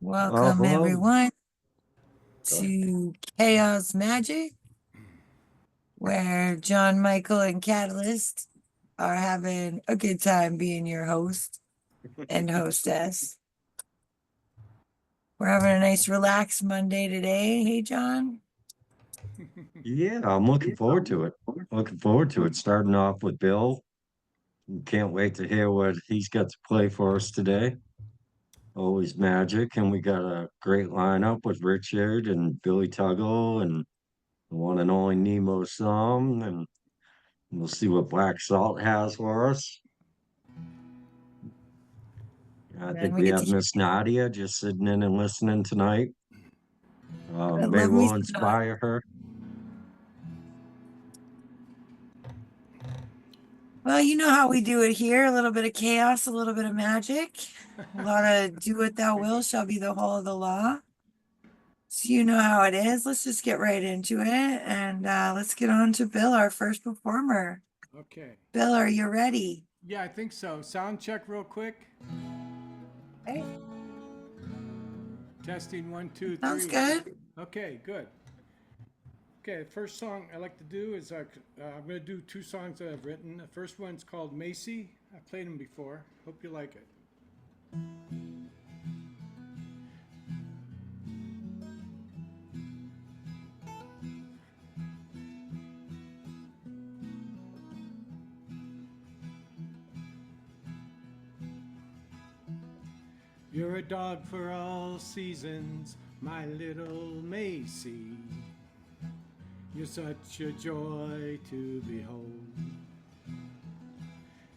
Welcome, Hello. everyone, Go ahead. to Chaos Magic, where John, Michael, and Catalyst are having a good time being your host and hostess. We're having a nice, relaxed Monday today. Hey, John. Yeah, I'm looking forward to it. Looking forward to it. Starting off with Bill. Can't wait to hear what he's got to play for us today. Always magic. And we got a great lineup with Richard and Billy Tuggle and the one and only Nemo Sum. And we'll see what Black Salt has for us. I And then think we we get to have hear Miss Nadia just sitting in and listening tonight. I Maybe love me we'll some Nadia. inspire her. Well, you know how we do it here, a little bit of chaos, a little bit of magic. A lot of do what thou will shall be the whole of the law. So you know how it is. Let's just get right into it and let's get on to Bill, our first performer. Okay. Bill, are you ready? Yeah, I think so. Sound check real quick. Okay, Testing one, two, sounds three. good. Okay, good. Okay, the first song I like to do is I'm going to do two songs that I've written. The first one's called Macy. I played them before. Hope you like it. You're a dog for all seasons, my little Macy. You're such a joy to behold.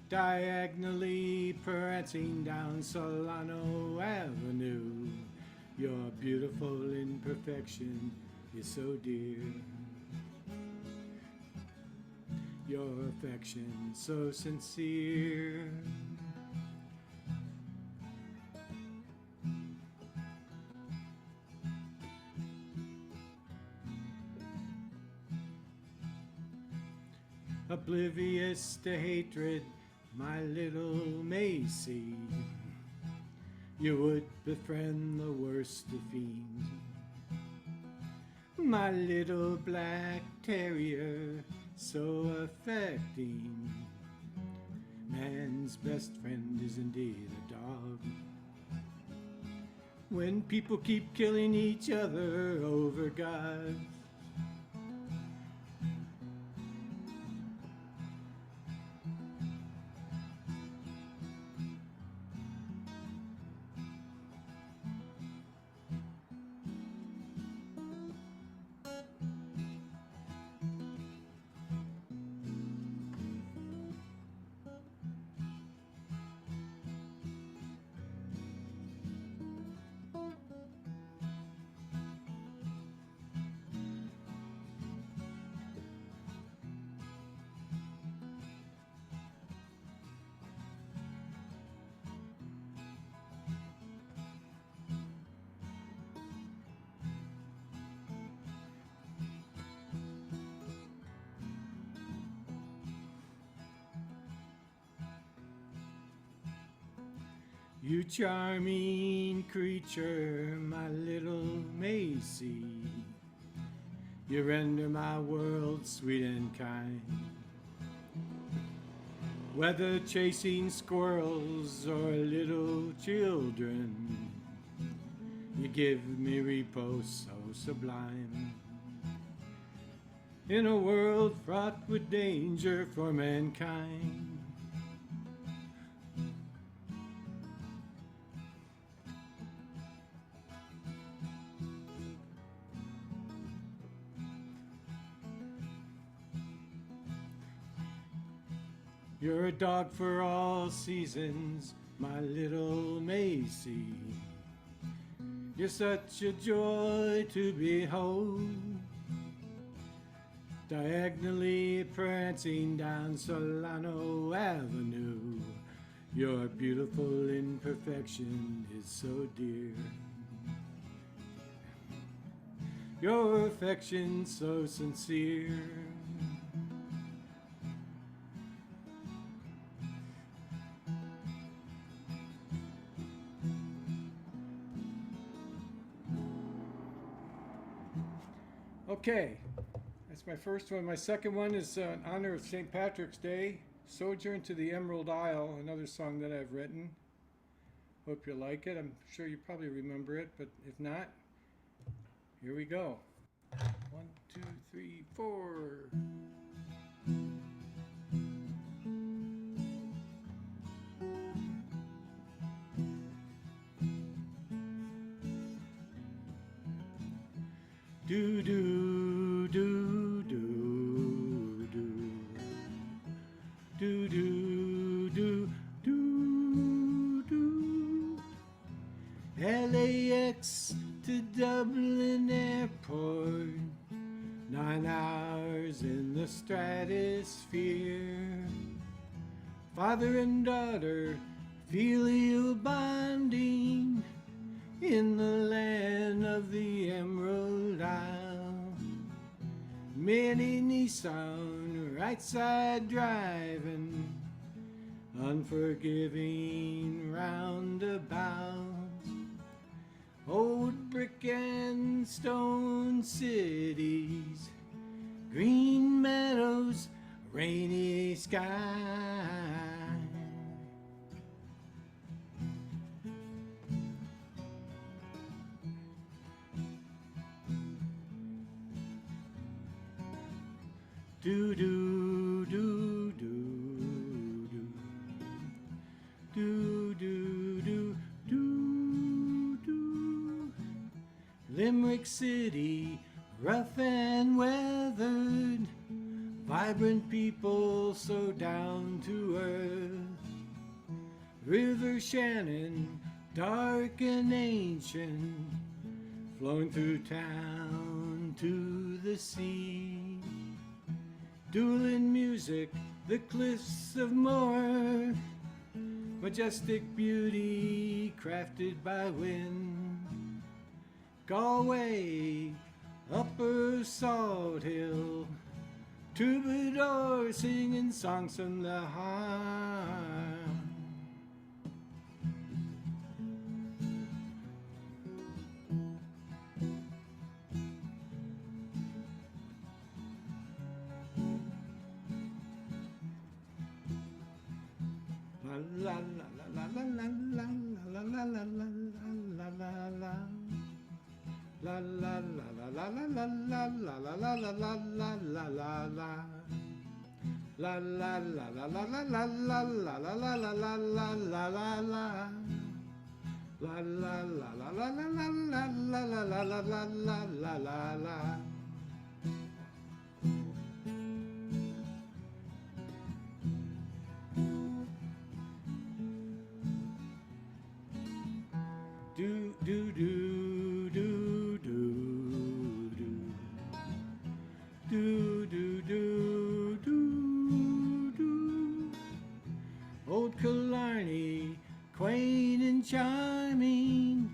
Diagonally prancing down Solano Avenue. Your beautiful imperfection is so dear. Your affection so sincere. Oblivious to hatred, my little Macy. You would befriend the worst of fiends. My little black terrier, so affecting. Man's best friend is indeed a dog. When people keep killing each other over God. You charming creature, my little Macy. You render my world sweet and kind. Whether chasing squirrels or little children, you give me repose so sublime. In a world fraught with danger for mankind. You're a dog for all seasons, my little Macy. You're such a joy to behold. Diagonally prancing down Solano Avenue. Your beautiful imperfection is so dear. Your affection so sincere. Okay, that's my first one. My second one is in honor of St. Patrick's Day, Sojourn to the Emerald Isle, another song that I've written. Hope you like it. I'm sure you probably remember it, but if not, here we go. 1, 2, 3, 4. Do do do do do do do do do do. LAX to Dublin Airport, 9 hours in the stratosphere. Father and daughter, filial bonding in the land of the Emerald Isle. Mini Nissan, right side driving, unforgiving roundabouts. Old brick and stone cities, green meadows, rainy sky. Do do do do do do do do do do. Limerick City, rough and weathered, vibrant people so down to earth. River Shannon, dark and ancient, flowing through town to the sea. Dueling music, the cliffs of Moher, majestic beauty crafted by wind. Galway, Upper Salt Hill, troubadours singing songs from the heart. La la la la la la la la la la la la la. La la la la la la la la la la la la la la la la. La la la la la la la la la la la la la la la la la. La la la la la la la la la la la la la la la. Do do do do do do do do do do. Old Killarney, quaint and charming,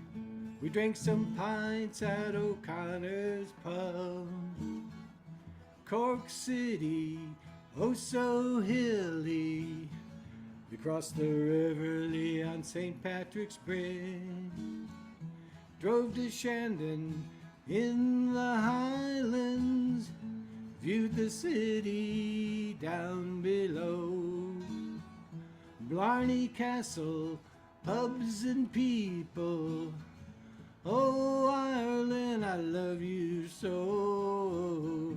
we drank some pints at O'Connor's pub. Cork City, oh so hilly, we crossed the River Lee on St. Patrick's Bridge. Drove to Shandon in the Highlands, viewed the city down below. Blarney Castle, pubs and people, oh Ireland, I love you so.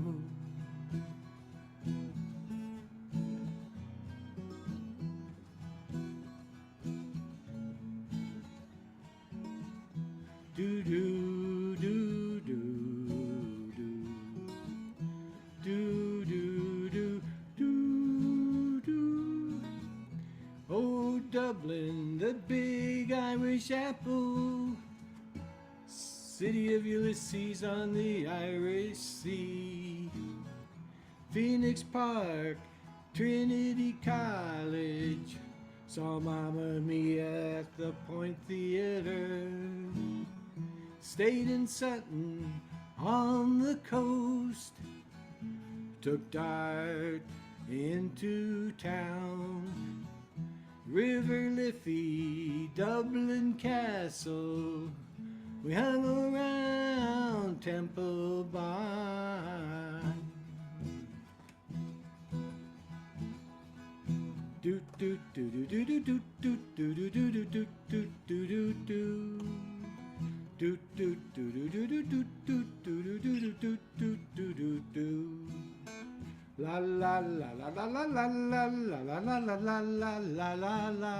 Do do do do do do do do do. Oh Dublin, the big Irish apple, city of Ulysses on the Irish Sea. Phoenix Park, Trinity College, saw Mamma Mia at the Point Theatre. Stayed in Sutton on the coast, took Dart into town. River Liffey, Dublin Castle, We hung around Temple Bar. Do do do do do do do do do do do do do do do do. Do do do do do do do do do do do do do do do do. La la la la la la la la la la la la la la la la la.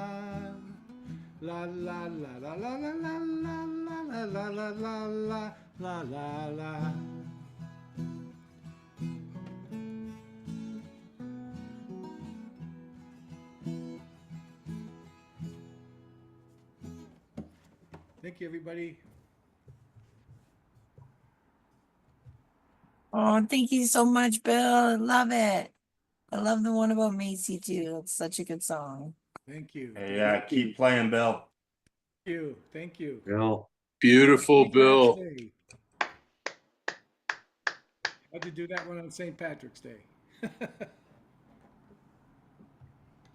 La la la la la la la la la la la la la la la la. Thank you, everybody. Oh, thank you so much, Bill. I love it. I love the one about Macy too. It's such a good song. Thank you. Hey, yeah, keep playing, Bill. Thank you. Thank you. Bill, Beautiful, St. Pat's Bill. Day. Had to do that one on St. Patrick's Day.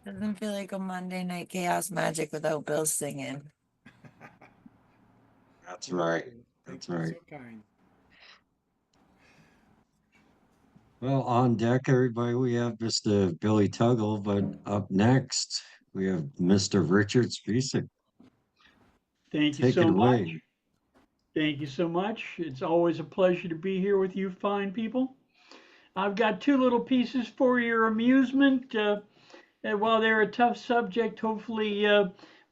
Doesn't feel like a Monday night chaos magic without Bill singing. that's right. Thank That's you. right. So kind. Well, on deck, everybody, we have Mr. Billy Tuggle, but up next, we have Mr. Richard Spisak. Thank you Take it so much. away. Thank you so much. It's always a pleasure to be here with you fine people. I've got two little pieces for your amusement. And while they're a tough subject, hopefully,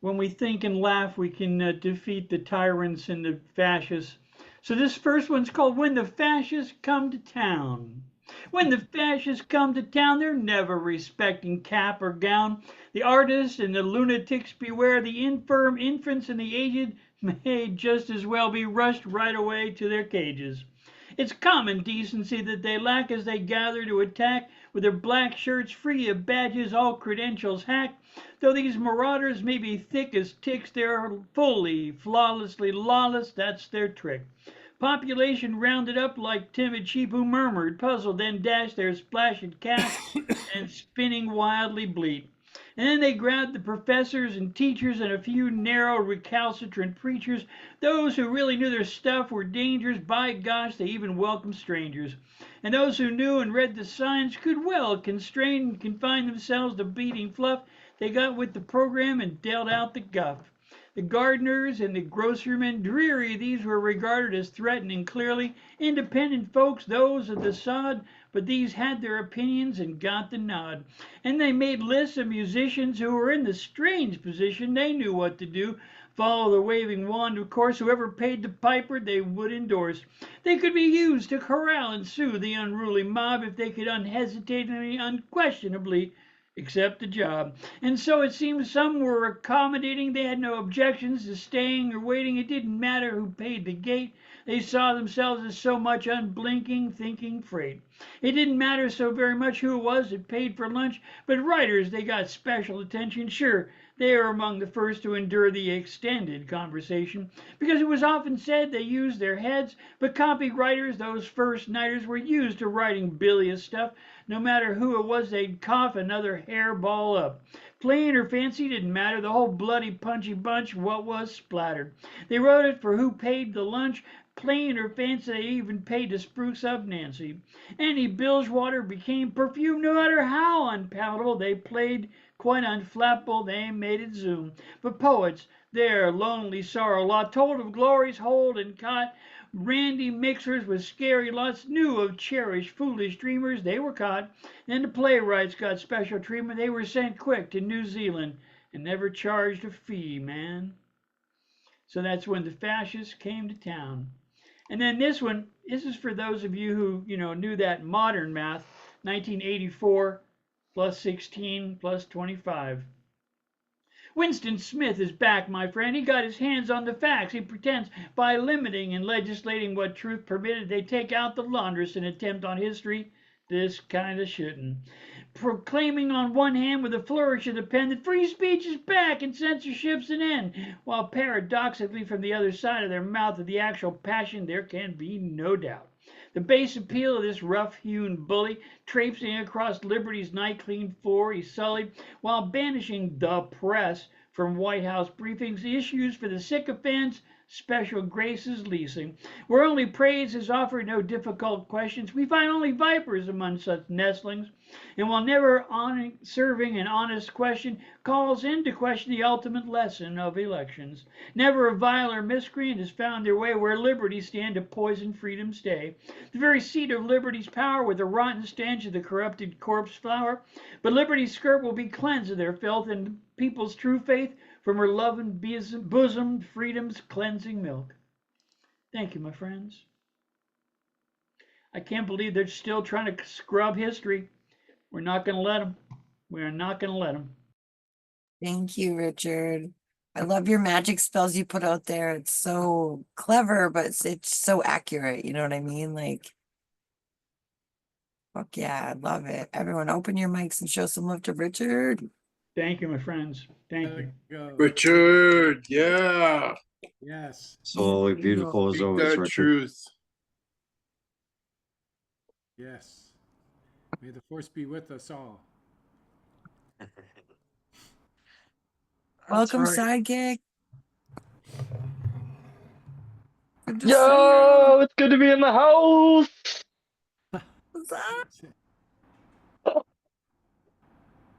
when we think and laugh, we can defeat the tyrants and the fascists. So this first one's called When the Fascists Come to Town. When the fascists come to town, they're never respecting cap or gown. The artists and the lunatics beware, the infirm, infants, and the aged may just as well be rushed right away to their cages. It's common decency that they lack as they gather to attack with their black shirts free of badges, all credentials hacked. Though these marauders may be thick as ticks, they're fully, flawlessly lawless, that's their trick. Population rounded up like timid sheep who murmured, puzzled, then dashed their splashed caps and spinning wildly bleat. And then they grabbed the professors and teachers and a few narrow recalcitrant preachers. Those who really knew their stuff were dangers. By gosh, they even welcomed strangers. And those who knew and read the signs could well constrain and confine themselves to bleeding fluff. They got with the program and dealt out the guff. The gardeners and the grocermen, dreary these were regarded as threatening clearly. Independent folks, those of the sod, but these had their opinions and got the nod. And they made lists of musicians who were in the strange position they knew what to do. Follow the waving wand, of course, whoever paid the piper they would endorse. They could be used to corral and soothe the unruly mob if they could unhesitatingly, unquestionably accept the job. And so it seems some were accommodating. They had no objections to staying or waiting. It didn't matter who paid the gate. They saw themselves as so much unblinking, thinking freight. It didn't matter so very much who it was that paid for lunch, but writers, they got special attention. Sure, they are among the first to endure the extended conversation, because it was often said they used their heads, but copywriters, those first nighters, were used to writing bilious stuff. No matter who it was, they'd cough another hairball up. Plain or fancy didn't matter. The whole bloody punchy bunch, what was splattered. They wrote it for who paid the lunch. Plain or fancy, they even paid to spruce up Nancy. Any bilge water became perfume, no matter how unpalatable. They played quite unflappable, they made it zoom. But poets, their lonely sorrow lot, told of glories hold and caught. Randy mixers with scary lots knew of cherished foolish dreamers. They were caught. Then the playwrights got special treatment. They were sent quick to New Zealand and never charged a fee, man. So that's when the fascists came to town. And then this one, this is for those of you who, knew that modern math, 1984 plus 16 plus 25. Winston Smith is back, my friend. He got his hands on the facts. He pretends by limiting and legislating what truth permitted, they take out the laundress and attempt on history. This kind of shouldn't. Proclaiming on one hand with a flourish of the pen that free speech is back and censorship's an end, while paradoxically from the other side of their mouth of the actual passion there can be no doubt. The base appeal of this rough-hewn bully, traipsing across Liberty's night-cleaned floor, he sullied, while banishing the press from White House briefings, issues for the sycophants, Special Graces Leasing, where only praise is offered, no difficult questions. We find only vipers among such nestlings, and while never serving an honest question, calls into question the ultimate lesson of elections. Never a vile or miscreant has found their way where liberties stand to poison freedom's day. The very seat of liberty's power with the rotten stench of the corrupted corpse flower. But liberty's skirt will be cleansed of their filth, and people's true faith from her loving bosom, freedom's cleansing milk. Thank you, my friends. I can't believe they're still trying to scrub history. We're not going to let them. We are not going to let them. Thank you, Richard. I love your magic spells you put out there. It's so clever, but it's so accurate. You know what I mean? Like, fuck yeah, I love it. Everyone, open your mics and show some love to Richard. Thank you, my friends. Thank you. Go. Richard, yeah. Yes. Slowly beautiful as Speak always, that Richard. truth. Yes. May the force be with us all. Welcome, right. sidekick. Good to see Yo, it's good to be in the house. you. What's up?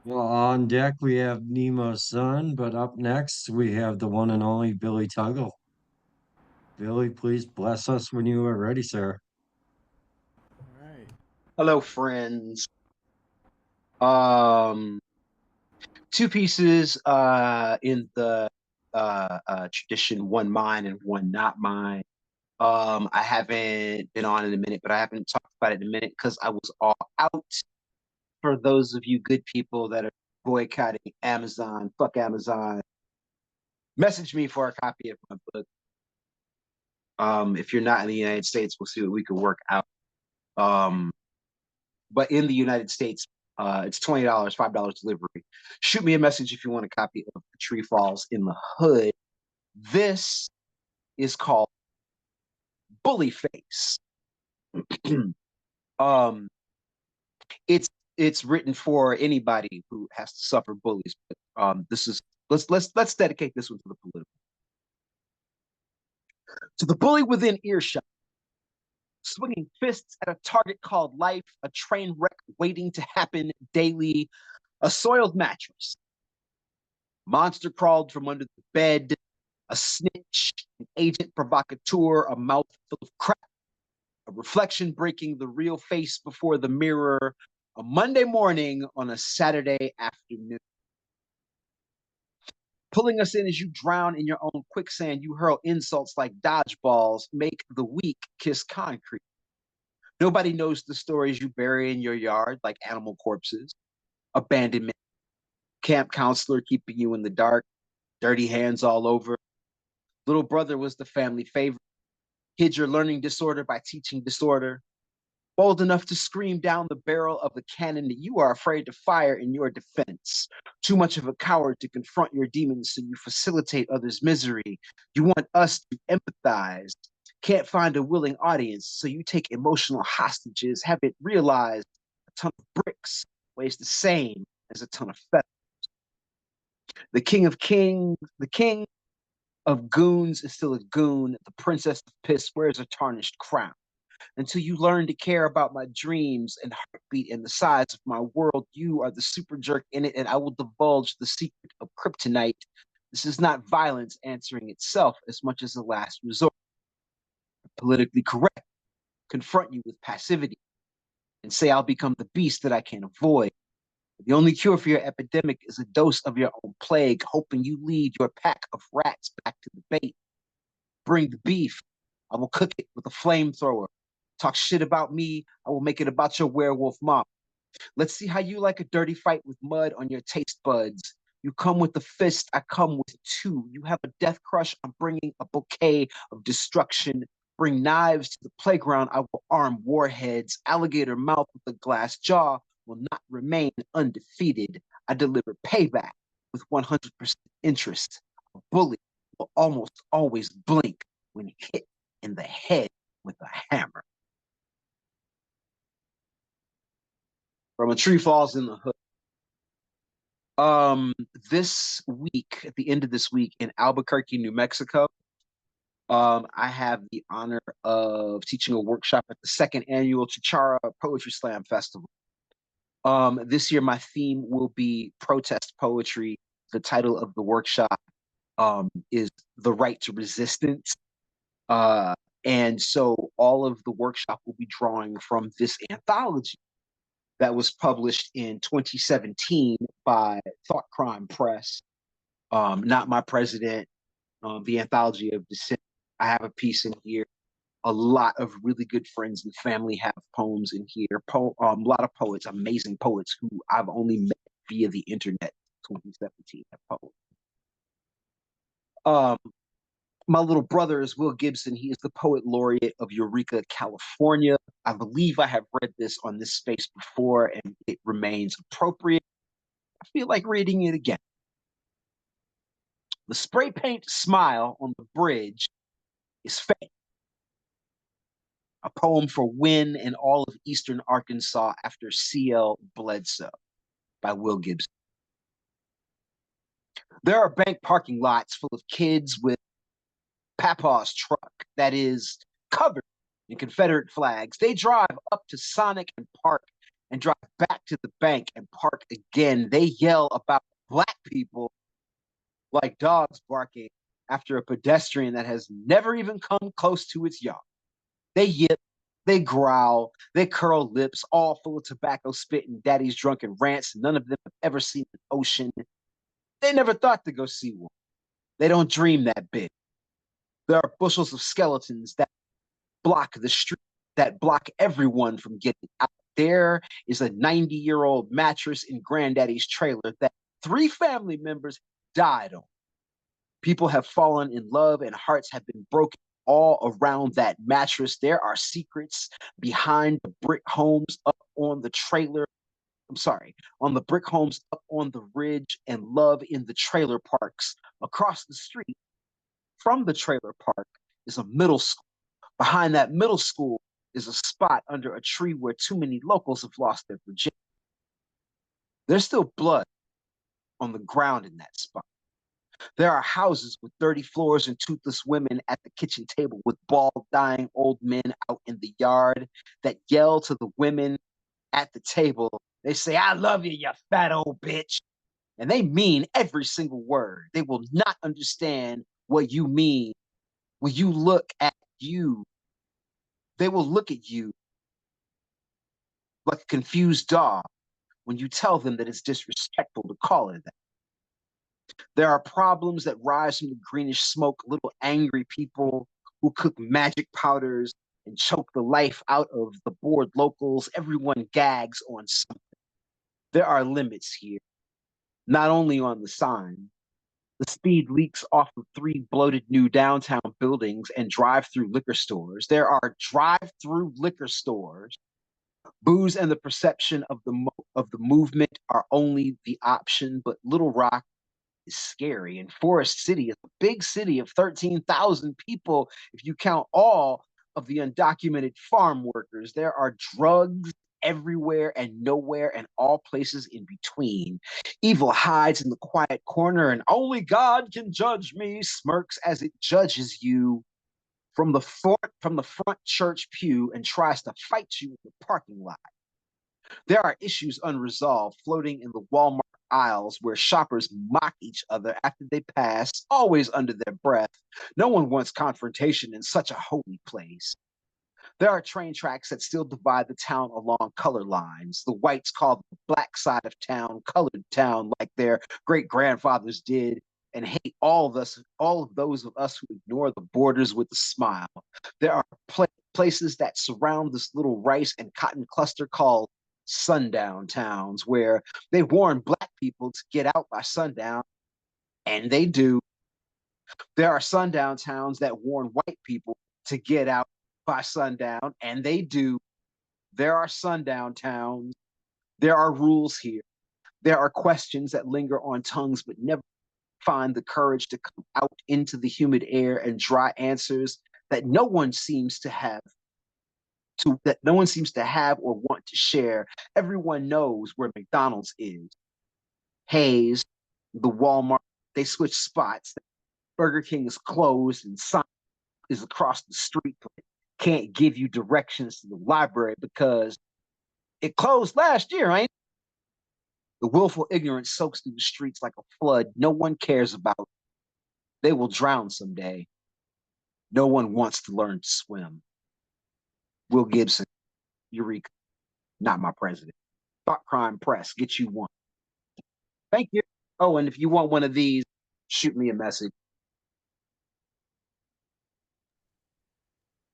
Well, on deck we have Nemo's son, but up next we have the one and only Billy Tuggle. Billy, please bless us when you are ready, sir. All right. Hello, friends. Two pieces in the tradition, one mine and one not mine. I haven't been on in a minute, but I haven't talked about it in a minute because I was all out. For those of you good people that are boycotting Amazon, fuck Amazon, message me for a copy of my book. If you're not in the United States, we'll see what we can work out. But in the United States, it's $20, $5 delivery. Shoot me a message if you want a copy of The Tree Falls in the Hood. This is called Bully Face. It's written for anybody who has to suffer bullies. But this is let's dedicate this one to the political. To the bully within earshot, swinging fists at a target called life, a train wreck waiting to happen daily, a soiled mattress. Monster crawled from under the bed, a snitch, an agent provocateur, a mouth full of crap, a reflection breaking the real face before the mirror, a Monday morning on a Saturday afternoon. Pulling us in as you drown in your own quicksand, you hurl insults like dodgeballs, make the weak kiss concrete. Nobody knows the stories you bury in your yard, like animal corpses, abandonment, camp counselor keeping you in the dark, dirty hands all over. Little brother was the family favorite, hid your learning disorder by teaching disorder. Bold enough to scream down the barrel of the cannon that you are afraid to fire in your defense. Too much of a coward to confront your demons, so you facilitate others' misery. You want us to empathize. Can't find a willing audience, so you take emotional hostages. Have it realized a ton of bricks weighs the same as a ton of feathers. The king of kings, the king of goons is still a goon. The princess of piss wears a tarnished crown. Until you learn to care about my dreams and heartbeat and the size of my world, you are the super jerk in it, and I will divulge the secret of kryptonite. This is not violence answering itself as much as a last resort. Politically correct, confront you with passivity, and say I'll become the beast that I can't avoid. The only cure for your epidemic is a dose of your own plague, hoping you lead your pack of rats back to the bait. Bring the beef. I will cook it with a flamethrower. Talk shit about me, I will make it about your werewolf mom. Let's see how you like a dirty fight with mud on your taste buds. You come with a fist, I come with two. You have a death crush, I'm bringing a bouquet of destruction. Bring knives to the playground, I will arm warheads. Alligator mouth with a glass jaw will not remain undefeated. I deliver payback with 100% interest. A bully will almost always blink when hit in the head with a hammer. From A Tree Falls in the Hood. This week, at the end of this week in Albuquerque, New Mexico, I have the honor of teaching a workshop at the second annual Chichara Poetry Slam Festival. This year, my theme will be protest poetry. The title of the workshop is The Right to Resistance. And so all of the workshop will be drawing from this anthology that was published in 2017 by Thought Crime Press. Not My President, the Anthology of Dissent. I have a piece in here. A lot of really good friends and family have poems in here. A lot of poets, amazing poets who I've only met via the internet. 2017 have poems. My little brother is Will Gibson. He is the poet laureate of Eureka, California. I believe I have read this on this space before, and it remains appropriate. I feel like reading it again. The spray paint smile on the bridge is fake. A poem for Wynn and all of Eastern Arkansas after C.L. Bledsoe by Will Gibson. There are bank parking lots full of kids with Papa's truck that is covered in Confederate flags. They drive up to Sonic and park and drive back to the bank and park again. They yell about Black people like dogs barking after a pedestrian that has never even come close to its yard. They yip, they growl, they curl lips, all full of tobacco spit and daddy's drunken rants. None of them have ever seen an ocean. They never thought to go see one. They don't dream that big. There are bushels of skeletons that block the street, that block everyone from getting out. There is a 90-year-old mattress in Granddaddy's trailer that 3 family members died on. People have fallen in love and hearts have been broken all around that mattress. There are secrets behind the brick homes up on the trailer. On the brick homes up on the ridge, and love in the trailer parks. Across the street from the trailer park is a middle school. Behind that middle school is a spot under a tree where too many locals have lost their virginity. There's still blood on the ground in that spot. There are houses with dirty floors and toothless women at the kitchen table with bald, dying old men out in the yard that yell to the women at the table. They say, "I love you, you fat old bitch." And they mean every single word. They will not understand what you mean when you look at you. They will look at you like a confused dog when you tell them that it's disrespectful to call it that. There are problems that rise from the greenish smoke, little angry people who cook magic powders and choke the life out of the bored locals. Everyone gags on something. There are limits here, not only on the sign. The speed leaks off of 3 bloated new downtown buildings and drive-through liquor stores. There are drive-through liquor stores. Booze and the perception of the movement are only the option, but Little Rock is scary. And Forest City is a big city of 13,000 people if you count all of the undocumented farm workers. There are drugs everywhere and nowhere and all places in between. Evil hides in the quiet corner and only God can judge me smirks as it judges you from the front church pew and tries to fight you in the parking lot. There are issues unresolved floating in the Walmart aisles where shoppers mock each other after they pass, always under their breath. No one wants confrontation in such a holy place. There are train tracks that still divide the town along color lines. The whites call the black side of town colored town like their great-grandfathers did, and hate all of those of us who ignore the borders with a smile. There are places that surround this little rice and cotton cluster called sundown towns, where they warn Black people to get out by sundown, and they do. There are sundown towns that warn white people to get out by sundown, and they do. There are sundown towns. There are rules here. There are questions that linger on tongues but never find the courage to come out into the humid air, and dry answers that no one seems to have or want to share. Everyone knows where McDonald's is. Hayes, the Walmart, they switch spots. Burger King is closed and Sonic is across the street, but can't give you directions to the library because it closed last year, ain't it? The willful ignorance soaks through the streets like a flood no one cares about. They will drown someday. No one wants to learn to swim. Will Gibson, Eureka, not my president. Thought Crime Press, get you one. Thank you. Oh, and if you want one of these, shoot me a message.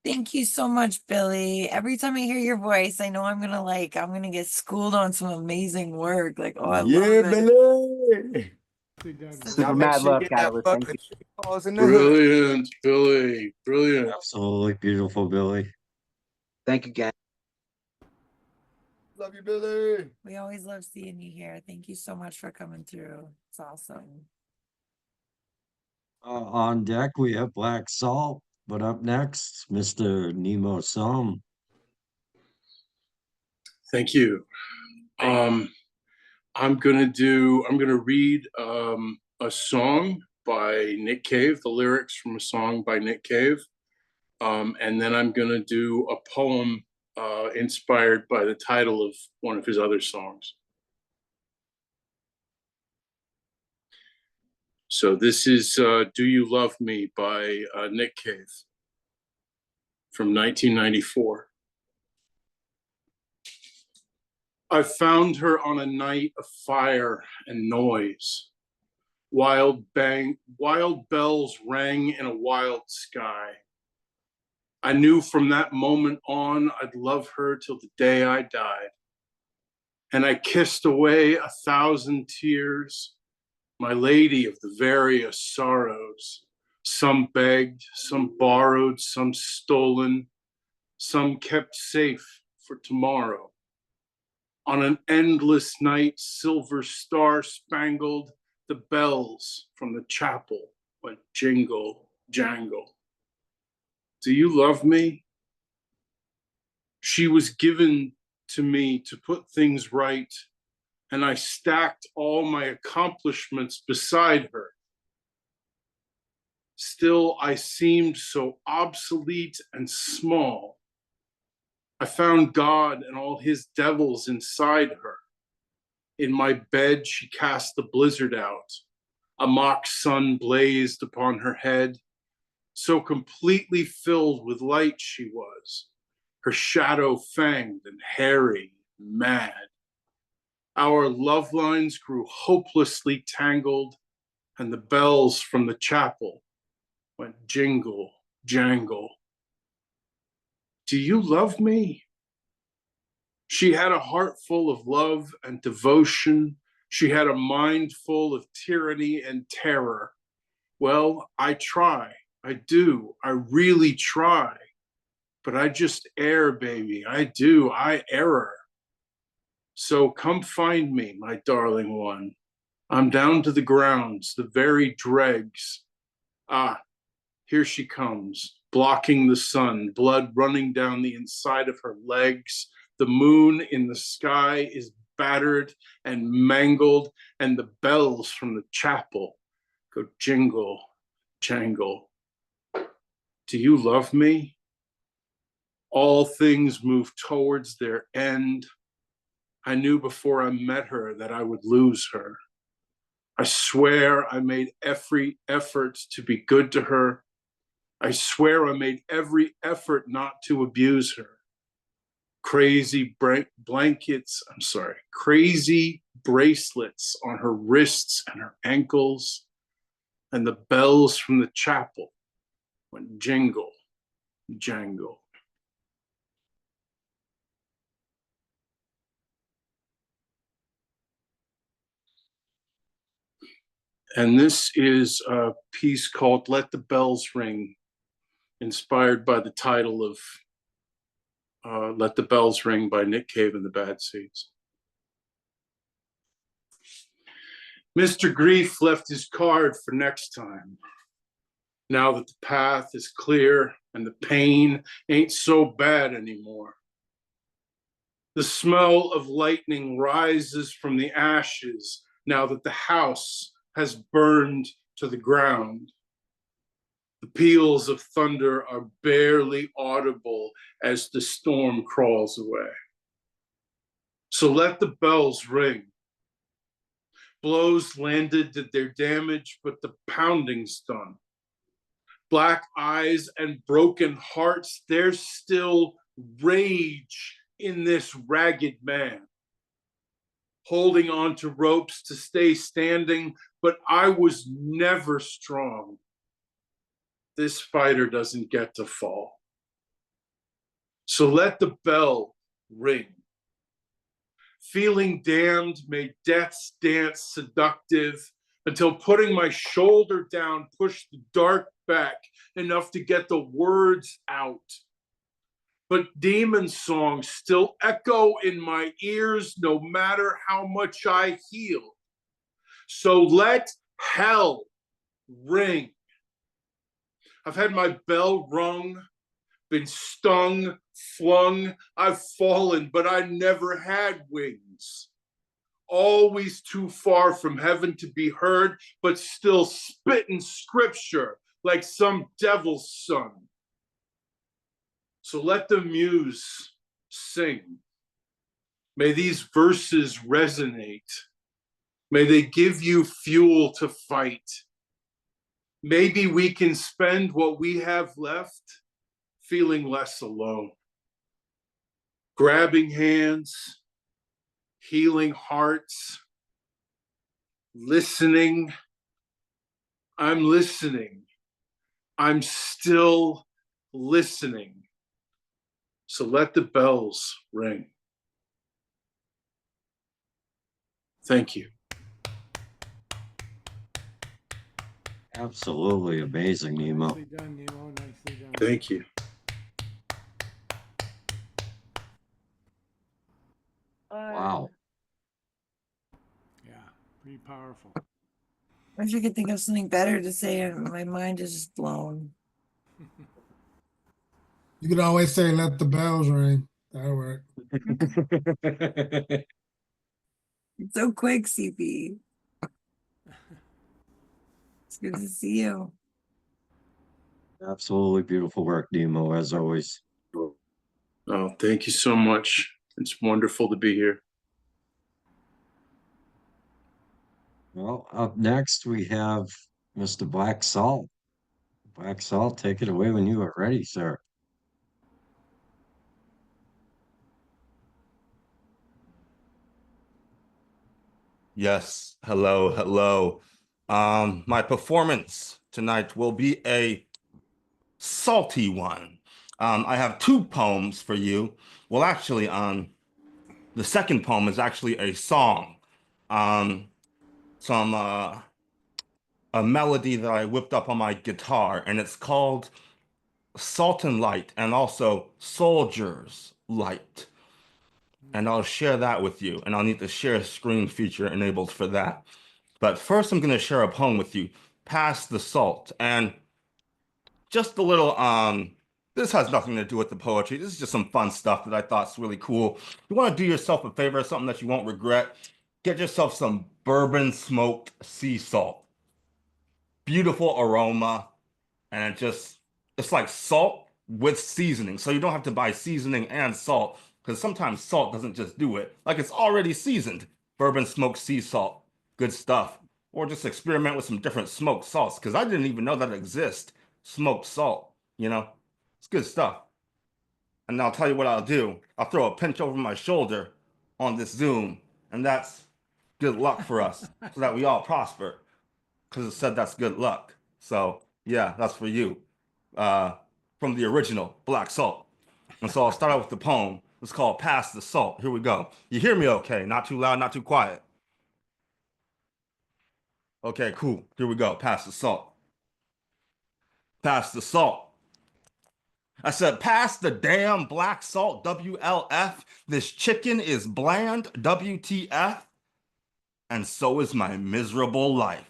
Thank you so much, Billy. Every time I hear your voice, I know I'm gonna get schooled on some amazing work. Like, oh, I love it. Billy. Such Super a- mad love, Catalyst. Thank you. Brilliant, Billy. Brilliant. Absolutely beautiful, Billy. Thank you, gang. Love you, Billy. We always love seeing you here. Thank you so much for coming through. It's awesome. On deck, we have Black Salt, but up next, Mr. Nemo Som. Thank you. I'm gonna read a song by Nick Cave, the lyrics from a song by Nick Cave. And then I'm gonna do a poem inspired by the title of one of his other songs. So this is Do You Love Me by Nick Cave from 1994. I found her on a night of fire and noise. Wild bells rang in a wild sky. I knew from that moment on I'd love her till the day I died. And I kissed away 1,000 tears, my lady of the various sorrows. Some begged, some borrowed, some stolen, some kept safe for tomorrow. On an endless night, silver star spangled, the bells from the chapel went jingle, jangle. Do you love me? She was given to me to put things right, and I stacked all my accomplishments beside her. Still, I seemed so obsolete and small. I found God and all his devils inside her. In my bed, she cast the blizzard out. A mock sun blazed upon her head. So completely filled with light she was, her shadow fanged and hairy, and mad. Our love lines grew hopelessly tangled, and the bells from the chapel went jingle, jangle. Do you love me? She had a heart full of love and devotion. She had a mind full of tyranny and terror. Well, I try. I do. I really try. But I just err, baby. I do. I error. So come find me, my darling one. I'm down to the grounds, the very dregs. Ah, here she comes, blocking the sun, blood running down the inside of her legs. The moon in the sky is battered and mangled, and the bells from the chapel go jingle, jangle. Do you love me? All things move towards their end. I knew before I met her that I would lose her. I swear I made every effort to be good to her. I swear I made every effort not to abuse her. Crazy bracelets on her wrists and her ankles, and the bells from the chapel went jingle, jangle. And this is a piece called Let the Bells Ring, inspired by the title of Let the Bells Ring by Nick Cave and the Bad Seeds. Mr. Grief left his card for next time. Now that the path is clear and the pain ain't so bad anymore. The smell of lightning rises from the ashes now that the house has burned to the ground. The peals of thunder are barely audible as the storm crawls away. So let the bells ring. Blows landed did their damage, but the pounding's done. Black eyes and broken hearts, there's still rage in this ragged man. Holding on to ropes to stay standing, but I was never strong. This fighter doesn't get to fall. So let the bell ring. Feeling damned made death's dance seductive until putting my shoulder down pushed the dark back enough to get the words out. But demon songs still echo in my ears no matter how much I heal. So let hell ring. I've had my bell rung, been stung, flung, I've fallen, but I never had wings. Always too far from heaven to be heard, but still spitting scripture like some devil's son. So let the muse sing. May these verses resonate. May they give you fuel to fight. Maybe we can spend what we have left feeling less alone. Grabbing hands, healing hearts, listening. I'm listening. I'm still listening. So let the bells ring. Thank you. Absolutely amazing, Nemo. Nicely done, Nemo. Nicely done. Thank you. Wow. Yeah, pretty powerful. I wish I could think of something better to say, and my mind is just blown. You could always say, let the bells ring. That'll work. It's so quick, CP. It's good to see you. Absolutely beautiful work, Nemo, as always. Oh, thank you so much. It's wonderful to be here. Well, up next we have Mr. Black Salt. Black Salt, take it away when you are ready, sir. Yes, hello, hello. My performance tonight will be a salty one. I have two poems for you. Well, actually, the second poem is actually a song. Some a melody that I whipped up on my guitar, and it's called Salt and Light, and also Soldier's Light. And I'll share that with you, and I'll need the share screen feature enabled for that. But first, I'm going to share a poem with you, Pass the Salt. And just a little, this has nothing to do with the poetry. This is just some fun stuff that I thought's really cool. If you want to do yourself a favor, something that you won't regret, get yourself some bourbon smoked sea salt. Beautiful aroma, and it's like salt with seasoning. So you don't have to buy seasoning and salt, because sometimes salt doesn't just do it. Like, it's already seasoned. Bourbon smoked sea salt. Good stuff. Or just experiment with some different smoked salts, because I didn't even know that exists. Smoked salt, It's good stuff. And I'll tell you what I'll do. I'll throw a pinch over my shoulder on this Zoom, and that's good luck for us, so that we all prosper, because it said that's good luck. So, yeah, that's for you. From the original Black Salt. And so I'll start out with the poem. It's called Pass the Salt. Here we go. You hear me okay? Not too loud, not too quiet. Okay, cool. Here we go. Pass the salt. Pass the salt. I said, pass the damn black salt, WLF. This chicken is bland, WTF. And so is my miserable life.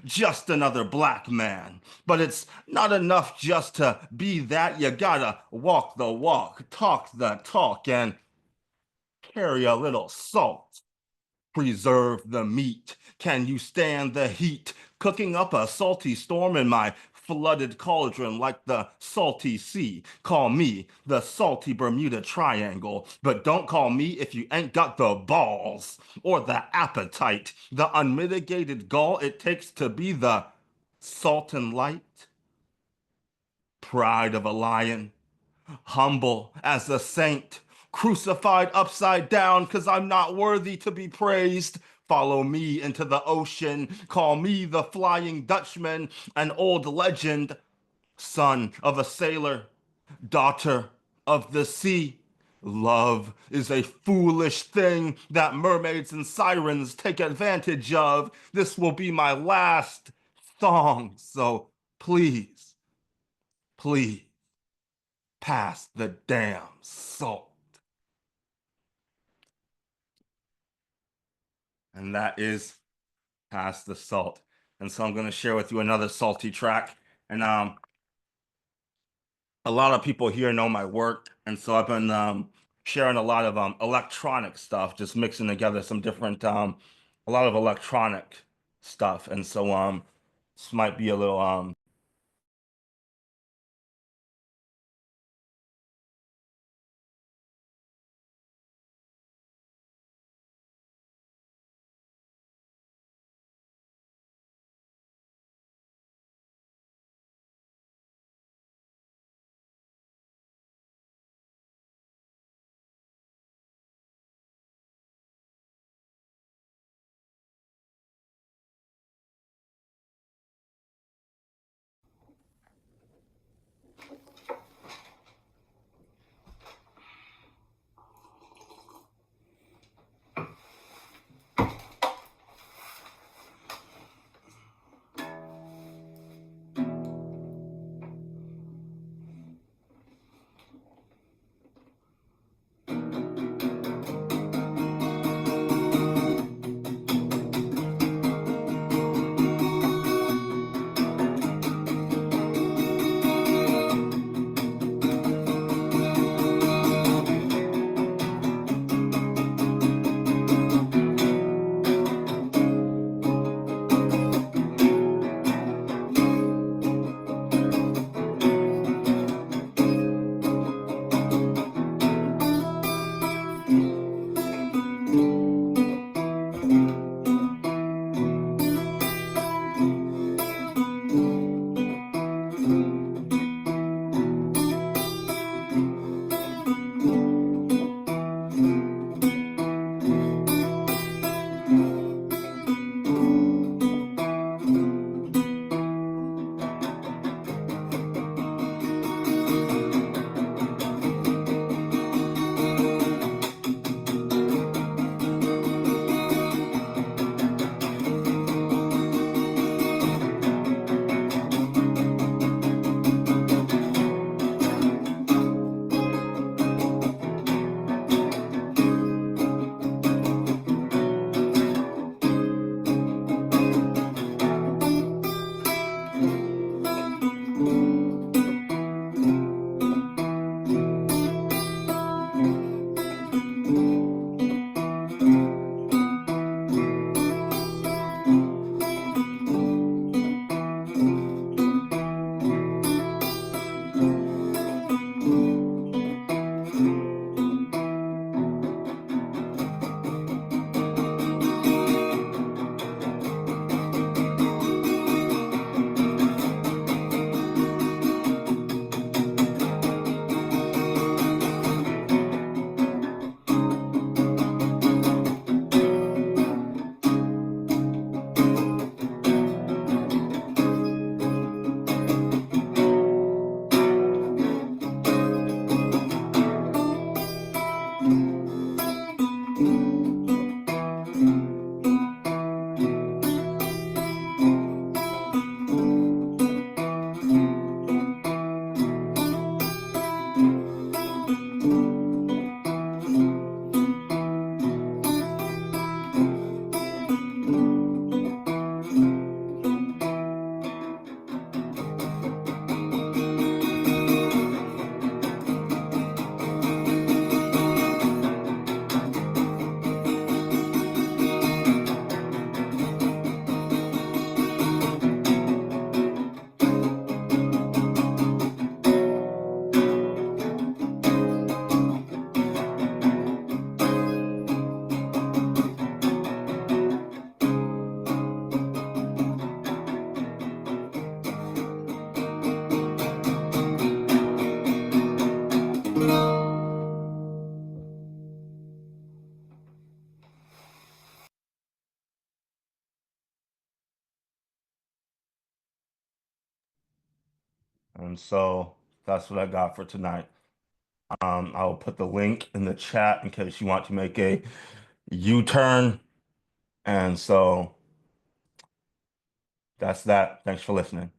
Just another black man. But it's not enough just to be that. You gotta walk the walk, talk the talk, and carry a little salt. Preserve the meat. Can you stand the heat? Cooking up a salty storm in my flooded cauldron like the salty sea. Call me the salty Bermuda Triangle, but don't call me if you ain't got the balls or the appetite, the unmitigated gall it takes to be the salt and light. Pride of a lion, humble as a saint, crucified upside down because I'm not worthy to be praised. Follow me into the ocean, call me the Flying Dutchman, an old legend, son of a sailor, daughter of the sea. Love is a foolish thing that mermaids and sirens take advantage of. This will be my last song, so please, please, pass the damn salt. And that is Pass the Salt. And so I'm going to share with you another salty track. And a lot of people here know my work, and so I've been sharing a lot of electronic stuff, just mixing together some different a lot of electronic stuff. And so this might be a little And so that's what I got for tonight. I'll put the link in the chat in case you want to make a U-turn. And so that's that. Thanks for listening.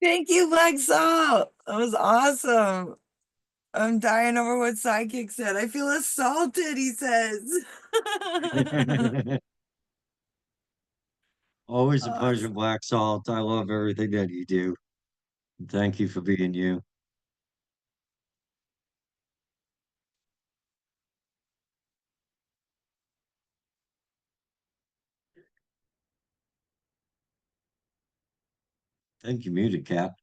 Thank you, Black Salt. That was awesome. I'm dying over what Sidekick said. I feel assaulted, he says. Always a pleasure, Awesome. Black Salt. I love everything that you do. Thank you for being you. Thank you, muted cat.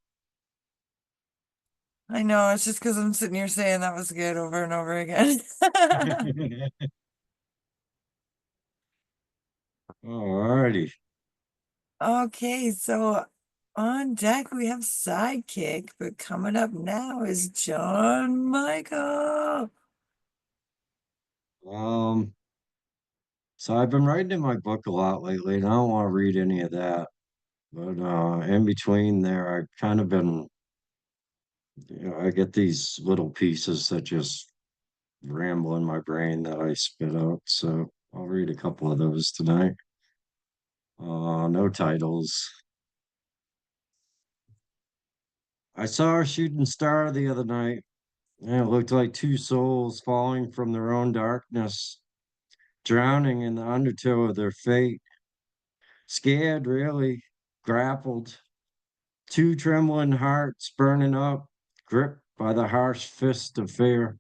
I know, it's just because I'm sitting here saying that was good over and over again. Alrighty. Okay, so on deck we have Sidekick, but coming up now is John Michael. So I've been writing in my book a lot lately, and I don't want to read any of that. But in between there, I've kind of been, I get these little pieces that just ramble in my brain that I spit out. So I'll read a couple of those tonight. No titles. I saw a shooting star the other night, and it looked like two souls falling from their own darkness, drowning in the undertow of their fate. Scared, really, grappled, two trembling hearts burning up, gripped by the harsh fist of fear.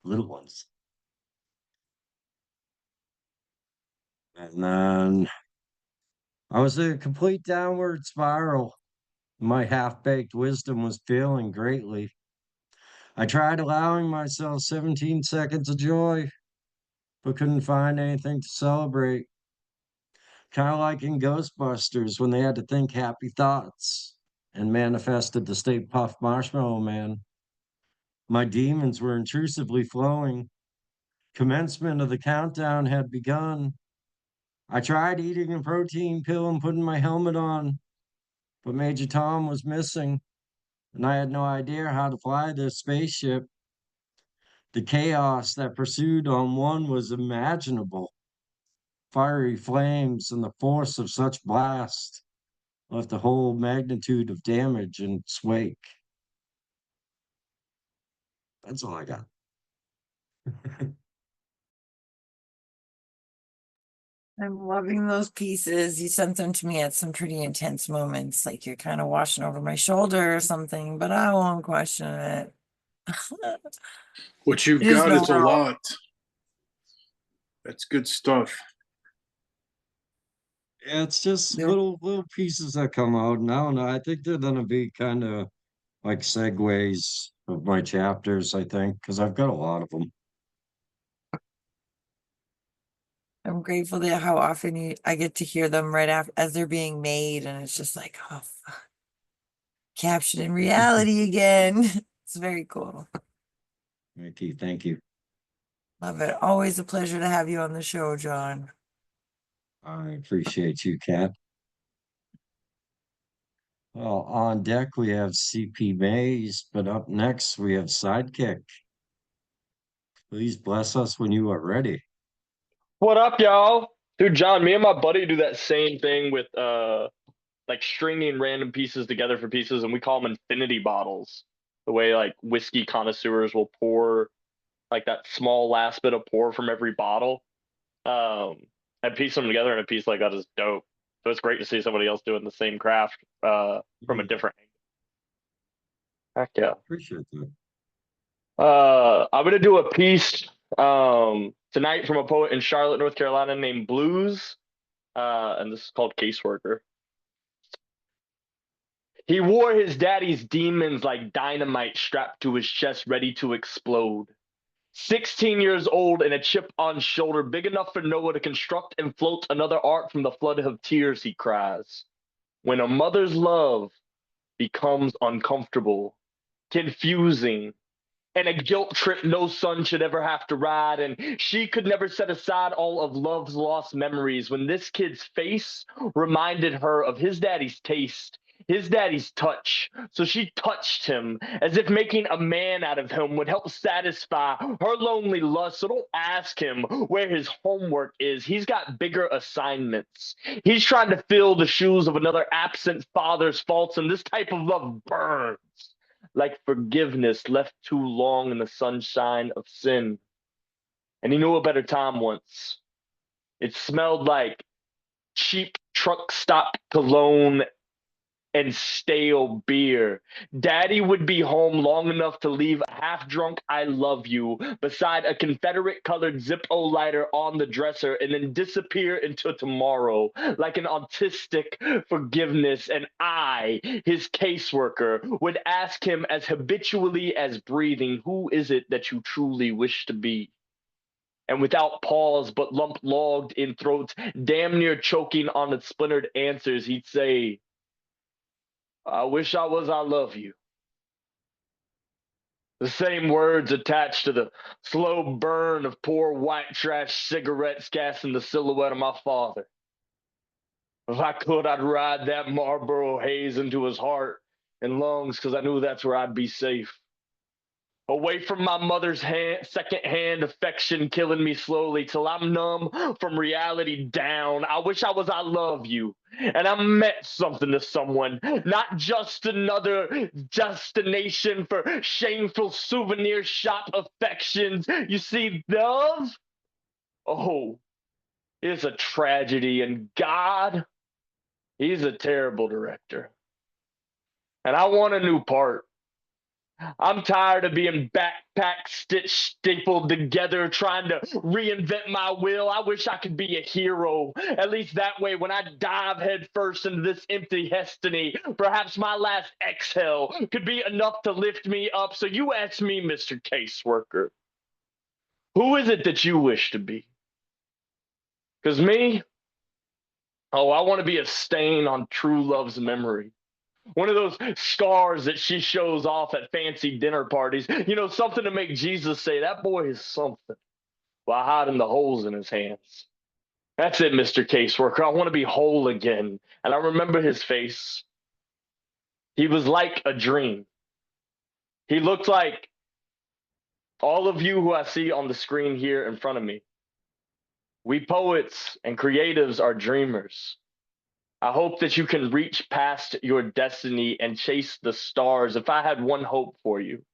Little ones. And then I was in a complete downward spiral. My half-baked wisdom was failing greatly. I tried allowing myself 17 seconds of joy, but couldn't find anything to celebrate. Kind of like in Ghostbusters when they had to think happy thoughts and manifested the Stay Puft Marshmallow Man. My demons were intrusively flowing. Commencement of the countdown had begun. I tried eating a protein pill and putting my helmet on, but Major Tom was missing, and I had no idea how to fly this spaceship. The chaos that pursued on one was imaginable. Fiery flames and the force of such blast left the whole magnitude of damage in its wake. That's all I got. I'm loving those pieces. You sent them to me at some pretty intense moments, like you're kind of washing over my shoulder or something, but I won't question it. What you've I just got know is a how. lot. That's good stuff. Yeah, it's just They're- little pieces that come out. And I don't know. I think they're gonna be kind of like segues of my chapters, I think, because I've got a lot of them. I'm grateful that how often I get to hear them right after as they're being made, and it's just like, oh, fuck. Captured in reality again. It's very cool. Thank you. Thank you. Love it. Always a pleasure to have you on the show, John. I appreciate you, Kat. Well, on deck we have CP Mays, but up next we have Sidekick. Please bless us when you are ready. What up, y'all? Dude, John, me and my buddy do that same thing with like stringing random pieces together for pieces, and we call them infinity bottles. The way like whiskey connoisseurs will pour like that small last bit of pour from every bottle. And piece them together in a piece like that is dope. So it's great to see somebody else doing the same craft from a different angle. Heck yeah. Appreciate that. I'm gonna do a piece tonight from a poet in Charlotte, North Carolina named Blues. And this is called Caseworker. He wore his daddy's demons like dynamite strapped to his chest, ready to explode. 16 years old and a chip on shoulder, big enough for Noah to construct and float another ark from the flood of tears, he cries. When a mother's love becomes uncomfortable, confusing, and a guilt trip no son should ever have to ride. And she could never set aside all of love's lost memories when this kid's face reminded her of his daddy's taste, his daddy's touch. So she touched him as if making a man out of him would help satisfy her lonely lust. So don't ask him where his homework is. He's got bigger assignments. He's trying to fill the shoes of another absent father's faults, and this type of love burns like forgiveness left too long in the sunshine of sin. And he knew a better time once. It smelled like cheap truck stop cologne and stale beer. Daddy would be home long enough to leave a half-drunk "I love you" beside a Confederate-colored Zippo lighter on the dresser and then disappear into tomorrow like an autistic forgiveness. And I, his caseworker, would ask him as habitually as breathing, "Who is it that you truly wish to be?" And without pause, but lump logged in throats, damn near choking on its splintered answers, he'd say, "I wish I was I love you." The same words attached to the slow burn of poor white trash cigarettes casting the silhouette of my father. If I could, I'd ride that Marlboro haze into his heart and lungs, because I knew that's where I'd be safe. Away from my mother's second-hand affection killing me slowly till I'm numb from reality down. I wish I was I love you. And I meant something to someone, not just another destination for shameful souvenir shop affections. You see, love, oh, it's a tragedy. And God, he's a terrible director. And I want a new part. I'm tired of being backpack stitched, stapled together, trying to reinvent my will. I wish I could be a hero. At least that way, when I dive headfirst into this empty destiny, perhaps my last exhale could be enough to lift me up. So you ask me, Mr. Caseworker, who is it that you wish to be? Because me, oh, I want to be a stain on true love's memory. One of those scars that she shows off at fancy dinner parties. You know, something to make Jesus say, "That boy is something," while hiding the holes in his hands. That's it, Mr. Caseworker. I want to be whole again. And I remember his face. He was like a dream. He looked like all of you who I see on the screen here in front of me. We poets and creatives are dreamers. I hope that you can reach past your destiny and chase the stars. If I had one hope for you,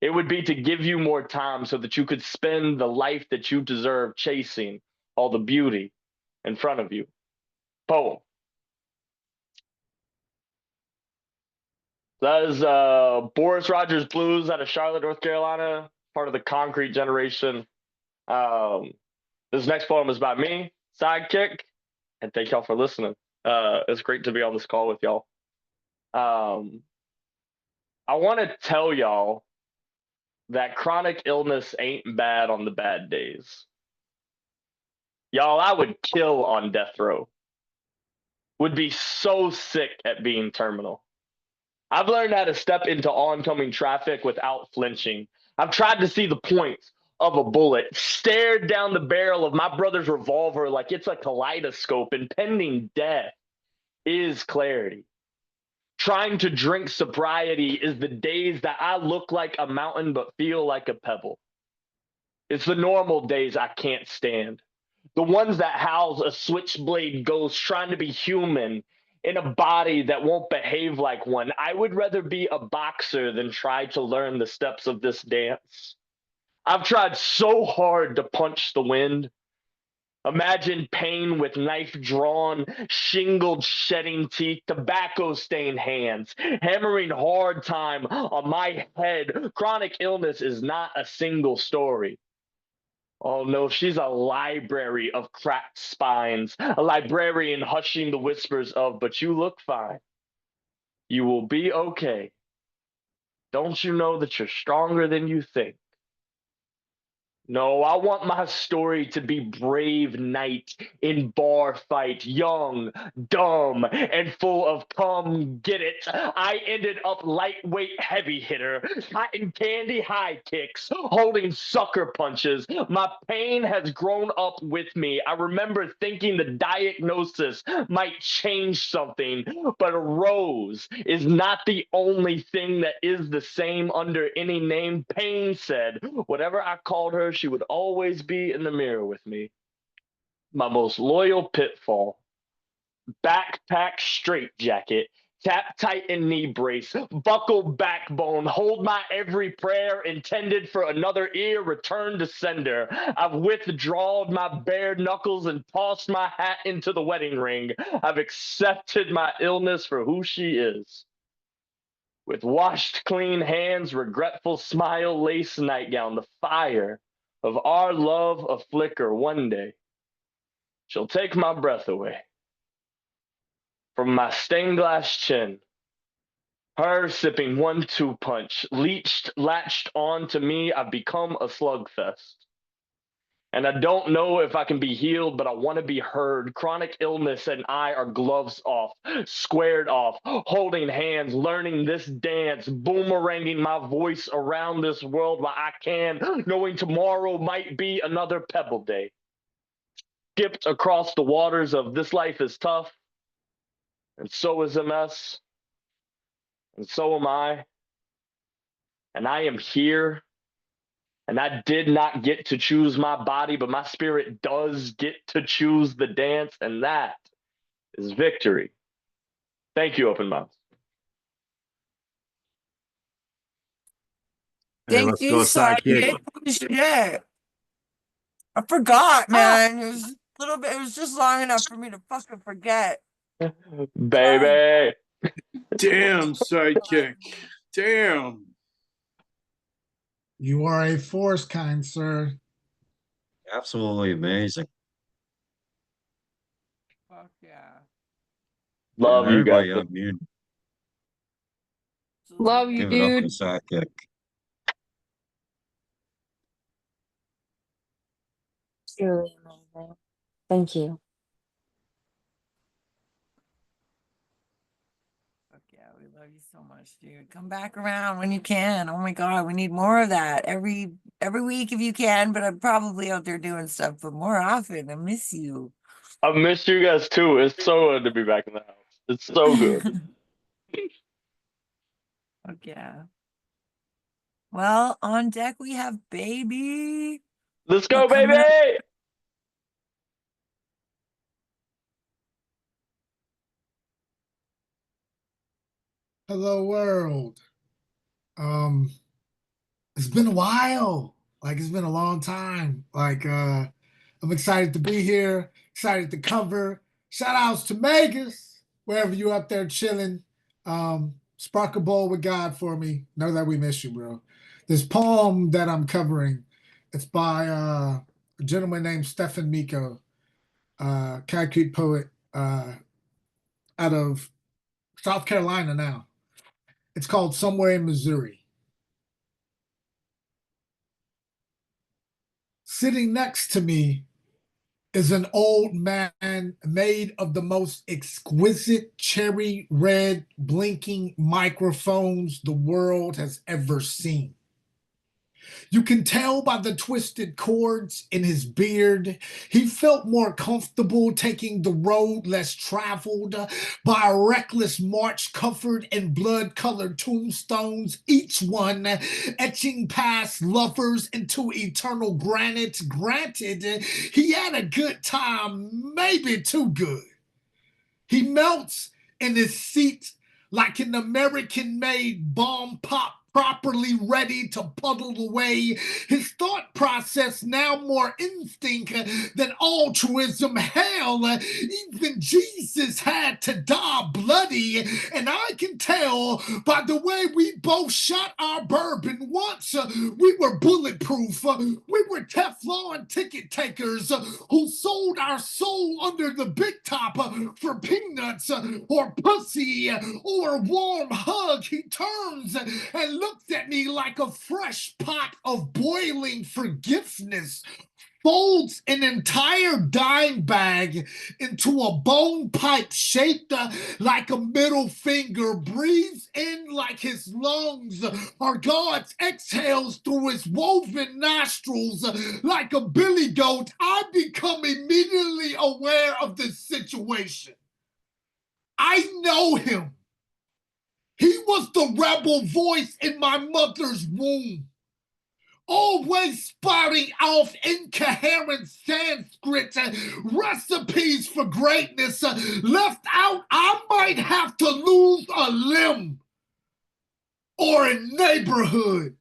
it would be to give you more time so that you could spend the life that you deserve chasing all the beauty in front of you. Poem. That is Boris Rogers Blues out of Charlotte, North Carolina, part of the Concrete Generation. This next poem is by me, Sidekick, and thank y'all for listening. It's great to be on this call with y'all. I want to tell y'all that chronic illness ain't bad on the bad days. Y'all, I would kill on death row. Would be so sick at being terminal. I've learned how to step into oncoming traffic without flinching. I've tried to see the point of a bullet, stared down the barrel of my brother's revolver like it's a kaleidoscope, and pending death is clarity. Trying to drink sobriety is the days that I look like a mountain but feel like a pebble. It's the normal days I can't stand. The ones that house a switchblade ghost trying to be human in a body that won't behave like one. I would rather be a boxer than try to learn the steps of this dance. I've tried so hard to punch the wind. Imagine pain with knife drawn, shingled shedding teeth, tobacco stained hands, hammering hard time on my head. Chronic illness is not a single story. Oh no, she's a library of cracked spines, a librarian hushing the whispers of, "But you look fine. You will be okay. Don't you know that you're stronger than you think?" No, I want my story to be brave knight in bar fight, young, dumb, and full of come get it. I ended up lightweight heavy hitter, cotton candy high kicks, holding sucker punches. My pain has grown up with me. I remember thinking the diagnosis might change something, but a rose is not the only thing that is the same under any name. Pain said, whatever I called her, she would always be in the mirror with me. My most loyal pitfall, backpack straitjacket, tap tight and knee brace, buckle backbone, hold my every prayer intended for another ear, return to sender. I've withdrawn my bare knuckles and tossed my hat into the wedding ring. I've accepted my illness for who she is. With washed clean hands, regretful smile, lace nightgown, the fire of our love a flicker one day. She'll take my breath away. From my stained glass chin, her sipping 1-2 punch, latched on to me, I've become a slugfest. And I don't know if I can be healed, but I want to be heard. Chronic illness and I are gloves off, squared off, holding hands, learning this dance, boomeranging my voice around this world while I can, knowing tomorrow might be another pebble day. Skipped across the waters of this life is tough, and so is MS, and so am I. And I am here. And I did not get to choose my body, but my spirit does get to choose the dance, and that is victory. Thank you, Open Mouth. Hey, Thank let's you, go sidekick. Sidekick. Holy shit. I forgot, man. It was a little bit, it was just long enough for me to fucking forget. Baby. Damn, sidekick. Damn. You are a force, kind sir. Absolutely amazing. Fuck yeah. Love you guys. Everybody unmute. Love you, Give it up dude. to sidekick. Truly amazing. Thank you. Fuck yeah, we love you so much, dude. Come back around when you can. Oh my God, we need more of that every week if you can, but I'm probably out there doing stuff, but more often. I miss you. I missed you guys too. It's so good to be back in the house. It's so good. Fuck yeah. Well, on deck we have Baby. Let's go, Well, come baby. on. Hello, world. It's been a while. Like, it's been a long time. Like, I'm excited to be here, excited to cover. Shout outs to Vegas, wherever you up there chilling. Spark a bowl with God for me. Know that we miss you, bro. This poem that I'm covering, it's by a gentleman named Stephen Miko, concrete poet out of South Carolina now. It's called Somewhere in Missouri. Sitting next to me is an old man made of the most exquisite cherry red blinking microphones the world has ever seen. You can tell by the twisted cords in his beard, he felt more comfortable taking the road less traveled by a reckless march covered in blood-colored tombstones, each one etching past lovers into eternal granite. Granted, he had a good time, maybe too good. He melts in his seat like an American-made bomb pop properly ready to puddle away. His thought process now more instinct than altruism. Hell, even Jesus had to die bloody, and I can tell by the way we both shot our bourbon once. We were bulletproof. We were Teflon ticket takers who sold our soul under the big top for peanuts or pussy or a warm hug. He turns and looks at me like a fresh pot of boiling forgiveness, folds an entire dime bag into a bone pipe shaped like a middle finger, breathes in like his lungs are God's, exhales through his woven nostrils like a billy goat. I become immediately aware of the situation. I know him. He was the rebel voice in my mother's womb, always spouting off incoherent Sanskrit recipes for greatness. Left out, I might have to lose a limb, or a neighborhood,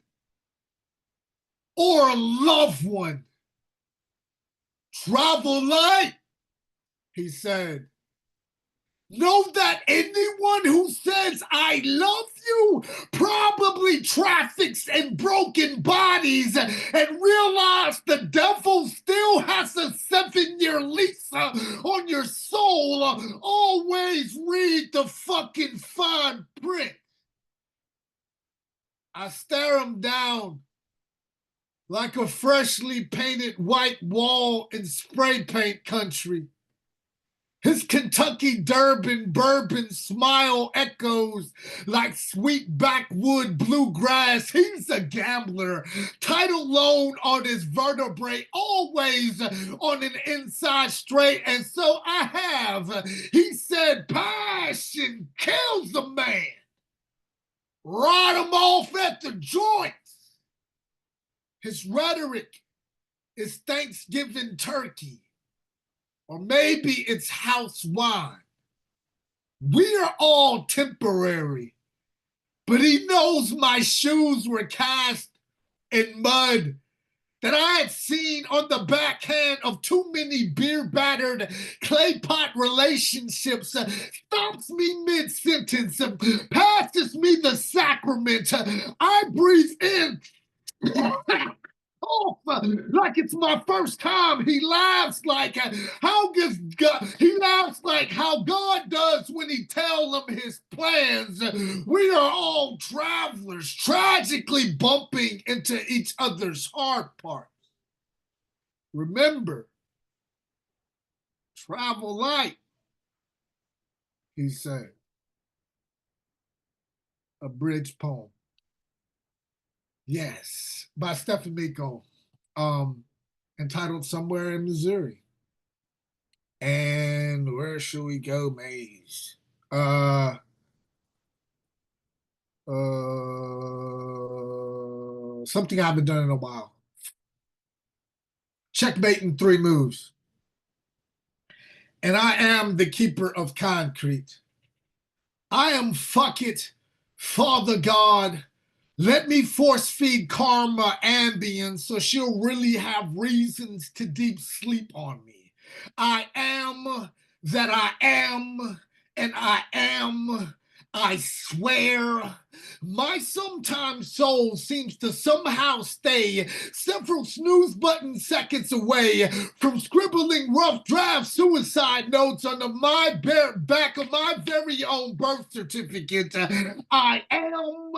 or a loved one. Travel light, he said. Know that anyone who says I love you probably traffics in broken bodies, and realize the devil still has a 7-year lease on your soul. Always read the fucking fine print. I stare him down like a freshly painted white wall in spray paint country. His Kentucky Durban bourbon smile echoes like sweet backwood bluegrass. He's a gambler, title loan on his vertebrae, always on an inside straight. And so I have, he said, passion kills a man. Ride him off at the joints. His rhetoric is Thanksgiving turkey. Or maybe it's house wine. We are all temporary, but he knows my shoes were cast in mud that I had seen on the backhand of too many beer-battered clay pot relationships. Stops me mid-sentence, passes me the sacrament. I breathe in. Off like it's my first time. He laughs like how God does when he tells him his plans. We are all travelers, tragically bumping into each other's hard parts. Remember, travel light, he said. A bridge poem. Yes, by Stephen Miko, entitled Somewhere in Missouri. And where should we go, Maze? Something I haven't done in a while. Checkmate in 3 moves. And I am the keeper of concrete. I am fuck it, Father God. Let me force feed Karma Ambien so she'll really have reasons to deep sleep on me. I am that I am, and I am, I swear. My sometimes soul seems to somehow stay several snooze button seconds away from scribbling rough draft suicide notes on the back of my very own birth certificate. I am,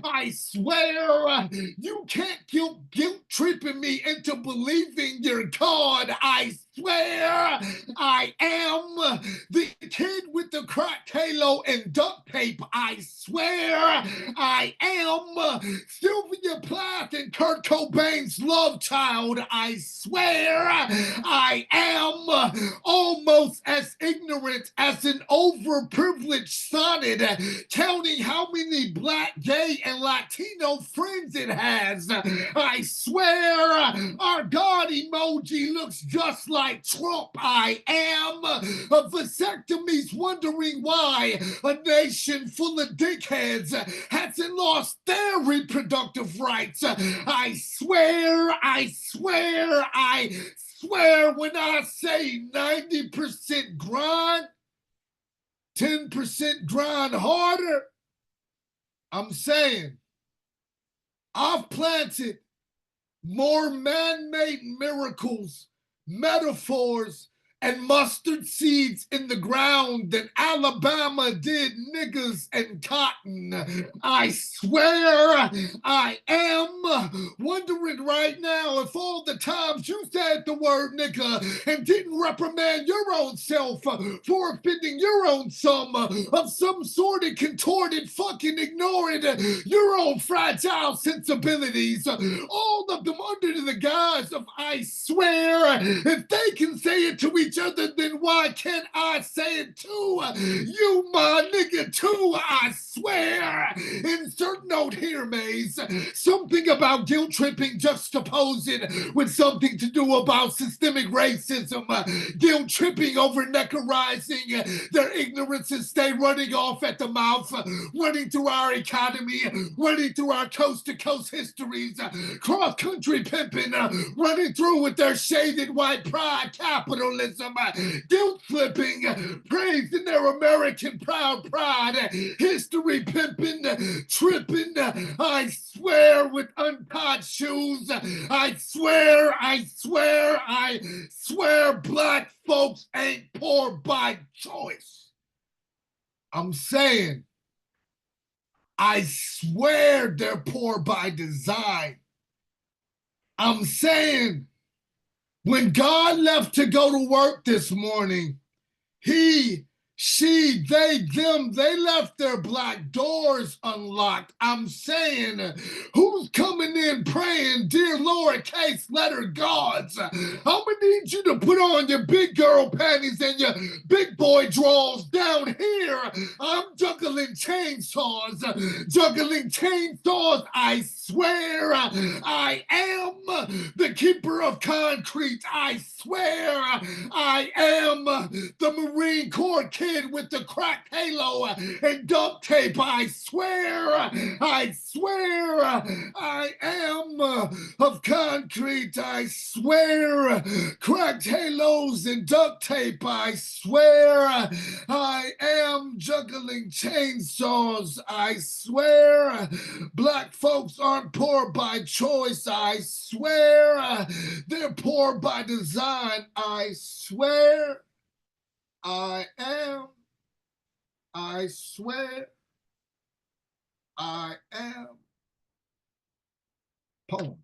I swear, you can't guilt tripping me into believing you're God. I swear, I am the kid with the crack halo and duct tape. I swear, I am Sylvia Plath and Kurt Cobain's love child. I swear, I am almost as ignorant as an overprivileged sonnet, counting how many Black, gay, and Latino friends it has. I swear, our God emoji looks just like Trump. I am a vasectomy's wondering why a nation full of dickheads hasn't lost their reproductive rights. I swear, I swear, I swear when I say 90% grind, 10% grind harder, I'm saying I've planted more man-made miracles, metaphors, and mustard seeds in the ground than Alabama did niggers and cotton. I swear I am wondering right now if all the times you said the word nigger and didn't reprimand your own self for offending your own son of some sort of contorted fucking ignoring your own fragile sensibilities, all of them under the guise of I swear. If they can say it to each other, then why can't I say it to you, my nigga, too? I swear. Insert note here, Maze. Something about guilt tripping juxtaposing with something to do about systemic racism. Guilt tripping over neckerizing their ignorance and stay running off at the mouth, running through our economy, running through our coast-to-coast histories, cross-country pimping, running through with their shaded white pride capitalism, guilt-flipping, praising their American proud pride, history pimping, tripping, I swear with untied shoes, I swear, black folks ain't poor by choice. I'm saying, I swear they're poor by design. I'm saying, when God left to go to work this morning, he, she, they left their black doors unlocked. I'm saying, who's coming in praying, dear lowercase letter gods? I'm gonna need you to put on your big girl panties and your big boy drawers down here. I'm juggling chainsaws. I swear I am the keeper of concrete. I swear I am the Marine Corps kid with the cracked halo and duct tape. I swear I am of concrete. I swear cracked halos and duct tape. I swear I am juggling chainsaws. I swear black folks aren't poor by choice. I swear they're poor by design. I swear I am. I swear I am. Poem.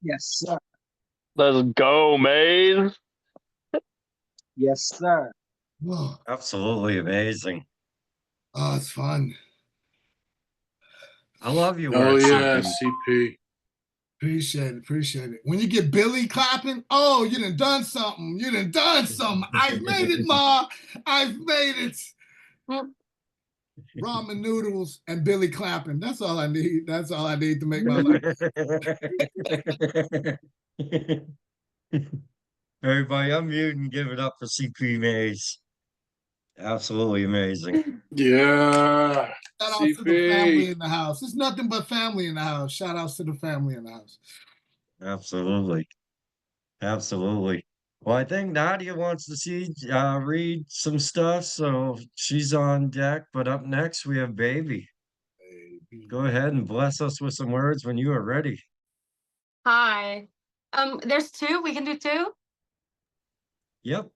Yes, sir. Let's go, Maze. Yes, sir. Oh, Absolutely amazing. it's fun. I love your Oh work, yeah, CP. CP. Appreciate it. When you get Billy clapping, oh, you done something. I've made it, Ma. I've made it. Ramen noodles and Billy clapping. That's all I need. That's all I need to make my life. Everybody, unmute and give it up for CP Maze. Absolutely amazing. Yeah. Shout outs to the family CP. in the house. It's nothing but family in the house. Shout outs to the family in the house. Absolutely. Absolutely. Well, I think Nadia wants to read some stuff, so she's on deck. But up next, we have Baby. Go ahead and bless us with some words when you are ready. Hi. There's two. We can do two. Yep.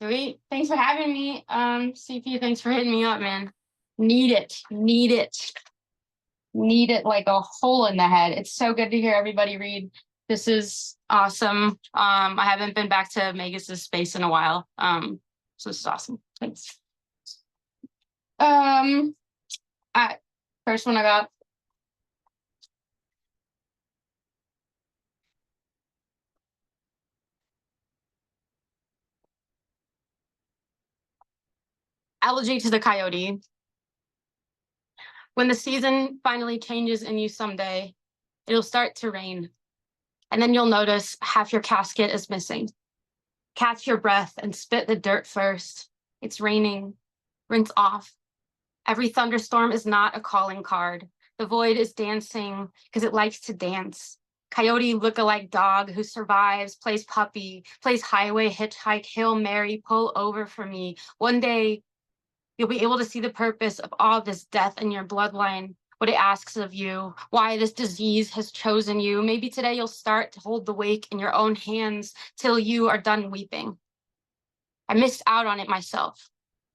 Sweet. Thanks for having me. CP, thanks for hitting me up, man. Need it. Need it like a hole in the head. It's so good to hear everybody read. This is awesome. I haven't been back to Magus's space in a while. So this is awesome. Thanks. First one I got. Elegy to the Coyote. When the season finally changes in you someday, it'll start to rain. And then you'll notice half your casket is missing. Catch your breath and spit the dirt first. It's raining. Rinse off. Every thunderstorm is not a calling card. The void is dancing because it likes to dance. Coyote look-alike dog who survives, plays puppy, plays highway hitchhike, Hail Mary, pull over for me. One day, you'll be able to see the purpose of all this death in your bloodline what it asks of you, why this disease has chosen you. Maybe today you'll start to hold the wake in your own hands till you are done weeping. I missed out on it myself.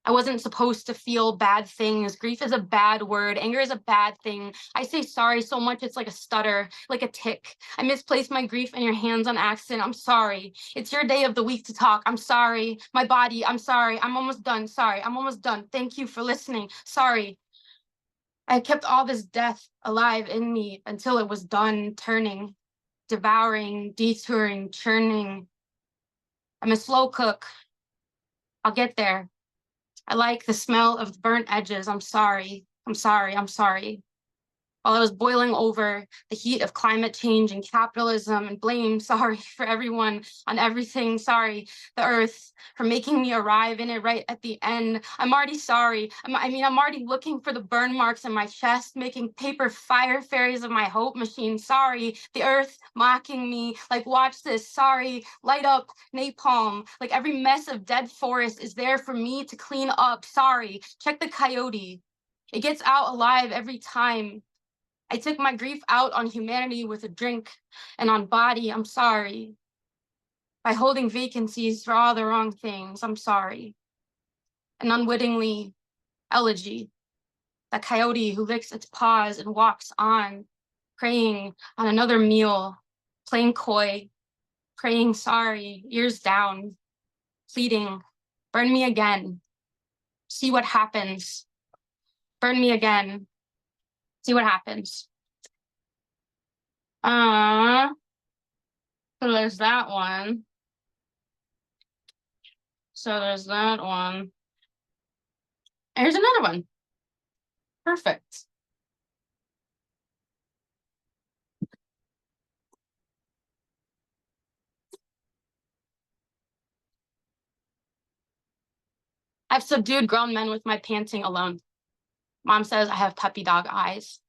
I wasn't supposed to feel bad things. Grief is a bad word. Anger is a bad thing. I say sorry so much it's like a stutter, like a tick. I misplaced my grief in your hands on accident. I'm sorry. It's your day of the week to talk. I'm sorry. My body, I'm sorry. I'm almost done. Sorry. I'm almost done. Thank you for listening. Sorry. I kept all this death alive in me until it was done turning, devouring, detouring, churning. I'm a slow cook. I'll get there. I like the smell of burnt edges. I'm sorry. I'm sorry. I'm sorry. While I was boiling over the heat of climate change and capitalism and blame, sorry for everyone on everything. Sorry, the earth for making me arrive in it right at the end. I'm already sorry. I'm already looking for the burn marks in my chest, making paper fire fairies of my hope machine. Sorry, the earth mocking me. Like, watch this. Sorry, light up napalm. Like every mess of dead forest is there for me to clean up. Sorry, check the coyote. It gets out alive every time. I took my grief out on humanity with a drink, and on body, I'm sorry. By holding vacancies for all the wrong things, I'm sorry. And unwittingly, elegy, the coyote who licks its paws and walks on, praying on another meal, playing coy, praying sorry, ears down, pleading, burn me again, see what happens. Burn me again, see what happens. So there's that one. So there's that one. And here's another one. Perfect. I've subdued grown men with my panting alone. Mom says I have puppy dog eyes.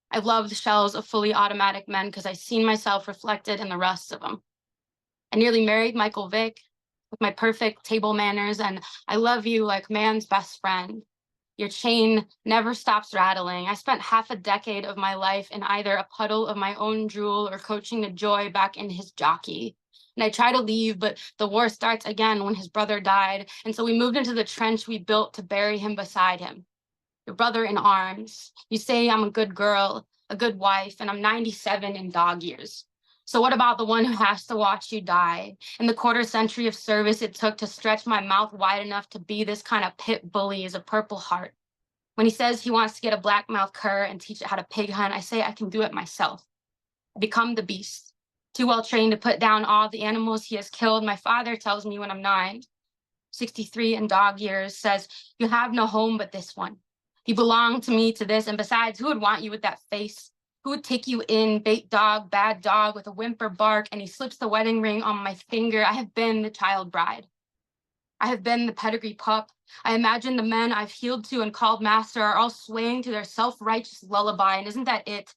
I love the shells of fully automatic men because I've seen myself reflected in the rest of them. I nearly married Michael Vick with my perfect table manners, and I love you like man's best friend. Your chain never stops rattling. I spent half a decade of my life in either a puddle of my own drool or coaching the joy back in his jockey. And I try to leave, but the war starts again when his brother died. And so we moved into the trench we built to bury him beside him. Your brother in arms. You say I'm a good girl, a good wife, and I'm 97 in dog years. So what about the one who has to watch you die? And the quarter century of service it took to stretch my mouth wide enough to be this kind of pit bully is a Purple Heart. When he says he wants to get a black-mouthed cur and teach it how to pig hunt, I say I can do it myself. I become the beast, too well trained to put down all the animals he has killed. My father tells me when I'm 9, 63 in dog years, says, you have no home but this one. You belong to me, to this, and besides, who would want you with that face? Who would take you in, bait dog, bad dog, with a whimper bark, and he slips the wedding ring on my finger. I have been the child bride. I have been the pedigree pup. I imagine the men I've healed to and called master are all swaying to their self-righteous lullaby, and isn't that it?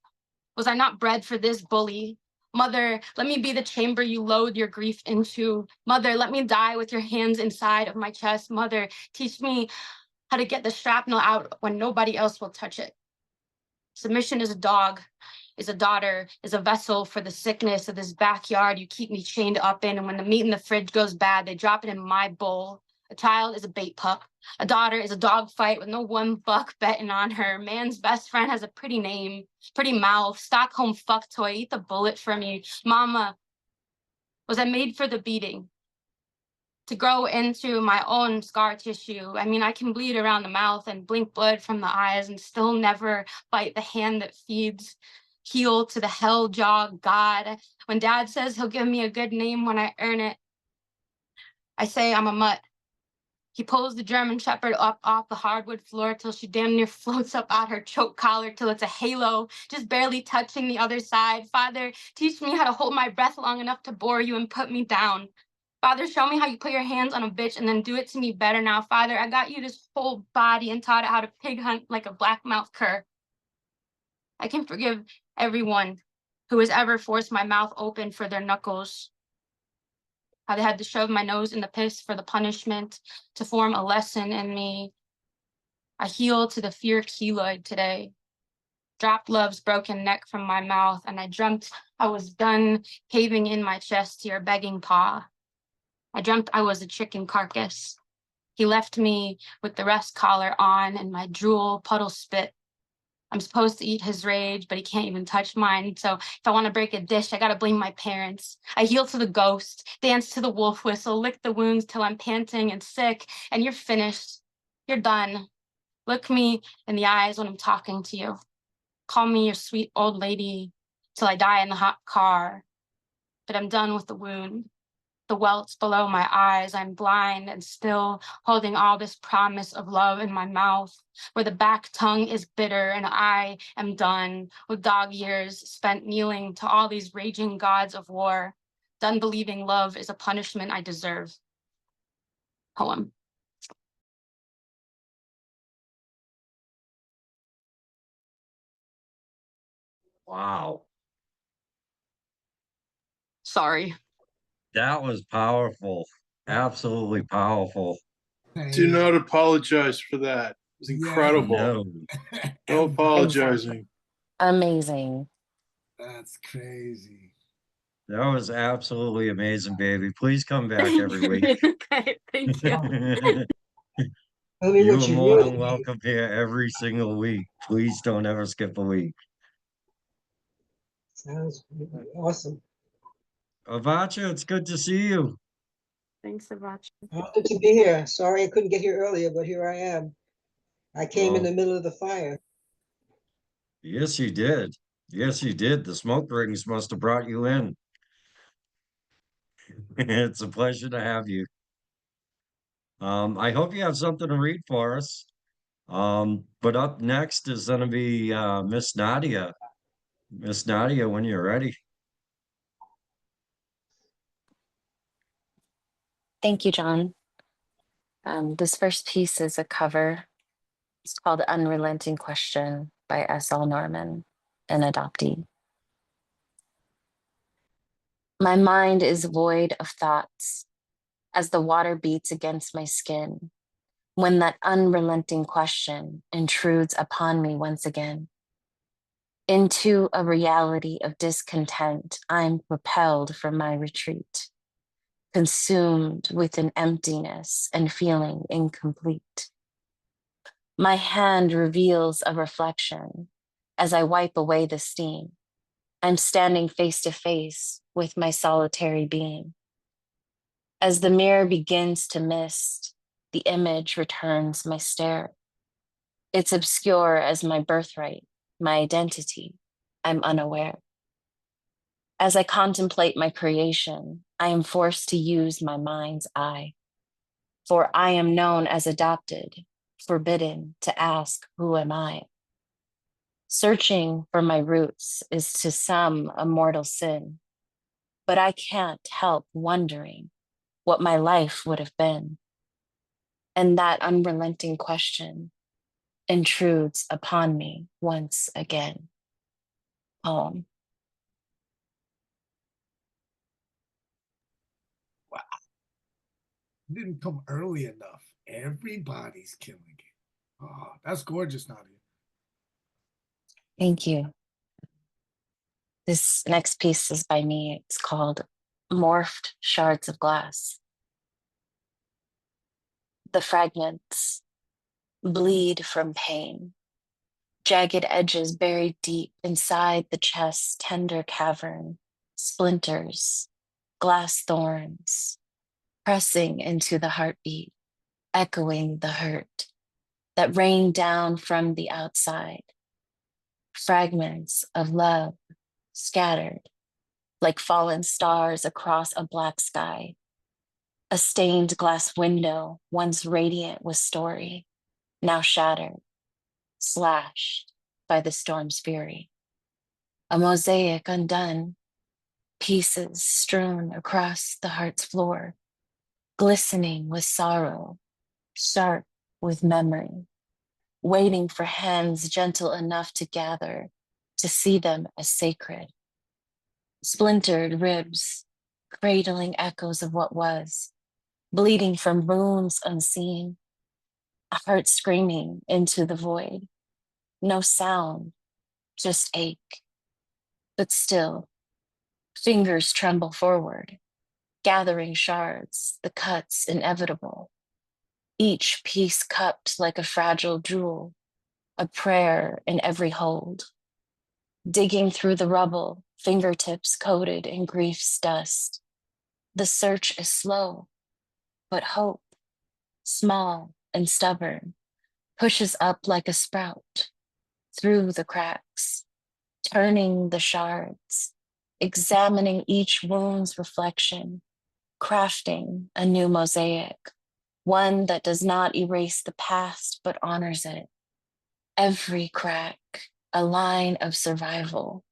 Was I not bred for this bully? Mother, let me be the chamber you load your grief into. Mother, let me die with your hands inside of my chest. Mother, teach me how to get the shrapnel out when nobody else will touch it. Submission is a dog, is a daughter, is a vessel for the sickness of this backyard you keep me chained up in, and when the meat in the fridge goes bad, they drop it in my bowl. A child is a bait pup. A daughter is a dog fight with no one buck betting on her. Man's best friend has a pretty name, pretty mouth, Stockholm fuck toy, eat the bullet from you. Mama, was I made for the beating? To grow into my own scar tissue. I mean, I can bleed around the mouth and blink blood from the eyes and still never bite the hand that feeds. Heal to the hell jaw God. When Dad says he'll give me a good name when I earn it, I say I'm a mutt. He pulls the German Shepherd up off the hardwood floor till she damn near floats up out her choke collar till it's a halo, just barely touching the other side. Father, teach me how to hold my breath long enough to bore you and put me down. Father, show me how you put your hands on a bitch and then do it to me better now. Father, I got you this whole body and taught it how to pig hunt like a black-mouthed cur. I can forgive everyone who has ever forced my mouth open for their knuckles. How they had to shove my nose in the piss for the punishment to form a lesson in me. I heal to the fear keloid today. dropped love's broken neck from my mouth, and I dreamt I was done caving in my chest to your begging paw. I dreamt I was a chicken carcass. He left me with the rest collar on and my drool puddle spit. I'm supposed to eat his rage, but he can't even touch mine. So if I want to break a dish, I gotta blame my parents. I heel to the ghost, dance to the wolf whistle, lick the wounds till I'm panting and sick, and you're finished. You're done. Look me in the eyes when I'm talking to you. Call me your sweet old lady till I die in the hot car. But I'm done with the wound. The welts below my eyes, I'm blind and still holding all this promise of love in my mouth, where the back tongue is bitter and I am done with dog years spent kneeling to all these raging gods of war, done believing love is a punishment I deserve. Poem. Wow. Sorry. That was powerful. Absolutely powerful. Do Hey, not apologize for that. It was incredible. No, No apologizing. Amazing. That's crazy. that was absolutely amazing, baby. Please come back every week. Okay, thank you. You are more than welcome here every single week. Please don't ever skip a week. Sounds awesome. Avacha, it's good to see you. Thanks, Avacha. Good to be here. Sorry I couldn't get here earlier, but here I am. I came in the middle of the fire. Yes, you did. Yes, you did. The smoke rings must have brought you in. It's a pleasure to have you. I hope you have something to read for us. But up next is gonna be Miss Nadia. Miss Nadia, when you're ready. Thank you, John. This first piece is a cover. It's called Unrelenting Question by S.L. Norman, an adoptee. My mind is void of thoughts as the water beats against my skin when that unrelenting question intrudes upon me once again. Into a reality of discontent, I'm propelled from my retreat, consumed with an emptiness and feeling incomplete. My hand reveals a reflection as I wipe away the steam. I'm standing face to face with my solitary being. As the mirror begins to mist, the image returns my stare. It's obscure as my birthright, my identity. I'm unaware. As I contemplate my creation, I am forced to use my mind's eye. For I am known as adopted, forbidden to ask, who am I? Searching for my roots is to some a mortal sin, but I can't help wondering what my life would have been. And that unrelenting question intrudes upon me once again. Poem. Wow. Didn't come early enough. Everybody's killing it. Oh, that's gorgeous, Nadia. Thank you. This next piece is by me. It's called Morphed Shards of Glass. The fragments bleed from pain, jagged edges buried deep inside the chest's tender cavern, splinters, glass thorns, pressing into the heartbeat, echoing the hurt that rained down from the outside. Fragments of love scattered like fallen stars across a black sky. A stained glass window, once radiant with story, now shattered, slashed by the storm's fury. A mosaic undone, pieces strewn across the heart's floor, glistening with sorrow, sharp with memory, waiting for hands gentle enough to gather, to see them as sacred. Splintered ribs, cradling echoes of what was, bleeding from wounds unseen, a heart screaming into the void. No sound, just ache. But still, fingers tremble forward, gathering shards, the cuts inevitable. Each piece cupped like a fragile jewel, a prayer in every hold. Digging through the rubble, fingertips coated in grief's dust. The search is slow, but hope, small and stubborn, pushes up like a sprout through the cracks, turning the shards, examining each wound's reflection, crafting a new mosaic, one that does not erase the past but honors it. Every crack, a line of survival,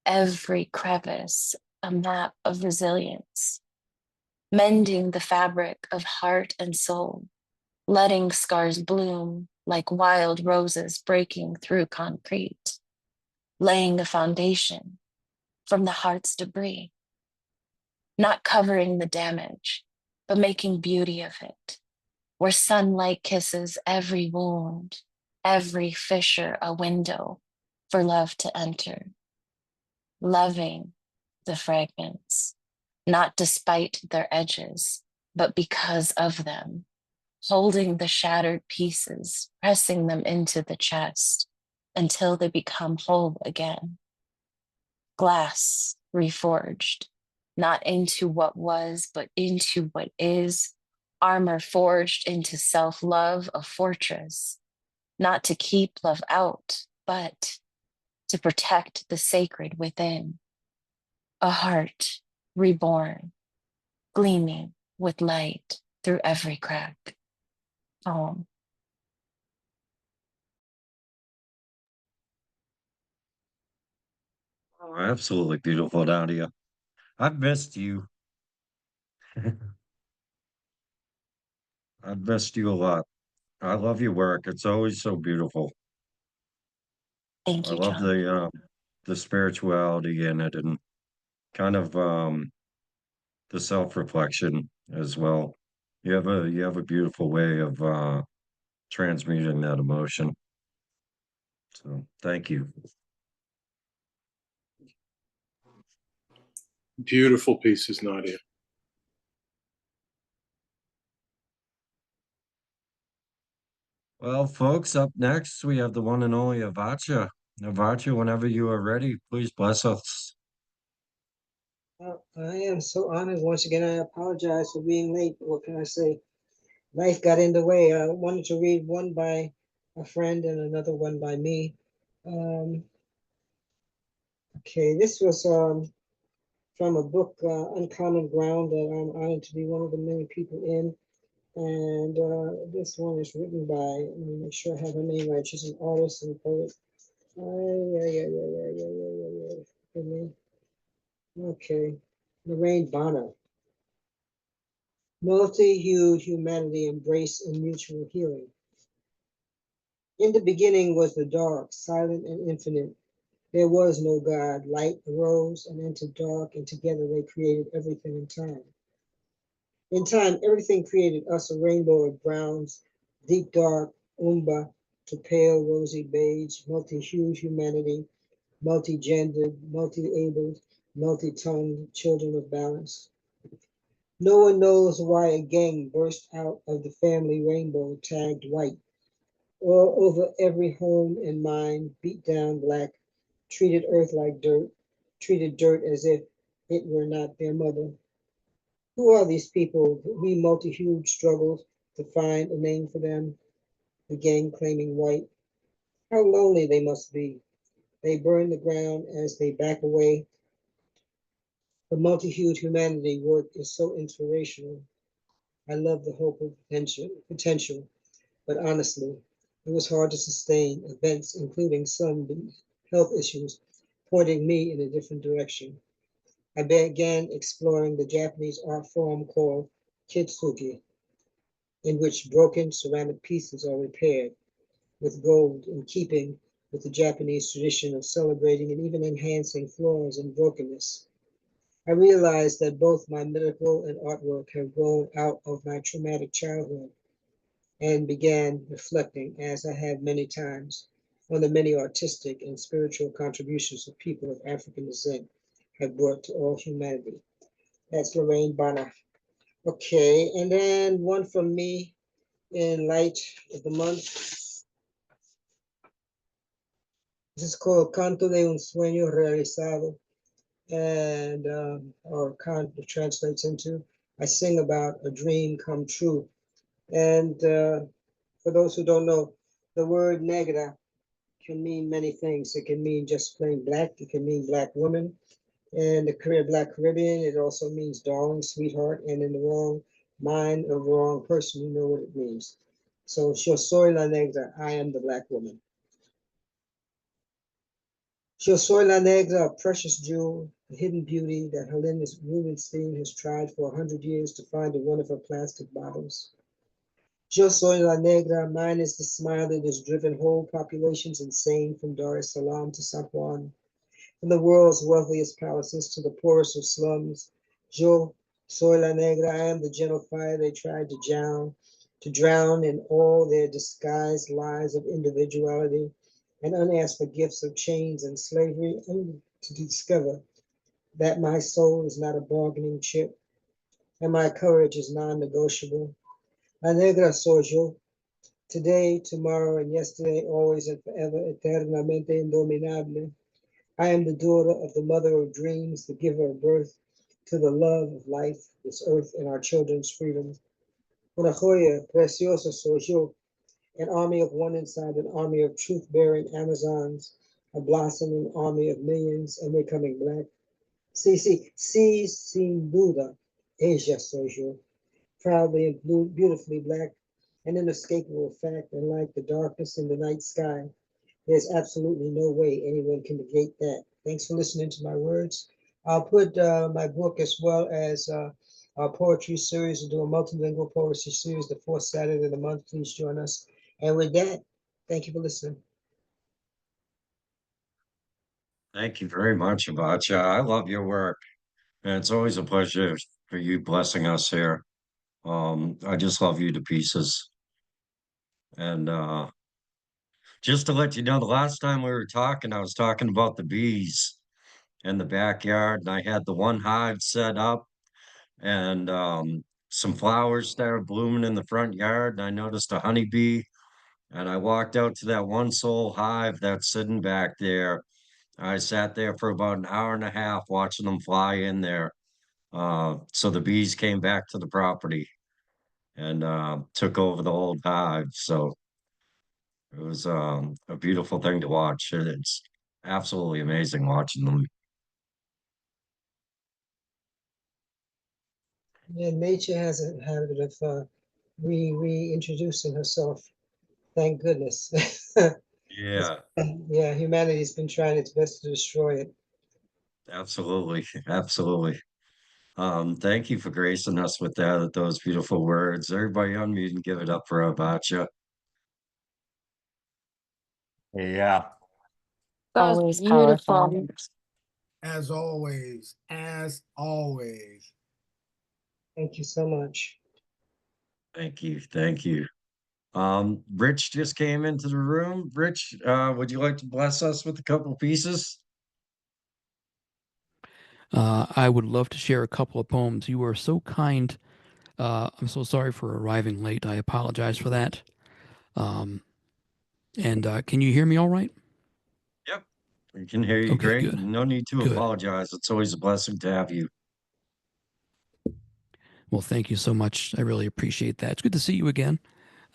every crevice, a map of resilience, mending the fabric of heart and soul, letting scars bloom like wild roses breaking through concrete, laying a foundation from the heart's debris, not covering the damage, but making beauty of it, where sunlight kisses every wound, every fissure a window for love to enter, loving the fragments, not despite their edges, but because of them, holding the shattered pieces, pressing them into the chest until they become whole again. Glass reforged, not into what was, but into what is, armor forged into self-love, a fortress, not to keep love out, but to protect the sacred within. A heart reborn, gleaming with light through every crack. Poem. Oh, absolutely beautiful, Nadia. I've missed you. I've missed you a lot. I love your work. It's always so beautiful. Thank I you, love John. the spirituality in it and kind of the self-reflection as well. You have a beautiful way of transmuting that emotion. So thank you. Beautiful pieces, Nadia. Well, folks, up next we have the one and only Avacha. Avacha, whenever you are ready, please bless us. I am so honored. Once again, I apologize for being late. What can I say? Life got in the way. I wanted to read one by a friend and another one by me. Um, okay, this was from a book, Uncommon Ground, that I'm honored to be one of the many people in. And this one is written by, let me make sure I have her name right. She's an artist and poet. Okay, Lorraine Bonner. Multi-hued humanity embrace and mutual healing. In the beginning was the dark, silent and infinite. There was no God. Light arose and entered dark, and together they created everything in time. In time, everything created us a rainbow of browns, deep dark, umber, to pale rosy beige, multi-hued humanity, multi-gendered, multi-abled, multi-tongued children of balance. No one knows why a gang burst out of the family rainbow tagged white. All over every home and mind, beat down black, treated earth like dirt, treated dirt as if it were not their mother. Who are these people? We multi-hued struggled to find a name for them, the gang claiming white. How lonely they must be. They burn the ground as they back away. The multi-hued humanity work is so inspirational. I love the hope of potential, but honestly, it was hard to sustain events, including some health issues, pointing me in a different direction. I began exploring the Japanese art form called kitsugi, in which broken ceramic pieces are repaired with gold, in keeping with the Japanese tradition of celebrating and even enhancing flaws and brokenness. I realized that both my medical and artwork have grown out of my traumatic childhood, and began reflecting, as I have many times, on the many artistic and spiritual contributions of people of African descent have brought to all humanity. That's Lorraine Bonner. Okay, and then one from me in light of the month. This is called Canto de un Sueño Realizado, and or translates into I sing about a dream come true. And for those who don't know, the word negra can mean many things. It can mean just plain black. It can mean black woman. In the Black Caribbean, it also means darling, sweetheart, and in the wrong mind of the wrong person, you know what it means. So, yo soy la negra, I am the black woman. Yo soy la negra, a precious jewel, a hidden beauty that Helena Rubinstein has tried for 100 years to find in one of her plastic bottles. Yo soy la negra, mine is the smile that has driven whole populations insane from Dar es Salaam to San Juan, from the world's wealthiest palaces to the poorest of slums. Yo soy la negra, I am the gentle fire they tried to drown in all their disguised lies of individuality and unasked for gifts of chains and slavery, only to discover that my soul is not a bargaining chip and my courage is non-negotiable. La negra soy yo, today, tomorrow, and yesterday, always and forever, eternamente indominable. I am the daughter of the mother of dreams, the giver of birth to the love of life, this earth, and our children's freedom. Una joya preciosa soy yo, an army of one inside an army of truth-bearing Amazons, a blossoming army of millions, and we're coming black. Sí, sin duda, ella soy yo, proudly and beautifully black, an inescapable fact, and like the darkness in the night sky, there's absolutely no way anyone can negate that. Thanks for listening to my words. I'll put my book as well as our poetry series. We'll do a multilingual poetry series the fourth Saturday of the month. Please join us. And with that, thank you for listening. Thank you very much, Avacha. I love your work, and it's always a pleasure for you blessing us here. I just love you to pieces. And just to let you know, the last time we were talking, I was talking about the bees in the backyard, and I had the one hive set up, and some flowers started blooming in the front yard, and I noticed a honeybee, and I walked out to that one sole hive that's sitting back there. I sat there for about an hour and a half watching them fly in there. So the bees came back to the property and took over the whole hive. So it was a beautiful thing to watch. It's absolutely amazing watching them. Yeah, nature has a habit of reintroducing herself. Thank goodness. Yeah, Yeah, humanity's been trying its best to destroy it. absolutely. Absolutely. Thank you for gracing us with those beautiful words. Everybody unmute and give it up for Abacha. Yeah. That was Always beautiful. powerful. As always, as always. Thank you so much. Thank you. Thank you. Rich just came into the room. Rich, would you like to bless us with a couple pieces? I would love to share a couple of poems. You were so kind. I'm so sorry for arriving late. I apologize for that. And can you hear me all right? Yep. We can hear you Okay, great. good. No need to Good. apologize. It's always a blessing to have you. Well, thank you so much. I really appreciate that. It's good to see you again.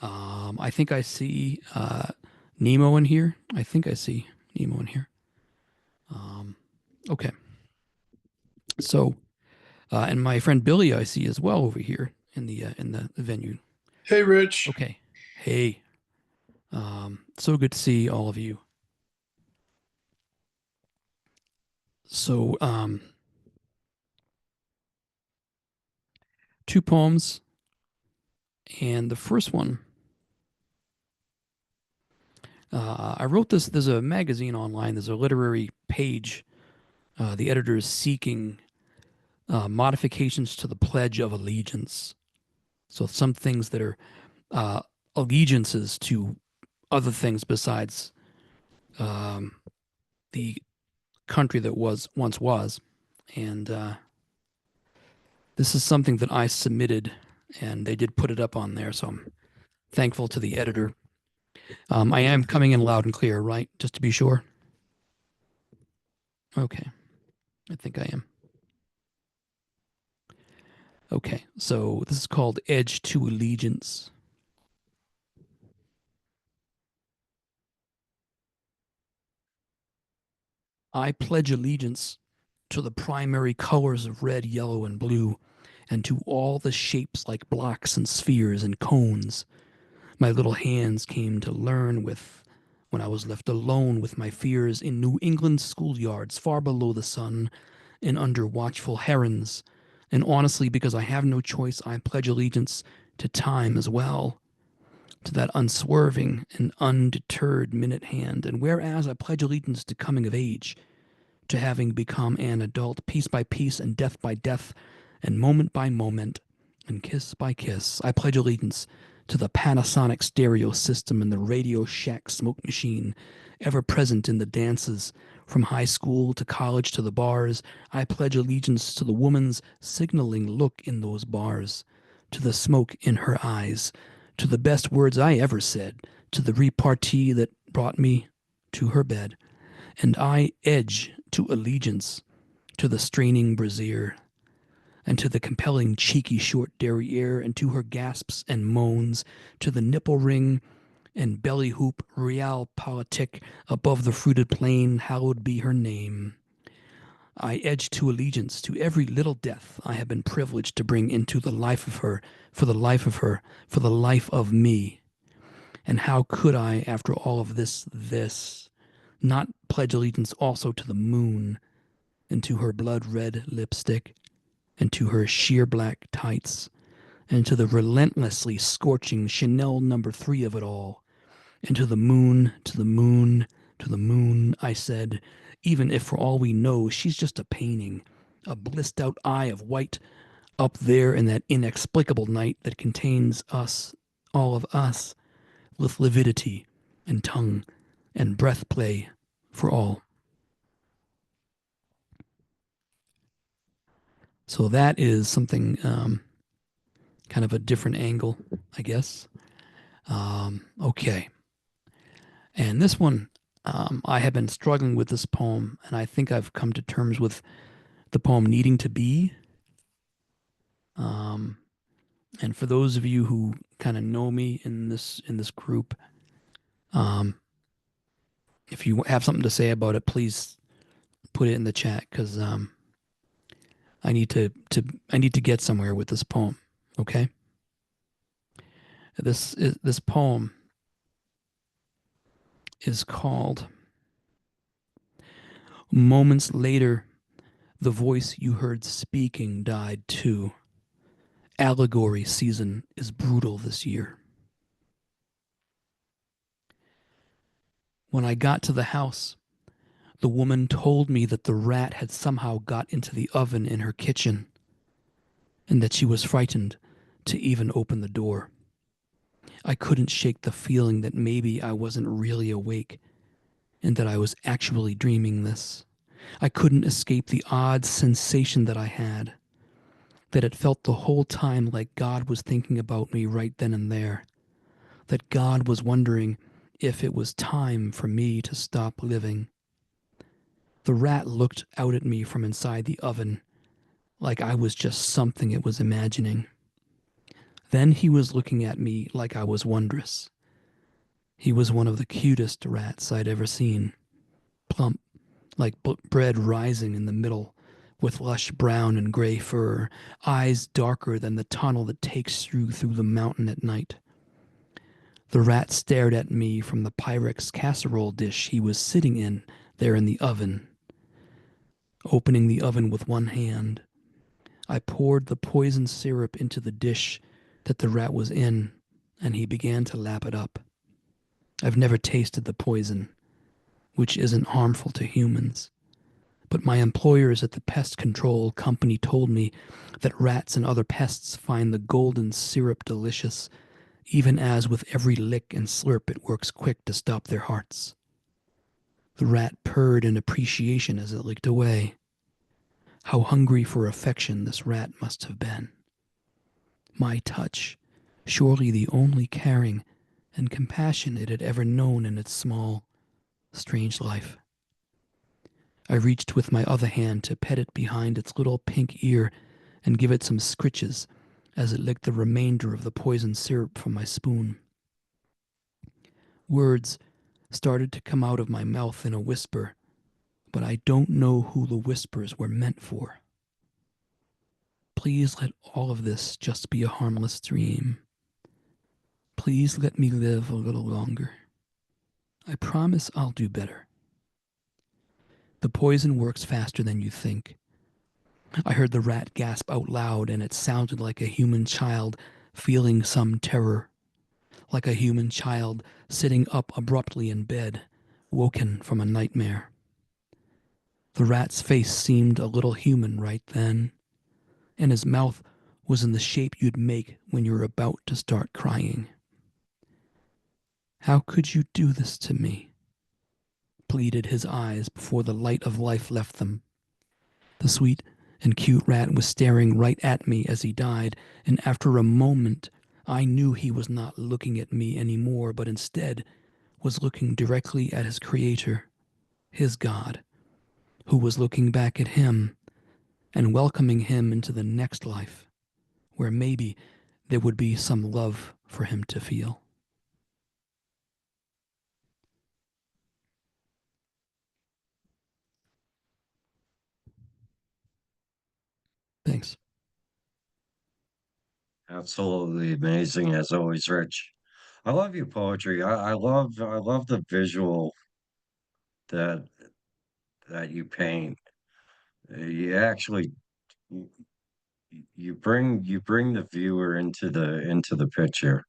I think I see Nemo in here. I think I see Nemo in here. Okay. So, and my friend Billy, I see as well over here in the venue. Hey, Rich. Okay. Hey. So good to see all of you. So, two poems, and the first one, I wrote this. There's a magazine online. There's a literary page. The editor is seeking modifications to the Pledge of Allegiance. So some things that are allegiances to other things besides the country that once was. And this is something that I submitted, and they did put it up on there. So I'm thankful to the editor. I am coming in loud and clear, right? Just to be sure. Okay. I think I am. Okay. So this is called Edge to Allegiance. I pledge allegiance to the primary colors of red, yellow, and blue, and to all the shapes like blocks and spheres and cones my little hands came to learn with when I was left alone with my fears in New England schoolyards far below the sun and under watchful herons. And honestly, because I have no choice, I pledge allegiance to time as well, to that unswerving and undeterred minute hand. And whereas I pledge allegiance to coming of age, to having become an adult piece by piece and death by death and moment by moment and kiss by kiss, I pledge allegiance to the Panasonic stereo system and the Radio Shack smoke machine, ever present in the dances from high school to college to the bars. I pledge allegiance to the woman's signaling look in those bars, to the smoke in her eyes, to the best words I ever said, to the repartee that brought me to her bed. And I edge to allegiance to the straining brassiere, and to the compelling cheeky short derriere, and to her gasps and moans, to the nipple ring and belly hoop realpolitik above the fruited plain, hallowed be her name. I edge to allegiance to every little death I have been privileged to bring into the life of her, for the life of her, for the life of me. And how could I, after all of this, not pledge allegiance also to the moon, and to her blood-red lipstick, and to her sheer black tights, and to the relentlessly scorching Chanel number 3 of it all, and to the moon, to the moon, to the moon, I said, even if for all we know she's just a painting, a blissed out eye of white up there in that inexplicable night that contains us, all of us, with lividity and tongue and breath play for all. So that is something kind of a different angle, I guess. Okay. And this one, I have been struggling with this poem, and I think I've come to terms with the poem needing to be. And for those of you who kind of know me in this group, if you have something to say about it, please put it in the chat, because I need to get somewhere with this poem. Okay. This poem is called Moments Later, the voice you heard speaking died too. Allegory season is brutal this year. When I got to the house, the woman told me that the rat had somehow got into the oven in her kitchen, and that she was frightened to even open the door. I couldn't shake the feeling that maybe I wasn't really awake, and that I was actually dreaming this. I couldn't escape the odd sensation that I had, that it felt the whole time like God was thinking about me right then and there, that God was wondering if it was time for me to stop living. The rat looked out at me from inside the oven, like I was just something it was imagining. Then he was looking at me like I was wondrous. He was one of the cutest rats I'd ever seen, plump, like bread rising in the middle, with lush brown and gray fur, eyes darker than the tunnel that takes you through the mountain at night. The rat stared at me from the Pyrex casserole dish he was sitting in there in the oven. Opening the oven with one hand, I poured the poison syrup into the dish that the rat was in, and he began to lap it up. I've never tasted the poison, which isn't harmful to humans, but my employers at the pest control company told me that rats and other pests find the golden syrup delicious, even as with every lick and slurp it works quick to stop their hearts. The rat purred in appreciation as it licked away. How hungry for affection this rat must have been. My touch, surely the only caring and compassion it had ever known in its small, strange life. I reached with my other hand to pet it behind its little pink ear and give it some scritches as it licked the remainder of the poison syrup from my spoon. Words started to come out of my mouth in a whisper, but I don't know who the whispers were meant for. Please let all of this just be a harmless dream. Please let me live a little longer. I promise I'll do better. The poison works faster than you think. I heard the rat gasp out loud, and it sounded like a human child feeling some terror, like a human child sitting up abruptly in bed, woken from a nightmare. The rat's face seemed a little human right then, and his mouth was in the shape you'd make when you're about to start crying. How could you do this to me? Pleaded his eyes before the light of life left them. The sweet and cute rat was staring right at me as he died, and after a moment I knew he was not looking at me anymore, but instead was looking directly at his creator, his God, who was looking back at him and welcoming him into the next life, where maybe there would be some love for him to feel. Thanks. Absolutely amazing as always, Rich. I love your poetry. I love the visual that that you paint. You actually you bring the viewer into the picture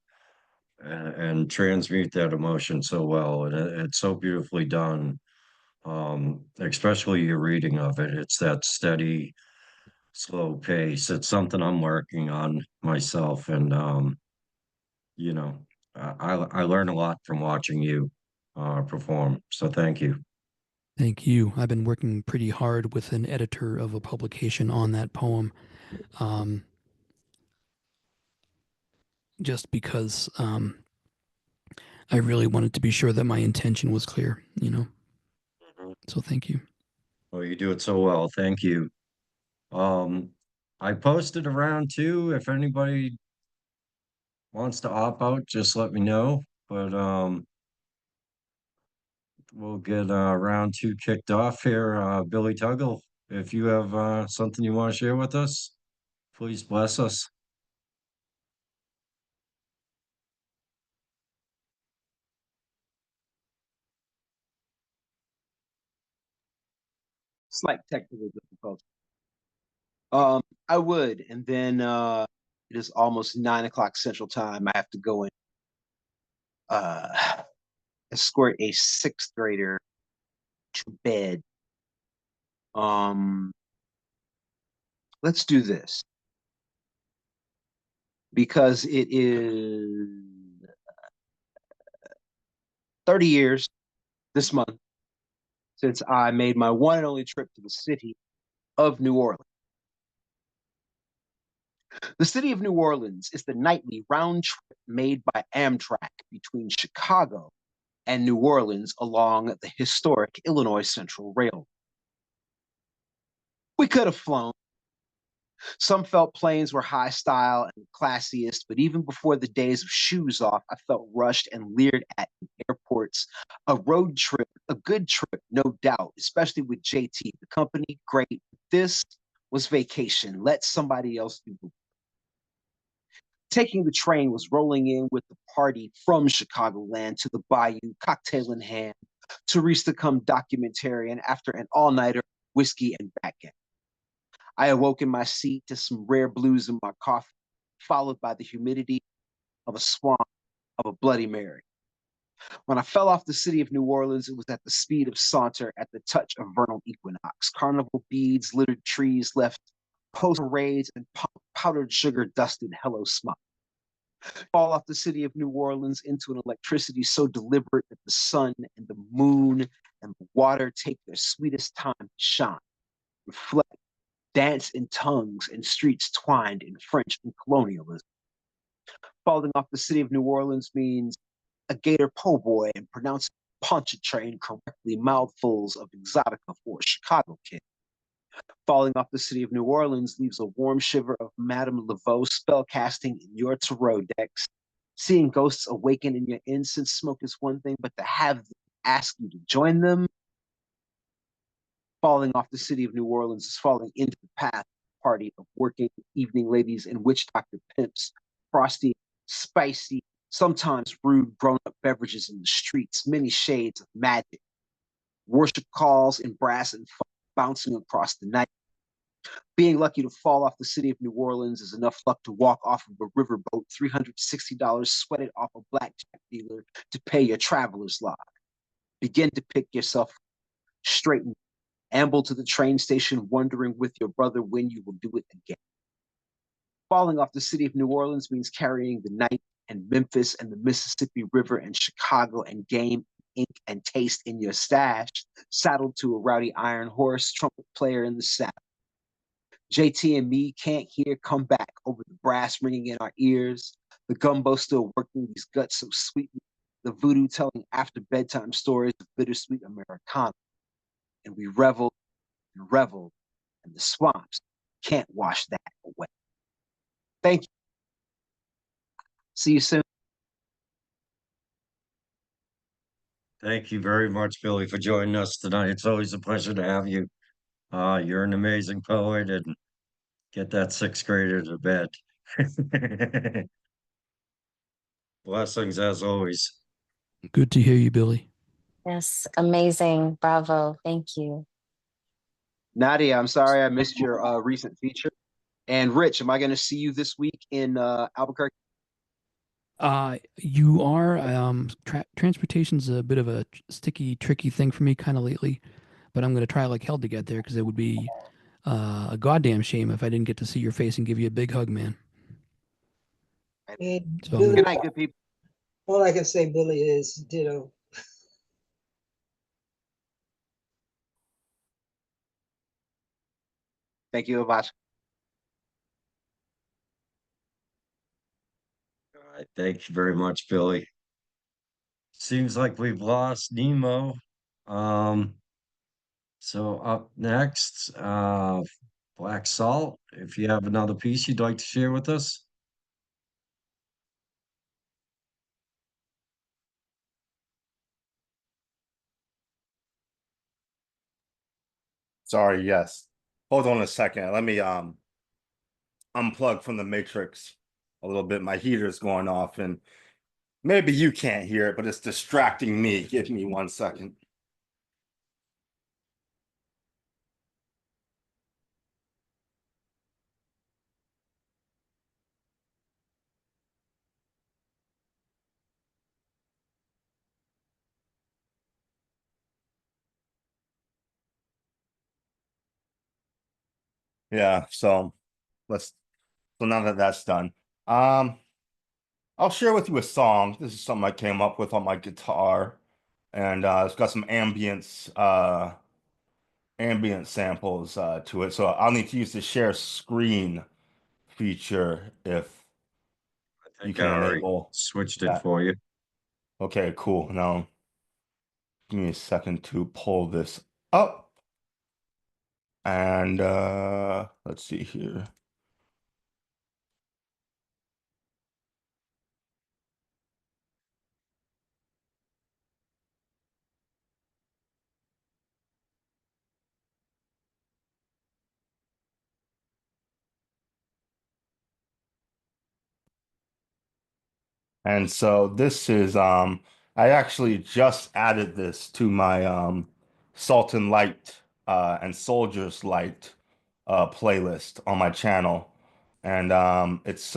and transmute that emotion so well, and it's so beautifully done. Especially your reading of it. It's that steady, slow pace. It's something I'm working on myself, and you know, I learn a lot from watching you perform. So thank you. Thank you. I've been working pretty hard with an editor of a publication on that poem, um, just because I really wanted to be sure that my intention was clear, you know? So thank you. Well, you do it so well. Thank you. Um, I posted around too. If anybody wants to opt out, just let me know. But we'll get round two kicked off here. Billy Tuggle, if you have something you want to share with us, please bless us. Slight technical difficulty. I would, and then it is almost 9 o'clock Central Time. I have to go and uh, escort a sixth grader to bed. Um, let's do this because it is 30 years this month since I made my one and only trip to the city of New Orleans. The city of New Orleans is the nightly round trip made by Amtrak between Chicago and New Orleans along the historic Illinois Central Railroad. We could have flown. Some felt planes were high style and classiest, but even before the days of shoes off, I felt rushed and leered at in airports. A road trip, a good trip, no doubt, especially with JT. The company, great. This was vacation. Let somebody else do the work. Taking the train was rolling in with the party from Chicagoland to the bayou, cocktail in hand, to reach the come documentarian after an all-nighter, whiskey and backgammon. I awoke in my seat to some rare blues in my coffee, followed by the humidity of a swamp of a Bloody Mary. When I fell off the city of New Orleans, it was at the speed of saunter at the touch of vernal equinox. Carnival beads littered trees left post parades and powdered sugar dusted hello smile. Fall off the city of New Orleans into an electricity so deliberate that the sun and the moon and the water take their sweetest time to shine, reflect, dance in tongues and streets twined in French and colonialism. Falling off the city of New Orleans means a gator po' boy and pronouncing Pontchartrain correctly mouthfuls of exotica for a Chicago kid. Falling off the city of New Orleans leaves a warm shiver of Madame Laveau spellcasting in your tarot decks. Seeing ghosts awaken in your incense smoke is one thing, but to have them ask you to join them. Falling off the city of New Orleans is falling into the path party of working evening ladies and witch doctor pimps, frosty, spicy, sometimes rude grown-up beverages in the streets, many shades of magic, worship calls in brass and funk bouncing across the night. Being lucky to fall off the city of New Orleans is enough luck to walk off of a riverboat, $360 sweated off a blackjack dealer to pay your traveler's log. Begin to pick yourself, straighten, amble to the train station, wondering with your brother when you will do it again. Falling off the city of New Orleans means carrying the night and Memphis and the Mississippi River and Chicago and game, ink, and taste in your stash, saddled to a rowdy iron horse, trumpet player in the saddle. JT and me can't hear come back over the brass ringing in our ears, the gumbo still working these guts so sweetly, the voodoo telling after bedtime stories of bittersweet Americana. And we reveled, and the swamps can't wash that away. Thank you. See you soon. Thank you very much, Billy, for joining us tonight. It's always a pleasure to have you. You're an amazing poet, and get that sixth grader to bed. Blessings as always. Good to hear you, Billy. Yes, amazing. Bravo. Thank you. Nadia, I'm sorry I missed your recent feature. And Rich, am I going to see you this week in Albuquerque? You are. Transportation's a bit of a sticky, tricky thing for me kind of lately, but I'm going to try like hell to get there because it would be a goddamn shame if I didn't get to see your face and give you a big hug, man. And So Billy, Good night, good people. all I can say, Billy, is ditto. Thank you, Avash. All right, thank you very much, Billy. Seems like we've lost Nemo. So up next, Black Salt. If you have another piece you'd like to share with us. Sorry, yes. Hold on a second. Let me unplug from the matrix a little bit. My heater's going off and maybe you can't hear it, but it's distracting me. Give me 1 second. Yeah, so now that that's done, I'll share with you a song. This is something I came up with on my guitar, and it's got some ambient samples to it. So I'll need to use the share screen feature if I you think I can already enable switched it that. for you. Okay, cool. Now give me a second to pull this up. And let's see here. And so this is I actually just added this to my Salt and Light and Soldiers Light playlist on my channel. And it's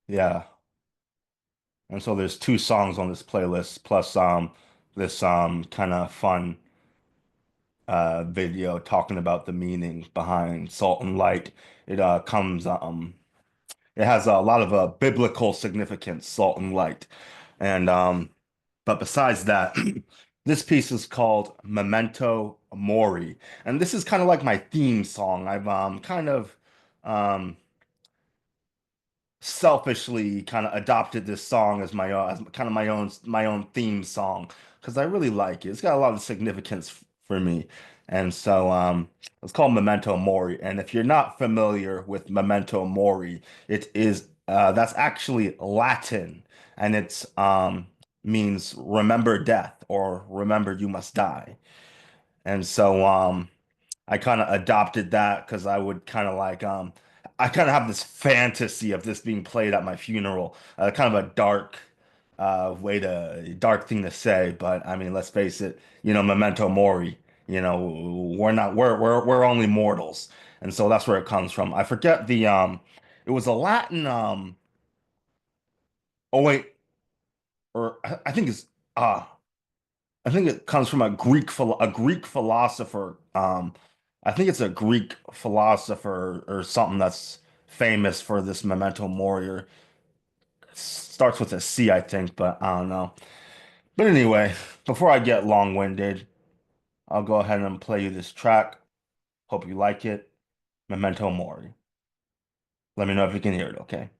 yeah. And so there's 2 songs on this playlist plus this kind of fun video talking about the meaning behind salt and light. It comes it has a lot of biblical significance, salt and light. And but besides that, this piece is called Memento Mori, and this is kind of like my theme song. I've kind of um selfishly kind of adopted this song as my own, as kind of my own theme song because I really like it. It's got a lot of significance for me, and so it's called Memento Mori. And if you're not familiar with Memento Mori, it is that's actually Latin, and it's means remember death or remember you must die. And so I kind of adopted that because I would kind of like I kind of have this fantasy of this being played at my funeral. Kind of a dark thing to say, but I mean, let's face it, memento mori, we're only mortals. And so that's where it comes from. I forget it was a Latin oh wait, or I think it's I think it comes from a Greek philosopher. I think it's a Greek philosopher or something that's famous for this memento mori. Or starts with a C, I think, but I don't know. But anyway, before I get long-winded, I'll go ahead and play you this track. Hope you like it. Memento Mori. Let me know if you can hear it, okay?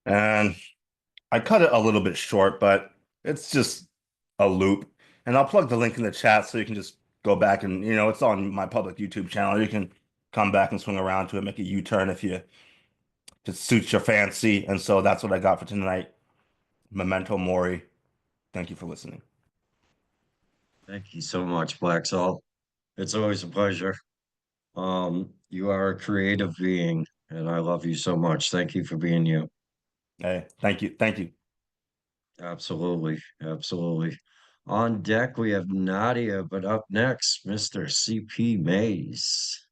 And I cut it a little bit short, but it's just a loop. And I'll plug the link in the chat so you can just go back and, it's on my public YouTube channel. You can come back and swing around to it, make a U-turn if it suits your fancy. And so that's what I got for tonight. Memento Mori. Thank you for listening. Thank you so much, Black Salt. It's always a pleasure. You are a creative being, and I love you so much. Thank you for being you. Hey, thank you. Thank you. Absolutely. Absolutely. On deck, we have Nadia, but up next, Mr. CP Mays.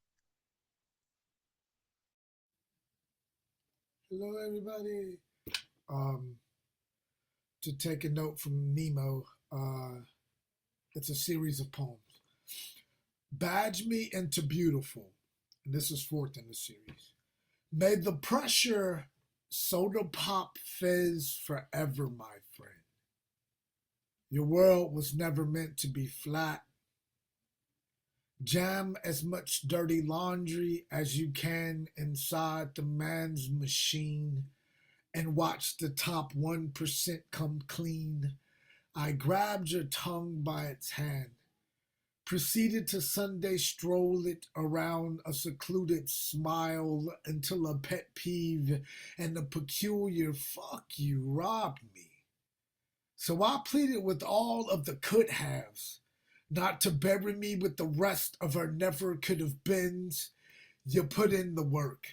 Hello, everybody. To take a note from Nemo, it's a series of poems. Badge me into beautiful, and this is fourth in the series. May the pressure soda pop fizz forever, my friend. Your world was never meant to be flat. Jam as much dirty laundry as you can inside the man's machine and watch the top 1% come clean. I grabbed your tongue by its hand, proceeded to Sunday stroll it around a secluded smile until a pet peeve and a peculiar fuck you robbed me. So I pleaded with all of the could-haves not to bury me with the rest of our never could have beens. You put in the work.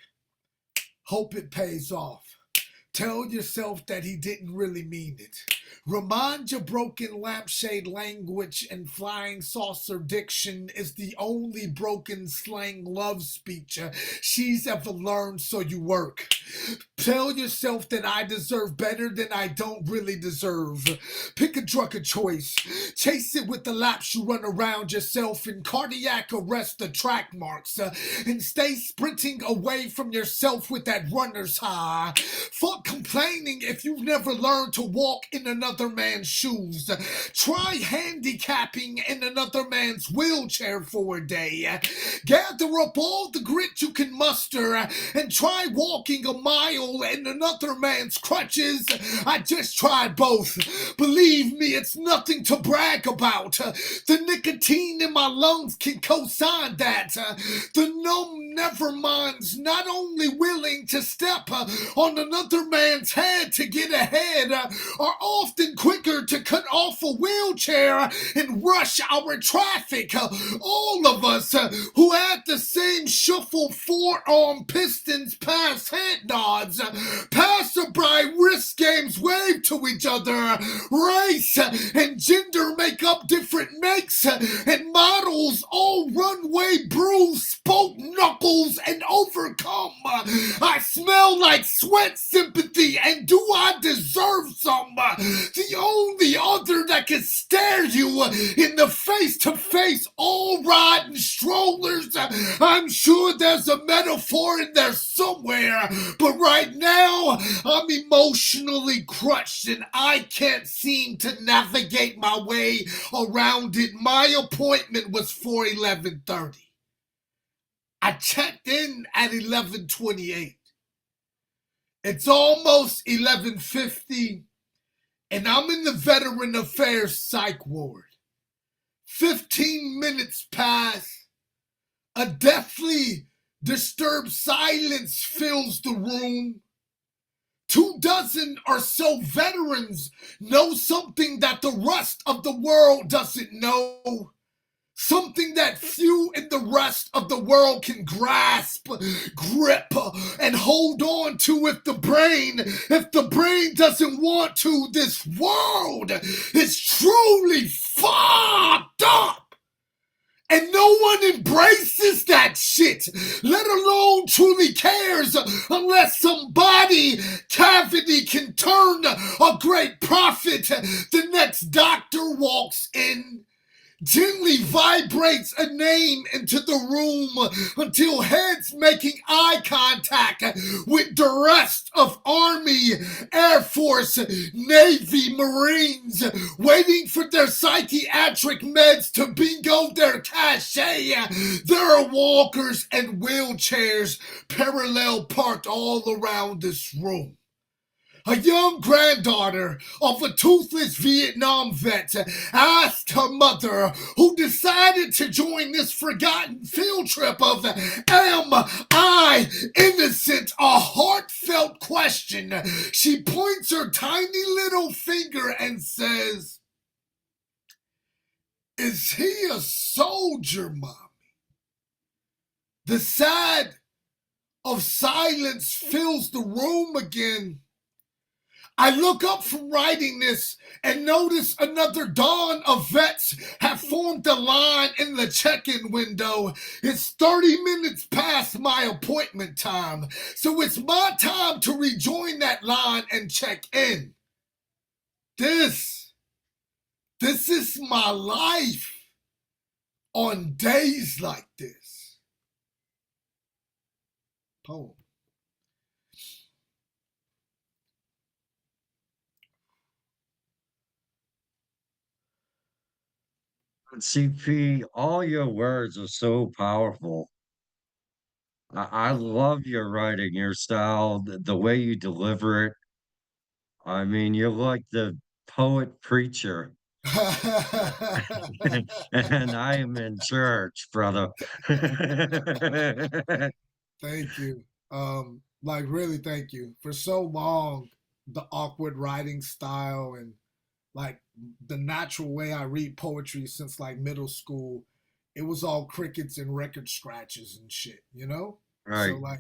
Hope it pays off. Tell yourself that he didn't really mean it. Remind your broken lampshade language and flying saucer diction is the only broken slang love speech she's ever learned, so you work. Tell yourself that I deserve better than I don't really deserve. Pick a drug of choice. Chase it with the laps you run around yourself and cardiac arrest the track marks. And stay sprinting away from yourself with that runner's high. Fuck complaining if you've never learned to walk in another man's shoes. Try handicapping in another man's wheelchair for a day. Gather up all the grit you can muster and try walking a mile in another man's crutches. I just tried both. Believe me, it's nothing to brag about. The nicotine in my lungs can co-sign that. The numb neverminds not only willing to step on another man's head to get ahead are often quicker to cut off a wheelchair and rush our traffic. All of us who had the same shuffle forearm pistons pass head nods, passerby wrist games wave to each other, race and gender make up different makes and models all runway bruise, spoke knuckles and overcome. I smell like sweat sympathy, and do I deserve some? The only other that can stare you in the face-to-face all riding strollers. I'm sure there's a metaphor in there somewhere, but right now I'm emotionally crushed and I can't seem to navigate my way around it. My appointment was for 11:30. I checked in at 11:28. It's almost 11:50, and I'm in the Veteran Affairs Psych Ward. 15 minutes pass. A deathly disturbed silence fills the room. 24 or so veterans know something that the rest of the world doesn't know. Something that few in the rest of the world can grasp, grip, and hold on to if the brain doesn't want to. This world is truly fucked up. And no one embraces that shit, let alone truly cares, unless some body cavity can turn a great profit. The next doctor walks in, gently vibrates a name into the room until heads making eye contact with the rest of Army, Air Force, Navy, Marines, waiting for their psychiatric meds to bingo their cachet. There are walkers and wheelchairs parallel parked all around this room. A young granddaughter of a toothless Vietnam vet asked her mother, who decided to join this forgotten field trip of "Am I innocent?" a heartfelt question. She points her tiny little finger and says, "Is he a soldier, Mommy?" The sad of silence fills the room again. I look up from writing this and notice another dawn of vets have formed a line in the check-in window. It's 30 minutes past my appointment time, so it's my time to rejoin that line and check in. This is my life on days like this. Poem. CP, all your words are so powerful. I love your writing, your style, the way you deliver it. I mean, you're like the poet preacher, and I am in church, brother. Thank you. Like really thank you. For so long, the awkward writing style and like the natural way I read poetry since like middle school, it was all crickets and record scratches and shit, you know? So Right.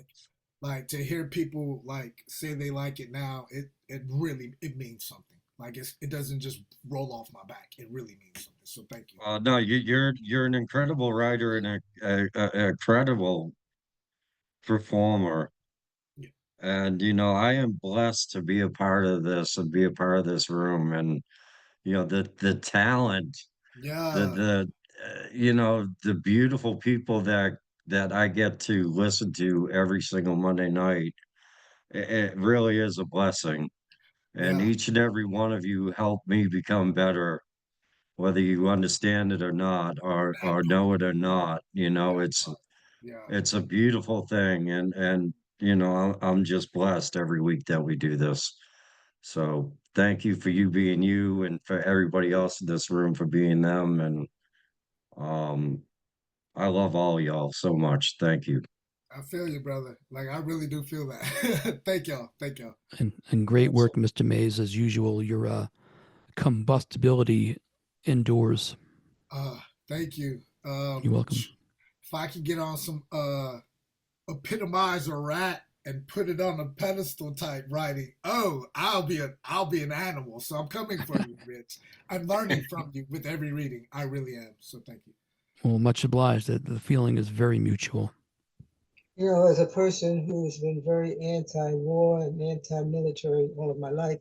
like to hear people like say they like it now, it really it means something. Like it doesn't just roll off my back. It really means something. So thank you. No, you're an incredible writer and a credible performer. Yeah. And I am blessed to be a part of this and be a part of this room. And the talent, Yeah. the beautiful people that I get to listen to every single Monday night. It really is a blessing. And Yeah. each and every one of you helped me become better, whether you understand it or not, or know it or not. Yeah. It's a beautiful thing, and I'm just blessed every week that we do this. So thank you for you being you, and for everybody else in this room for being them. And um, I love all y'all so much. Thank you. I feel you, brother. Like I really do feel that. Thank y'all. Thank y'all. And great work, Mr. Mays, as usual. Your combustibility indoors. Thank you. You're welcome. If I could get on some epitomize a rat and put it on a pedestal type writing, oh, I'll be an animal. So I'm coming for you, Rich. I'm learning from you with every reading. I really am. So thank you. Well, much obliged. The feeling is very mutual. As a person who's been very anti-war and anti-military all of my life,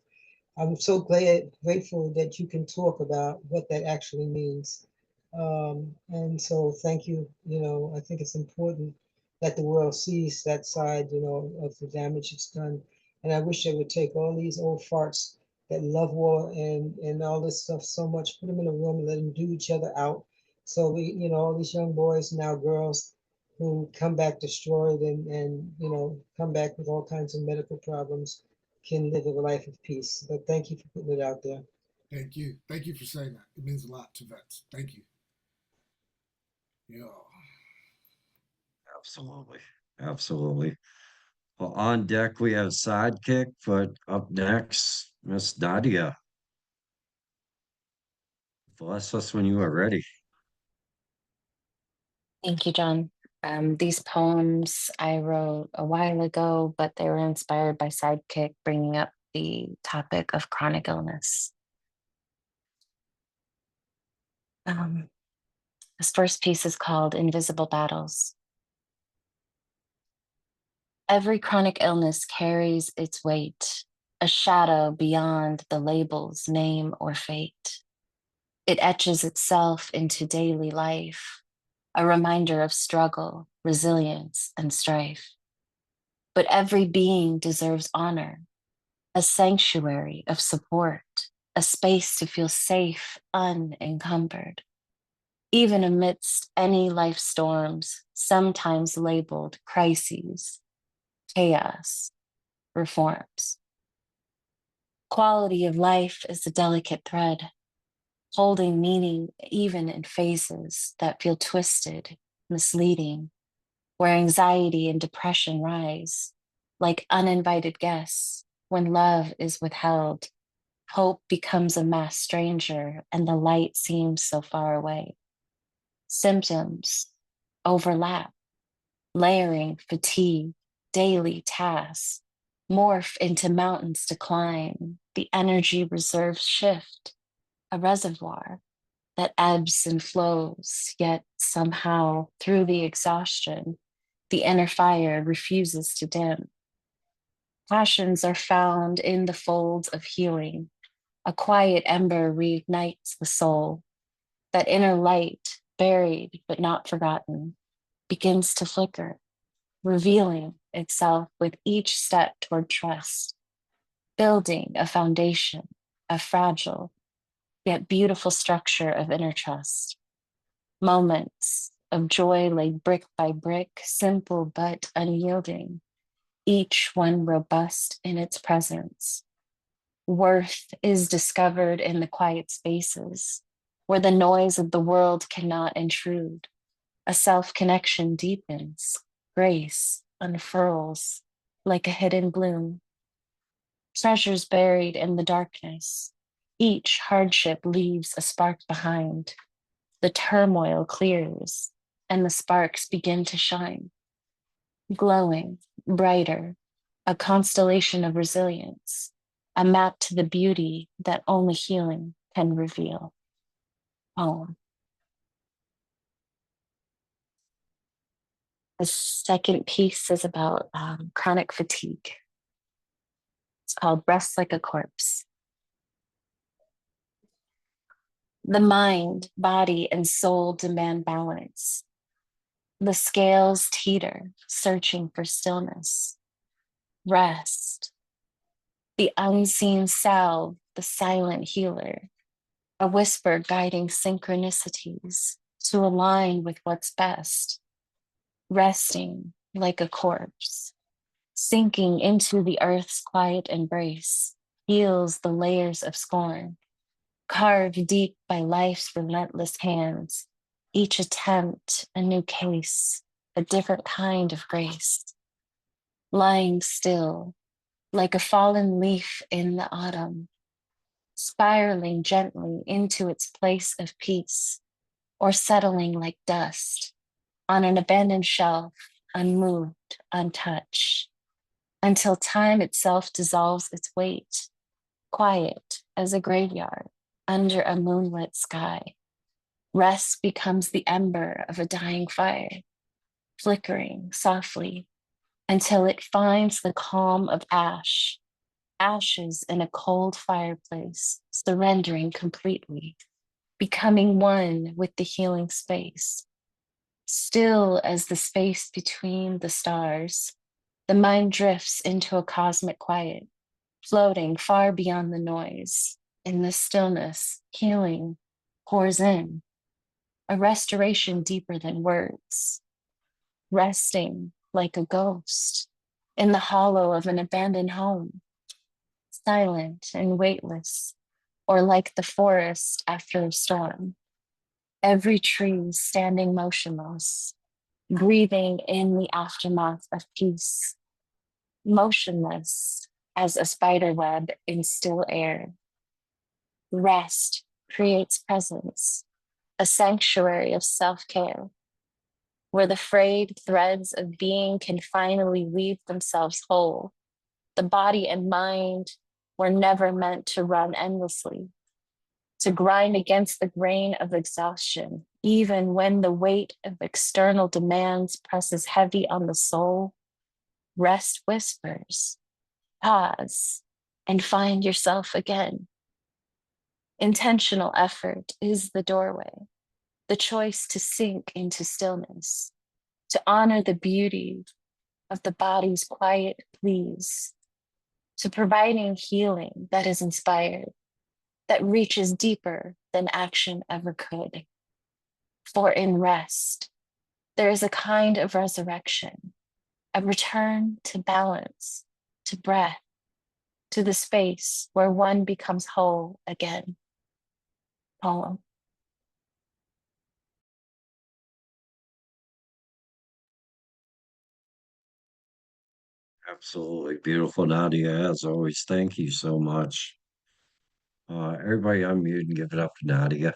I'm so grateful that you can talk about what that actually means. And so thank you. I think it's important that the world sees that side, of the damage it's done. And I wish they would take all these old farts that love war and all this stuff so much, put them in a room and let them do each other out. So all these young boys, now girls, who come back destroyed and come back with all kinds of medical problems can live a life of peace. But thank you for putting it out there. Thank you. Thank you for saying that. It means a lot to vets. Thank you. Yeah. Absolutely. Absolutely. Well, on deck we have Sidekick, but up next, Miss Nadia. Bless us when you are ready. Thank you, John. These poems I wrote a while ago, but they were inspired by Sidekick bringing up the topic of chronic illness. This first piece is called Invisible Battles. Every chronic illness carries its weight, a shadow beyond the label's name or fate. It etches itself into daily life, a reminder of struggle, resilience, and strife. But every being deserves honor, a sanctuary of support, a space to feel safe, unencumbered. Even amidst any life storms, sometimes labeled crises, chaos, reforms. Quality of life is a delicate thread, holding meaning even in phases that feel twisted, misleading, where anxiety and depression rise like uninvited guests. When love is withheld, hope becomes a masked stranger and the light seems so far away. Symptoms overlap, layering fatigue, daily tasks morph into mountains to climb. The energy reserves shift, a reservoir that ebbs and flows, yet somehow through the exhaustion, the inner fire refuses to dim. Passions are found in the folds of healing. A quiet ember reignites the soul. That inner light, buried but not forgotten, begins to flicker, revealing itself with each step toward trust, building a foundation, a fragile yet beautiful structure of inner trust. Moments of joy laid brick by brick, simple but unyielding, each one robust in its presence. Worth is discovered in the quiet spaces where the noise of the world cannot intrude. A self-connection deepens, grace unfurls like a hidden bloom. Treasures buried in the darkness, each hardship leaves a spark behind. The turmoil clears and the sparks begin to shine, glowing brighter, a constellation of resilience, a map to the beauty that only healing can reveal. Poem. The second piece is about chronic fatigue. It's called Rest Like a Corpse. The mind, body, and soul demand balance. The scales teeter, searching for stillness. Rest. The unseen salve, the silent healer. A whisper guiding synchronicities to align with what's best. Resting like a corpse, sinking into the earth's quiet embrace, heals the layers of scorn, carved deep by life's relentless hands, each attempt a new case, a different kind of grace. Lying still, like a fallen leaf in the autumn, spiraling gently into its place of peace, or settling like dust on an abandoned shelf, unmoved, untouched, until time itself dissolves its weight, quiet as a graveyard under a moonlit sky. Rest becomes the ember of a dying fire, flickering softly until it finds the calm of ash, ashes in a cold fireplace, surrendering completely, becoming one with the healing space. Still as the space between the stars, the mind drifts into a cosmic quiet, floating far beyond the noise. In the stillness, healing pours in, a restoration deeper than words, resting like a ghost in the hollow of an abandoned home, silent and weightless, or like the forest after a storm. Every tree standing motionless, breathing in the aftermath of peace, motionless as a spider web in still air. Rest creates presence, a sanctuary of self-care, where the frayed threads of being can finally weave themselves whole. The body and mind were never meant to run endlessly, to grind against the grain of exhaustion, even when the weight of external demands presses heavy on the soul. Rest whispers, pause, and find yourself again. Intentional effort is the doorway, the choice to sink into stillness, to honor the beauty of the body's quiet pleas, to providing healing that is inspired, that reaches deeper than action ever could. For in rest, there is a kind of resurrection, a return to balance, to breath, to the space where one becomes whole again. Poem. Absolutely beautiful, Nadia, as always. Thank you so much. Everybody unmute and give it up to Nadia.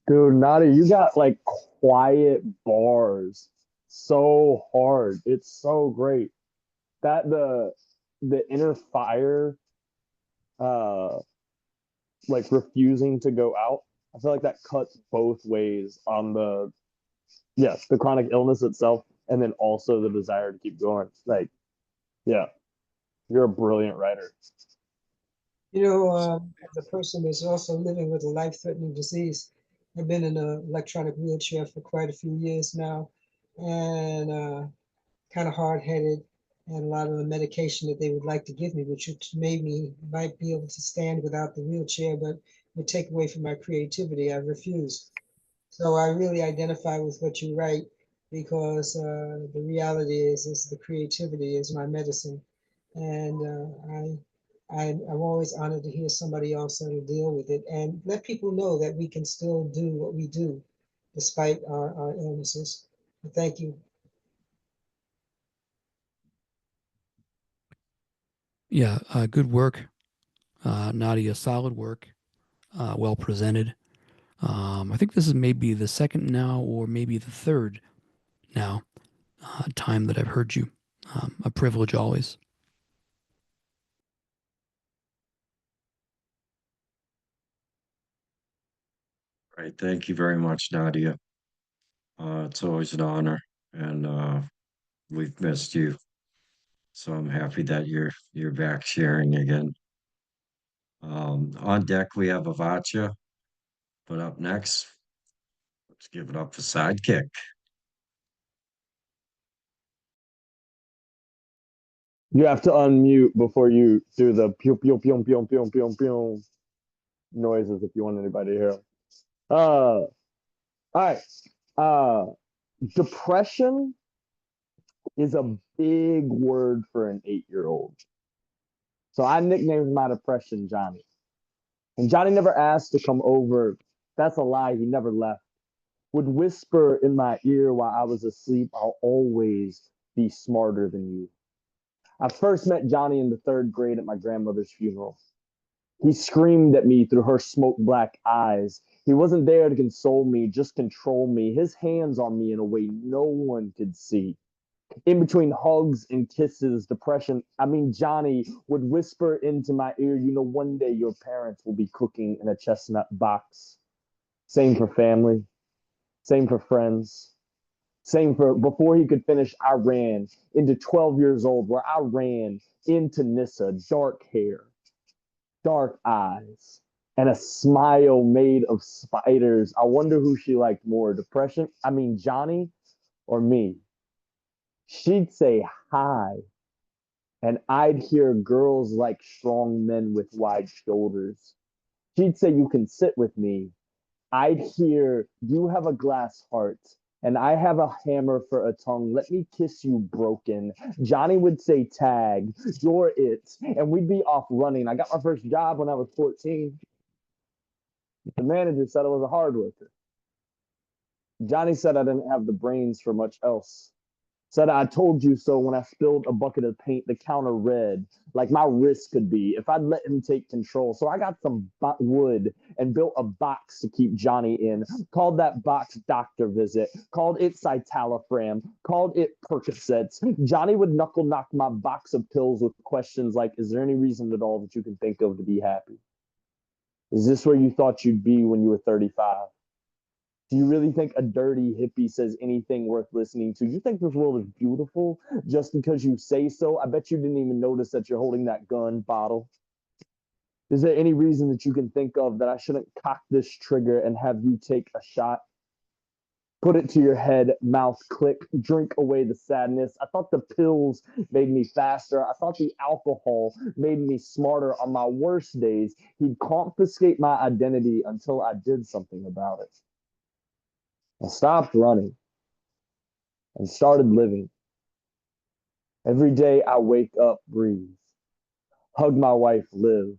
Dude, Nadia, you got like quiet bars so hard. It's so great. That the inner fire uh like refusing to go out. I feel like that cuts both ways on the yes, the chronic illness itself and then also the desire to keep going. Like, yeah, you're a brilliant writer. You know, as a person that's also living with a life-threatening disease, I've been in an electronic wheelchair for quite a few years now, and kind of hard-headed, and a lot of the medication that they would like to give me, which made me might be able to stand without the wheelchair, but would take away from my creativity. I refused. So I really identify with what you write because the reality is the creativity is my medicine, and I'm always honored to hear somebody else how to deal with it and let people know that we can still do what we do despite our illnesses. Thank you. Yeah, good work, Nadia. Solid work, well presented. I think this is maybe the second now, or maybe the third now time that I've heard you. A privilege always. Right. Thank you very much, Nadia. It's always an honor, and we've missed you. So I'm happy that you're back sharing again. On deck we have Avacha, but up next, let's give it up for Sidekick. You have to unmute before you do the pew pew pew pew pew pew pew noises if you want anybody to hear. All right. Uh, depression is a big word for an 8-year-old. So I nicknamed my depression Johnny. And Johnny never asked to come over. That's a lie. He never left. Would whisper in my ear while I was asleep, I'll always be smarter than you. I first met Johnny in the 3rd grade at my grandmother's funeral. He screamed at me through her smoke black eyes. He wasn't there to console me, just control me, his hands on me in a way no one could see. In between hugs and kisses, depression, Johnny would whisper into my ear, you know, one day your parents will be cooking in a chestnut box. Same for family, same for friends, same for before he could finish, I ran into 12 years old, where I ran into Nissa, dark hair, dark eyes, and a smile made of spiders. I wonder who she liked more, Johnny or me. She'd say hi, and I'd hear girls like strong men with wide shoulders. She'd say, you can sit with me. I'd hear, you have a glass heart, and I have a hammer for a tongue. Let me kiss you broken. Johnny would say, tag, you're it. And we'd be off running. I got my first job when I was 14. The manager said I was a hard worker. Johnny said I didn't have the brains for much else. Said I told you so when I spilled a bucket of paint, the counter red, like my wrist could be, if I'd let him take control. So I got some wood and built a box to keep Johnny in. Called that box doctor visit. Called it citalopram. Called it Percocets. Johnny would knuckle knock my box of pills with questions like, is there any reason at all that you can think of to be happy? Is this where you thought you'd be when you were 35? Do you really think a dirty hippie says anything worth listening to? You think this world is beautiful just because you say so? I bet you didn't even notice that you're holding that gun bottle. Is there any reason that you can think of that I shouldn't cock this trigger and have you take a shot? Put it to your head, mouth click, drink away the sadness. I thought the pills made me faster. I thought the alcohol made me smarter on my worst days. He'd confiscate my identity until I did something about it. I stopped running and started living. Every day I wake up, breathe. Hug my wife, live.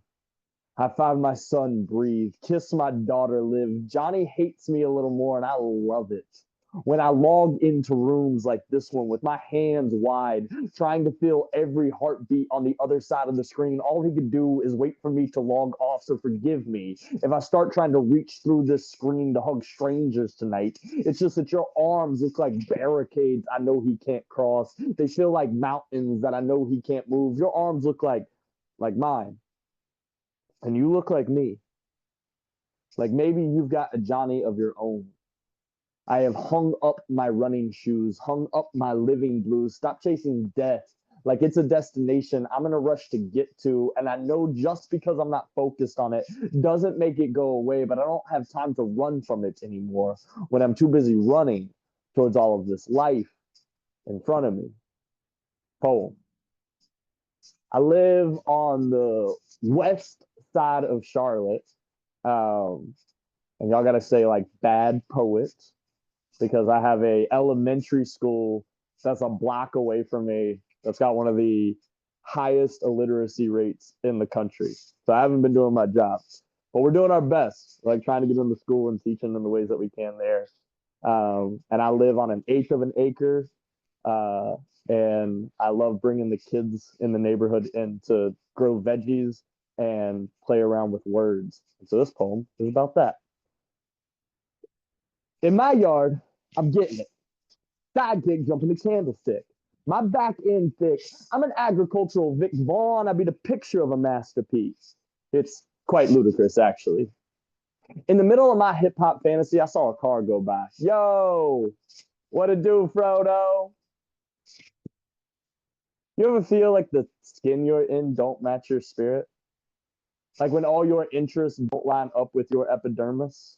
High five my son, breathe. Kiss my daughter, live. Johnny hates me a little more, and I love it. When I log into rooms like this one with my hands wide, trying to feel every heartbeat on the other side of the screen, all he could do is wait for me to log off. So forgive me if I start trying to reach through this screen to hug strangers tonight. It's just that your arms look like barricades I know he can't cross. They feel like mountains that I know he can't move. Your arms look like mine. And you look like me. Like maybe you've got a Johnny of your own. I have hung up my running shoes, hung up my living blues. Stop chasing death like it's a destination I'm in a rush to get to. And I know just because I'm not focused on it doesn't make it go away, but I don't have time to run from it anymore when I'm too busy running towards all of this life in front of me. Poem. I live on the west side of Charlotte. And y'all got to say like bad poet because I have a elementary school that's a block away from me that's got one of the highest illiteracy rates in the country. So I haven't been doing my job, but we're doing our best, like trying to get them to school and teaching them the ways that we can there. And I live on an eighth of an acre. And I love bringing the kids in the neighborhood in to grow veggies and play around with words. And so this poem is about that. In my yard, I'm getting it. Sidekick jumping the candlestick. My back end thick. I'm an agricultural Vic Vaughn. I be the picture of a masterpiece. It's quite ludicrous, actually. In the middle of my hip hop fantasy, I saw a car go by. Yo, what it do, Frodo? You ever feel like the skin you're in don't match your spirit? Like when all your interests don't line up with your epidermis?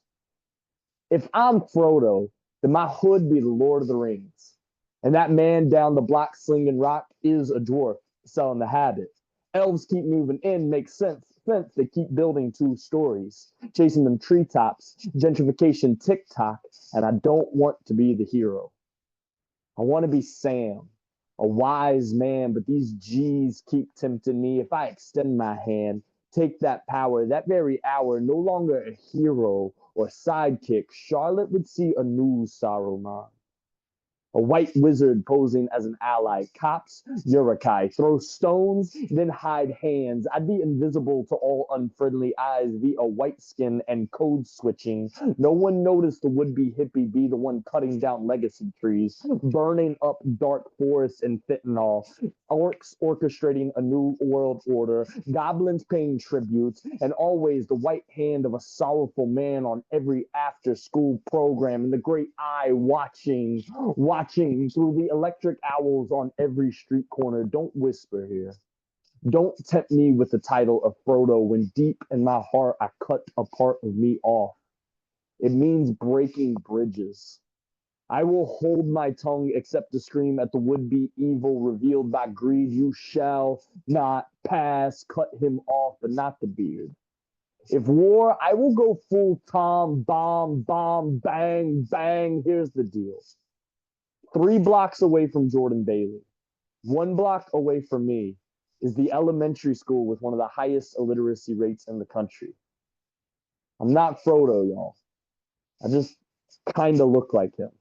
If I'm Frodo, then my hood be the Lord of the Rings. And that man down the block slinging rock is a dwarf selling the habit. Elves keep moving in, makes sense. Since they keep building 2 stories, chasing them treetops, gentrification TikTok, and I don't want to be the hero. I want to be Sam, a wise man, but these G's keep tempting me. If I extend my hand, take that power, that very hour, no longer a hero or sidekick, Charlotte would see a new Saruman. A white wizard posing as an ally. Cops, Urukai, throw stones, then hide hands. I'd be invisible to all unfriendly eyes via white skin and code switching. No one noticed the would-be hippie be the one cutting down legacy trees, burning up dark forests and fentanyl. Orcs orchestrating a new world order, goblins paying tributes, and always the white hand of a sorrowful man on every after-school program, and the great eye watching through the electric owls on every street corner. Don't whisper here. Don't tempt me with the title of Frodo when deep in my heart I cut a part of me off. It means breaking bridges. I will hold my tongue except to scream at the would-be evil revealed by greed. You shall not pass. Cut him off, but not the beard. If war, I will go full Tom, bomb, bang, bang. Here's the deal. 3 blocks away from Jordan Bailey, 1 block away from me, is the elementary school with one of the highest illiteracy rates in the country. I'm not Frodo, y'all. I just kind of look like him.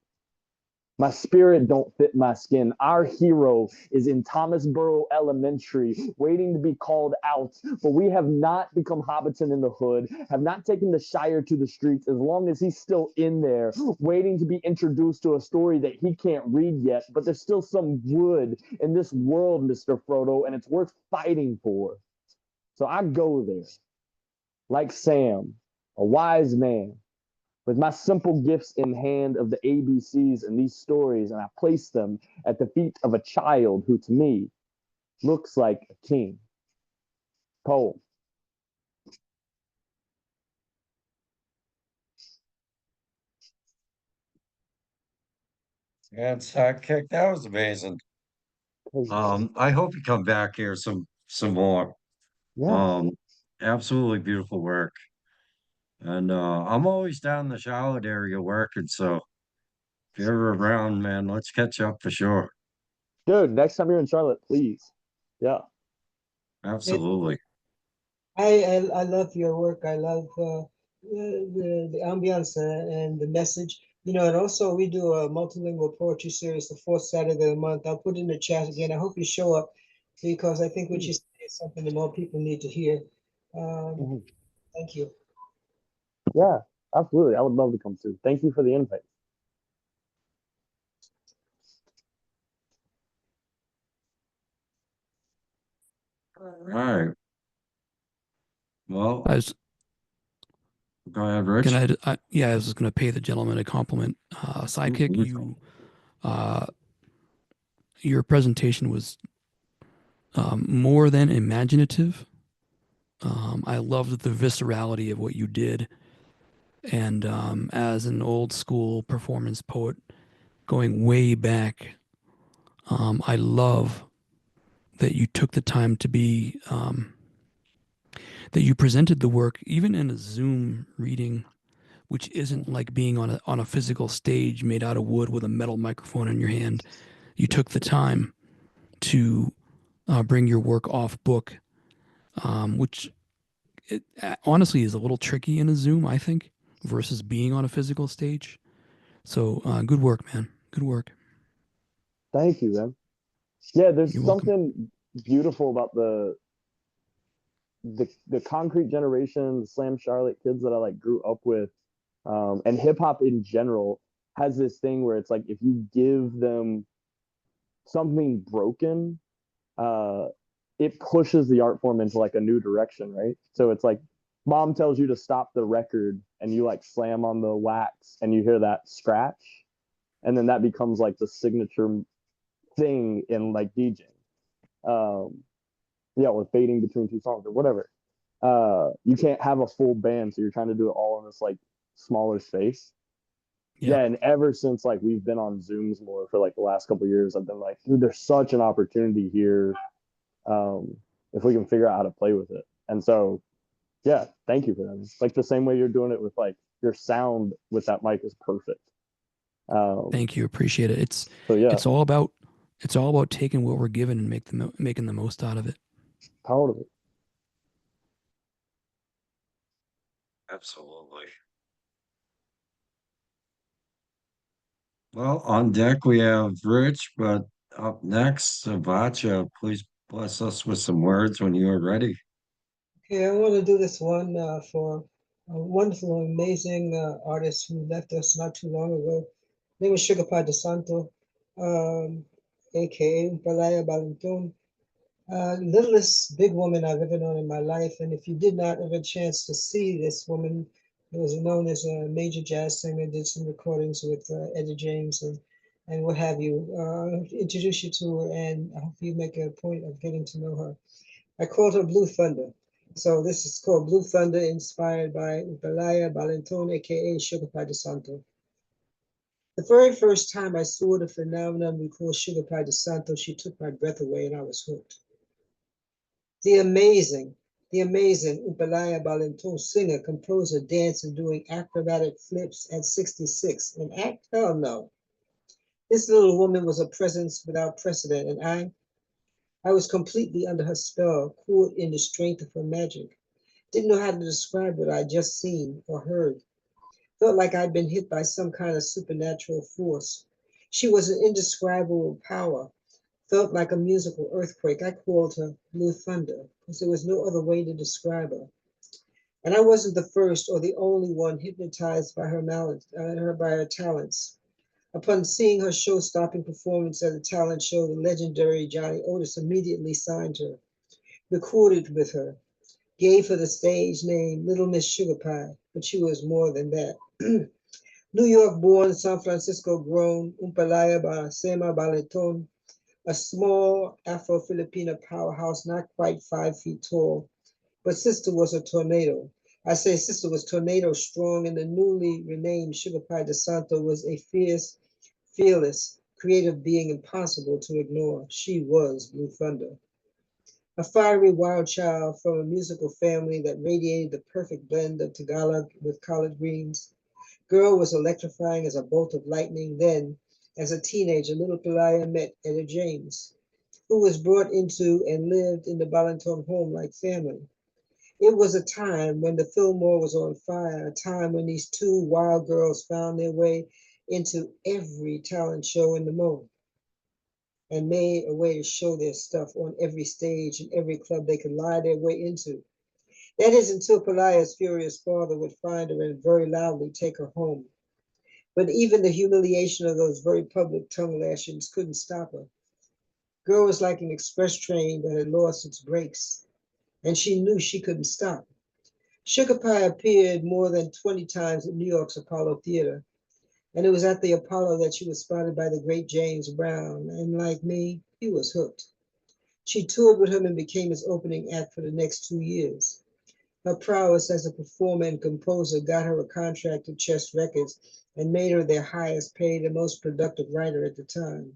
My spirit don't fit my skin. Our hero is in Thomasboro Elementary, waiting to be called out. But we have not become Hobbiton in the hood, have not taken the Shire to the streets, as long as he's still in there, waiting to be introduced to a story that he can't read yet. But there's still some good in this world, Mr. Frodo, and it's worth fighting for. So I go there, like Sam, a wise man, with my simple gifts in hand of the ABCs and these stories, and I place them at the feet of a child who, to me, looks like a king. Poem. And sidekick, that was amazing. I hope you come back here some more. Yeah. Absolutely beautiful work. And I'm always down in the Charlotte area working, so if you're ever around, man, let's catch up for sure. Dude, next time you're in Charlotte, please. Yeah. Absolutely. I love your work. I love the ambiance and the message. You know, and also we do a multilingual poetry series the fourth Saturday of the month. I'll put it in the chat again. I hope you show up because I think what you say is something that more people need to hear. Mhm. Thank you. Yeah, absolutely. I would love to come through. Thank you for the invite. All right. Well, I was go ahead, Rich. gonna, yeah, I was just gonna pay the gentleman a compliment. Sidekick, Mhm. your presentation was more than imaginative. I loved the viscerality of what you did, and as an old school performance poet, going way back, I love that you took the time to be that you presented the work even in a Zoom reading, which isn't like being on a physical stage made out of wood with a metal microphone in your hand. You took the time to bring your work off book, which it honestly is a little tricky in a Zoom, I think, versus being on a physical stage. So good work, man. Good work. Thank you, man. Yeah, there's You're welcome. something beautiful about the concrete generation, the Slam Charlotte kids that I like grew up with, and hip hop in general has this thing where it's like if you give them something broken, uh, it pushes the art form into like a new direction, right? So it's like mom tells you to stop the record and you like slam on the wax and you hear that scratch, and then that becomes like the signature thing in like DJing. Um, yeah, or fading between two songs or whatever. You can't have a full band, so you're trying to do it all in this like smaller space. Yeah. Yeah, and ever since like we've been on Zooms more for like the last couple of years, I've been like, dude, there's such an opportunity here. If we can figure out how to play with it. And so yeah, thank you for that. Like the same way you're doing it with like your sound with that mic is perfect. Thank you. Appreciate it. So yeah, it's all about taking what we're given and making the most out of it. totally. Absolutely. Well, on deck we have Rich, but up next, Vacha, please bless us with some words when you are ready. Okay, I want to do this one for a wonderful, amazing artist who left us not too long ago. His name was Sugar Pie DeSanto, aka Palaya Balinton. Littlest big woman I've ever known in my life. And if you did not have a chance to see this woman, who was known as a major jazz singer, did some recordings with Eddie James and what have you. Introduce you to her, and I hope you make a point of getting to know her. I called her Blue Thunder. So this is called Blue Thunder, inspired by Belaya Balenton, aka Sugar Pie DeSanto. The very first time I saw the phenomenon we call Sugar Pie DeSanto, she took my breath away and I was hooked. The amazing, Upalaya Balenton, singer, composer, dancer, doing acrobatic flips at 66. An act? Hell no. This little woman was a presence without precedent, and I was completely under her spell, caught in the strength of her magic. Didn't know how to describe what I'd just seen or heard. Felt like I'd been hit by some kind of supernatural force. She was an indescribable power. Felt like a musical earthquake. I called her Blue Thunder because there was no other way to describe her. And I wasn't the first or the only one hypnotized by by her talents. Upon seeing her show-stopping performance at a talent show, the legendary Johnny Otis immediately signed her, recorded with her, gave her the stage name Little Miss Sugar Pie, but she was more than that. New York born, San Francisco grown, Umpalaya Baracema Baleton, a small Afro-Filipina powerhouse, not quite 5 feet tall, but sister was a tornado. I say sister was tornado strong, and the newly renamed Sugar Pie DeSanto was a fierce, fearless, creative being impossible to ignore. She was Blue Thunder. A fiery wild child from a musical family that radiated the perfect blend of Tagalog with collard greens. Girl was electrifying as a bolt of lightning. Then, as a teenager, little Pelaya met Etta James. who was brought into and lived in the Balanton home like family. It was a time when the Fillmore was on fire, a time when these two wild girls found their way into every talent show in the Mo and made a way to show their stuff on every stage and every club they could lie their way into. That is until Pelaya's furious father would find her and very loudly take her home. But even the humiliation of those very public tongue lashings couldn't stop her. Girl was like an express train that had lost its brakes, and she knew she couldn't stop. Sugar Pie appeared more than 20 times at New York's Apollo Theater, and it was at the Apollo that she was spotted by the great James Brown, and like me, he was hooked. She toured with him and became his opening act for the next 2 years. Her prowess as a performer and composer got her a contract at Chess Records and made her their highest paid and most productive writer at the time.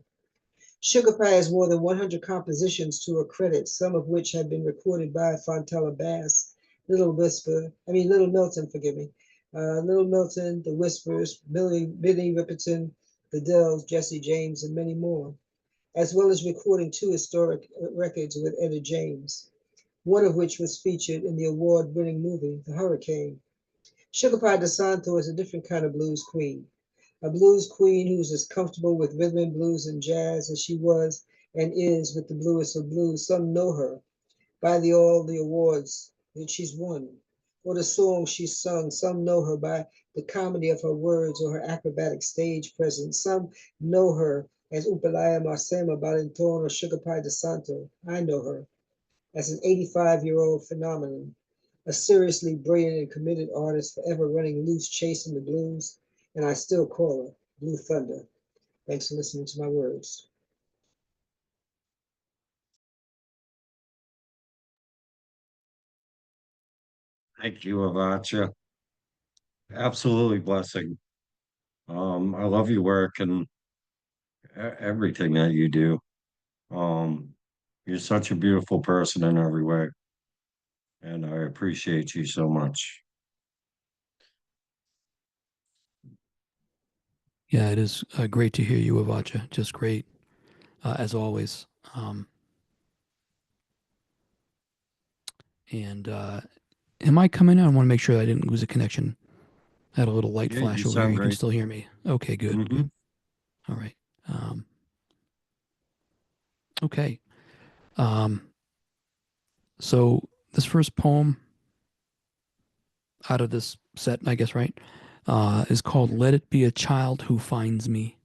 Sugar Pie has more than 100 compositions to her credit, some of which have been recorded by Fontella Bass, Little Milton, forgive me, Little Milton, The Whispers, Billy Riperton, The Dells, Jesse James, and many more, as well as recording 2 historic records with Etta James, one of which was featured in the award-winning movie, The Hurricane. Sugar Pie DeSanto is a different kind of blues queen, a blues queen who's as comfortable with rhythm and blues and jazz as she was and is with the bluest of blues. Some know her by all the awards that she's won, or the songs she's sung. Some know her by the comedy of her words or her acrobatic stage presence. Some know her as Upalaya Marcema Balinton or Sugar Pie DeSanto. I know her as an 85-year-old phenomenon, a seriously brilliant and committed artist forever running loose chasing the blues, and I still call her Blue Thunder. Thanks for listening to my words. Thank you, Avacha. Absolutely blessing. I love your work and everything that you do. Um, you're such a beautiful person in every way, and I appreciate you so much. Yeah, it is great to hear you, Avacha. Just great, as always. And am I coming in? I want to make sure I didn't lose a connection. I had a little light Yeah, you flash over here. sound You can great. still hear me. Okay, good, Mm-hmm. good. All right. Okay. So this first poem out of this set, I guess, right, is called "Let It Be a Child Who Finds Me."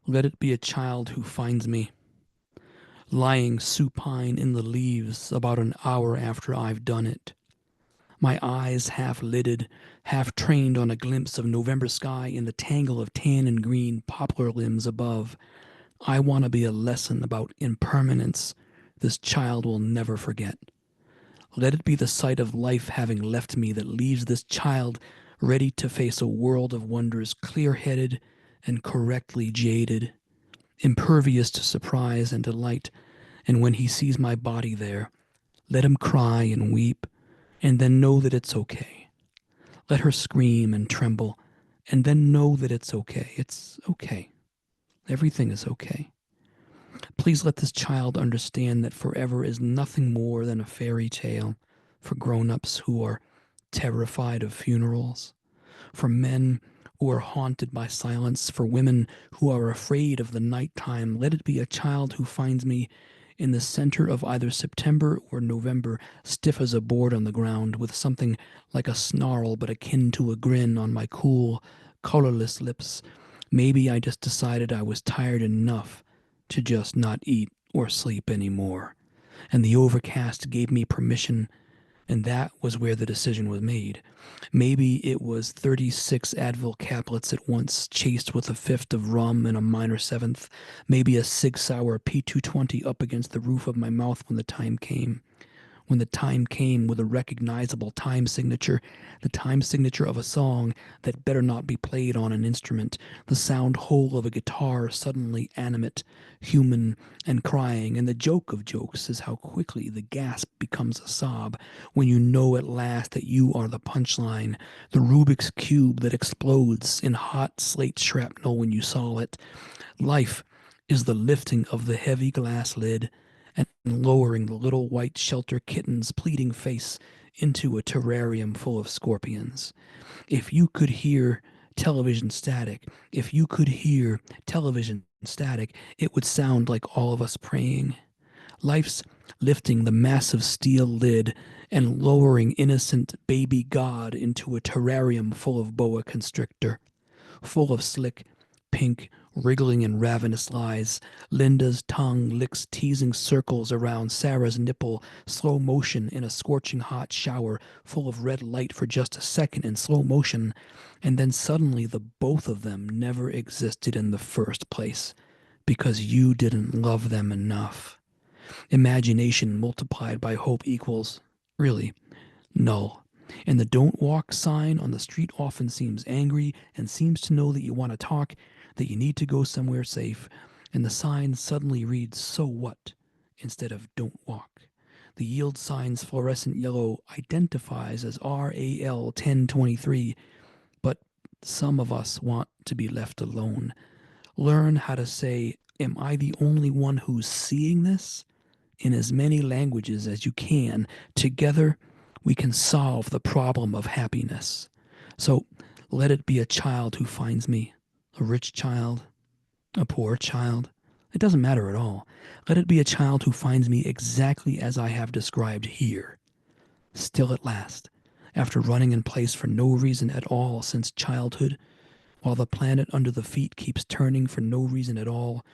Let it be a child who finds me, lying supine in the leaves about an hour after I've done it. My eyes half lidded, half trained on a glimpse of November sky in the tangle of tan and green poplar limbs above. I want to be a lesson about impermanence this child will never forget. Let it be the sight of life having left me that leaves this child ready to face a world of wonders, clear-headed and correctly jaded, impervious to surprise and delight. And when he sees my body there, let him cry and weep, and then know that it's okay. Let her scream and tremble, and then know that it's okay. It's okay. Everything is okay. Please let this child understand that forever is nothing more than a fairy tale for grown-ups who are terrified of funerals, for men who are haunted by silence, for women who are afraid of the nighttime. Let it be a child who finds me in the center of either September or November, stiff as a board on the ground, with something like a snarl but akin to a grin on my cool, colorless lips. Maybe I just decided I was tired enough to just not eat or sleep anymore. And the overcast gave me permission, and that was where the decision was made. Maybe it was 36 Advil caplets at once, chased with a fifth of rum and a minor seventh. Maybe a Sig Sauer P220 up against the roof of my mouth when the time came. when the time came with a recognizable time signature, the time signature of a song that better not be played on an instrument, the sound whole of a guitar suddenly animate, human, and crying. And the joke of jokes is how quickly the gasp becomes a sob when you know at last that you are the punchline, the Rubik's Cube that explodes in hot slate shrapnel when you solve it. Life is the lifting of the heavy glass lid and lowering the little white shelter kitten's pleading face into a terrarium full of scorpions. If you could hear television static, if you could hear television static, it would sound like all of us praying. Life's lifting the massive steel lid and lowering innocent baby God into a terrarium full of boa constrictor, full of slick, pink, wriggling and ravenous lies. Linda's tongue licks teasing circles around Sarah's nipple, slow motion in a scorching hot shower, full of red light for just a second in slow motion, and then suddenly the both of them never existed in the first place because you didn't love them enough. Imagination multiplied by hope equals, really, null. And the don't walk sign on the street often seems angry and seems to know that you want to talk, that you need to go somewhere safe. And the sign suddenly reads, so what, instead of don't walk. The yield sign's fluorescent yellow identifies as RAL 1023, but some of us want to be left alone. Learn how to say, am I the only one who's seeing this? In as many languages as you can. Together, we can solve the problem of happiness. So let it be a child who finds me, a rich child, a poor child. It doesn't matter at all. Let it be a child who finds me exactly as I have described here. Still at last, after running in place for no reason at all since childhood, while the planet under the feet keeps turning for no reason at all,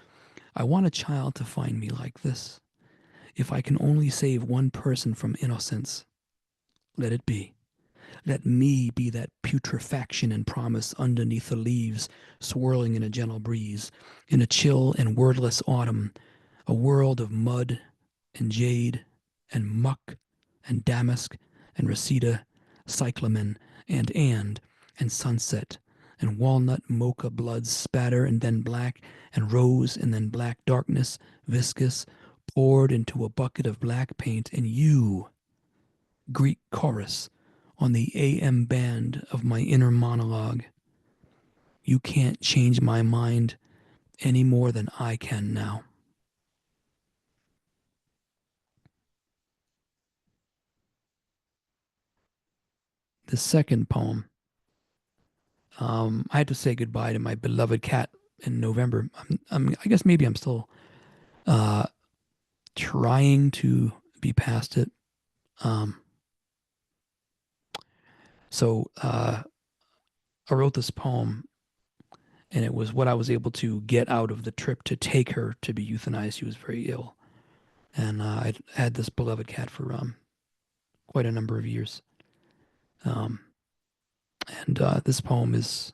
I want a child to find me like this. If I can only save one person from innocence, let it be. Let me be that putrefaction and promise underneath the leaves, swirling in a gentle breeze, in a chill and wordless autumn, a world of mud and jade and muck and damask and reseda, cyclamen and sunset and walnut mocha blood spatter and then black and rose and then black darkness, viscous, poured into a bucket of black paint, and you, Greek chorus, on the AM band of my inner monologue. You can't change my mind any more than I can now. The second poem, I had to say goodbye to my beloved cat in November. I guess maybe I'm still trying to be past it. So I wrote this poem, and it was what I was able to get out of the trip to take her to be euthanized. She was very ill, and I'd had this beloved cat for quite a number of years. And this poem was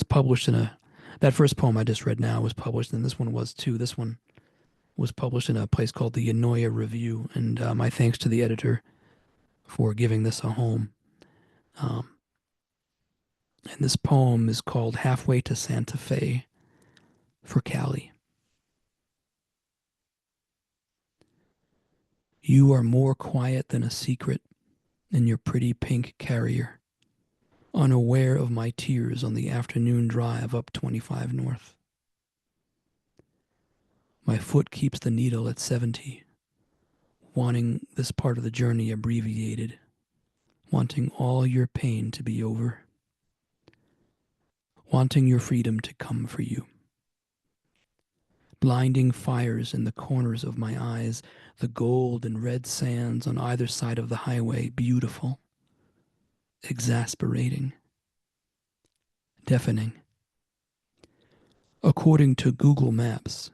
published in that first poem I just read now was published, and this one was too. This one was published in a place called the Yanoya Review, and my thanks to the editor for giving this a home. And this poem is called Halfway to Santa Fe for Callie. You are more quiet than a secret in your pretty pink carrier, unaware of my tears on the afternoon drive up 25 North. My foot keeps the needle at 70, wanting this part of the journey abbreviated, wanting all your pain to be over, wanting your freedom to come for you. Blinding fires in the corners of my eyes, the gold and red sands on either side of the highway, beautiful, exasperating, deafening. According to Google Maps,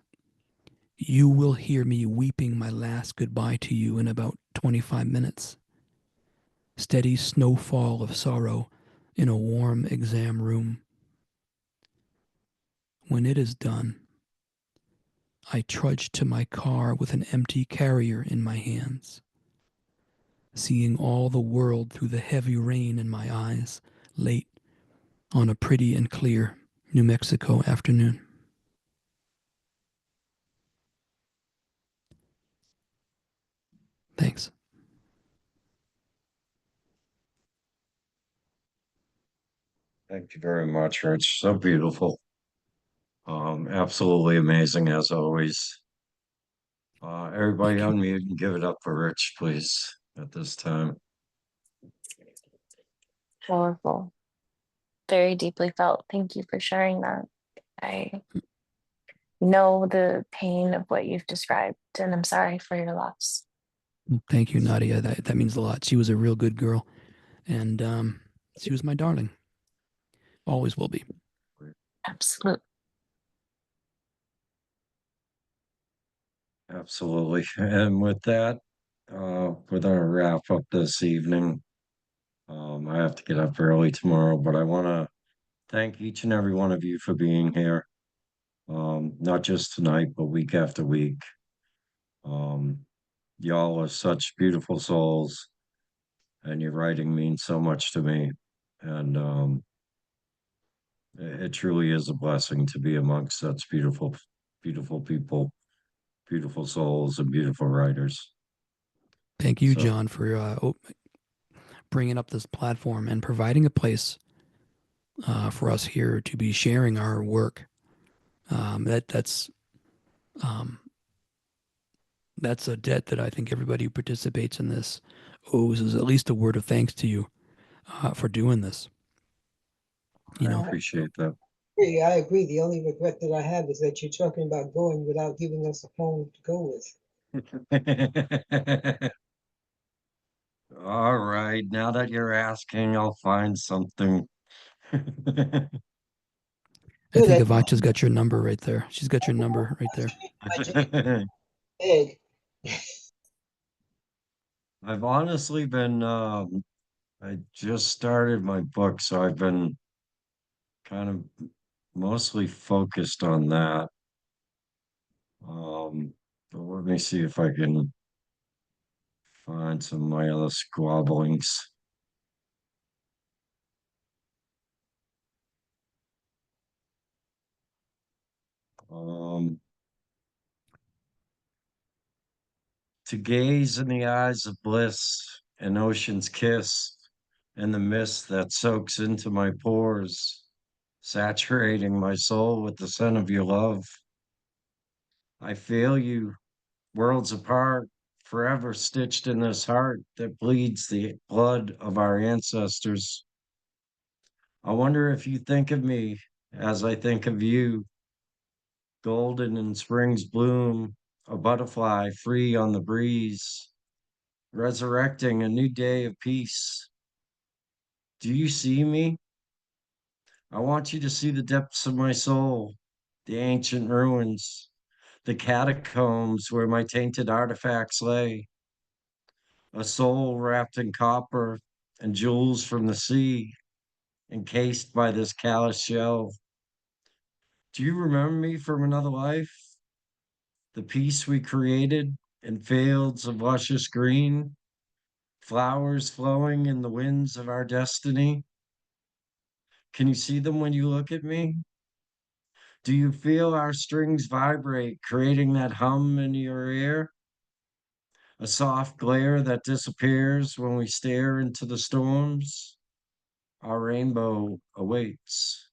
you will hear me weeping my last goodbye to you in about 25 minutes. Steady snowfall of sorrow in a warm exam room. When it is done, I trudge to my car with an empty carrier in my hands. seeing all the world through the heavy rain in my eyes, late on a pretty and clear New Mexico afternoon. Thanks. Thank you very much, Rich. So beautiful. Absolutely amazing as always. Everybody Thank you. unmute and give it up for Rich, please, at this time. Powerful. Very deeply felt. Thank you for sharing that. I know the pain of what you've described, and I'm sorry for your loss. Thank you, Nadia. That means a lot. She was a real good girl, and she was my darling. Always will be. Absolutely. Absolutely. And with that, we're gonna wrap up this evening. I have to get up early tomorrow, but I want to thank each and every one of you for being here. Not just tonight, but week after week. Um, y'all are such beautiful souls, and your writing means so much to me. And it truly is a blessing to be amongst such beautiful, beautiful people, beautiful souls, and beautiful writers. Thank you, So, John, for bringing up this platform and providing a place for us here to be sharing our work. That's a debt that I think everybody who participates in this owes, is at least a word of thanks to you for doing this. You I know, appreciate that. Yeah, I agree. The only regret that I have is that you're talking about going without giving us a poem to go with. All right, now that you're asking, I'll find something. I Good. think Avacha's got your number right there. She's got your number right there. Egg. I've honestly been, I just started my book, so I've been kind of mostly focused on that. But let me see if I can find some of my other squabblings. Um, to gaze in the eyes of bliss, an ocean's kiss, and the mist that soaks into my pores, saturating my soul with the scent of your love. I feel you, worlds apart, forever stitched in this heart that bleeds the blood of our ancestors. I wonder if you think of me as I think of you, golden in spring's bloom, a butterfly free on the breeze, resurrecting a new day of peace. Do you see me? I want you to see the depths of my soul, the ancient ruins, the catacombs where my tainted artifacts lay, a soul wrapped in copper and jewels from the sea, encased by this callous shell. Do you remember me from another life? The peace we created in fields of luscious green, flowers flowing in the winds of our destiny? Can you see them when you look at me? Do you feel our strings vibrate, creating that hum in your ear? A soft glare that disappears when we stare into the storms? Our rainbow awaits.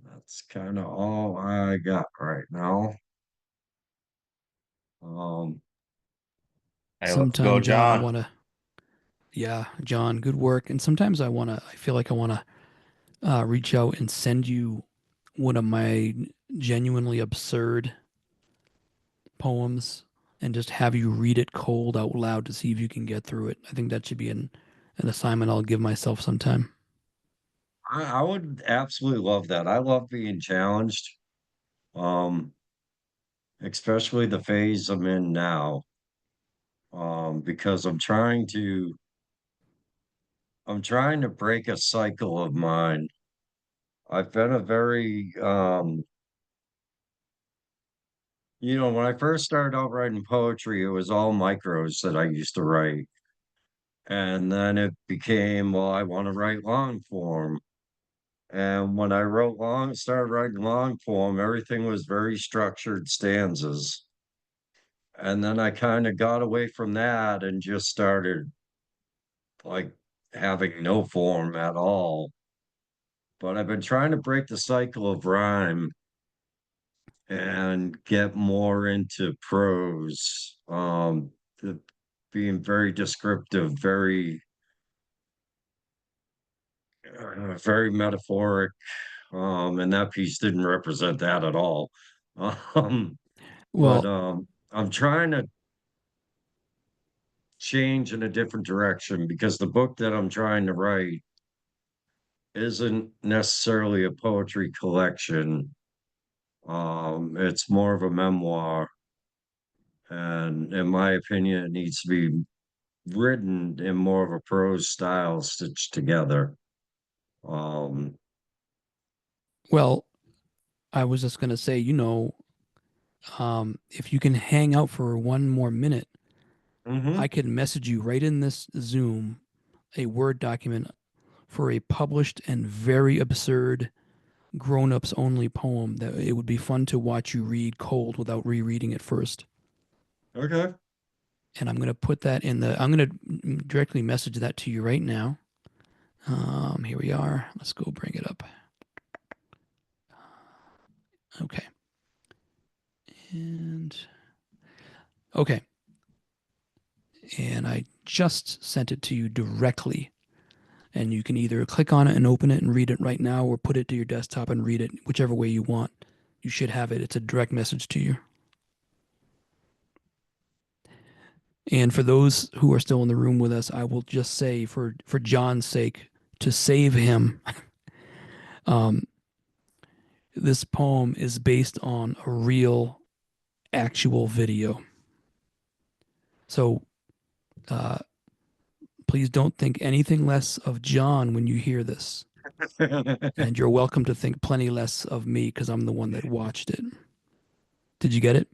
That's kind of all I got right now. Hey, let's go, Sometimes, John, I John. want to, yeah, John, good work. And sometimes I feel like I want to reach out and send you one of my genuinely absurd poems and just have you read it cold out loud to see if you can get through it. I think that should be an assignment I'll give myself sometime. I would absolutely love that. I love being challenged, um, especially the phase I'm in now, because I'm trying to break a cycle of mine. I've been a very You know, when I first started out writing poetry, it was all micros that I used to write. And then it became, well, I want to write long form. And when I started writing long form, everything was very structured stanzas. And then I kind of got away from that and just started like having no form at all. But I've been trying to break the cycle of rhyme and get more into prose, being very descriptive, very metaphoric. And that piece didn't represent that at all. Um, but Well, I'm trying to change in a different direction because the book that I'm trying to write isn't necessarily a poetry collection. It's more of a memoir, and in my opinion, it needs to be written in more of a prose style stitched together. Um, well, I was just gonna say, if you can hang out for one more minute, I mhm. could message you right in this Zoom a Word document for a published and very absurd grown-ups only poem that it would be fun to watch you read cold without rereading it first. Okay. And I'm gonna put that in the. I'm gonna directly message that to you right now. Here we are. Let's go bring it up. Okay. And okay. And I just sent it to you directly. And you can either click on it and open it and read it right now or put it to your desktop and read it whichever way you want. You should have it. It's a direct message to you. And for those who are still in the room with us, I will just say for John's sake, to save him, um, this poem is based on a real, actual video. So please don't think anything less of John when you hear this. And you're welcome to think plenty less of me because I'm the one that watched it. Did you get it?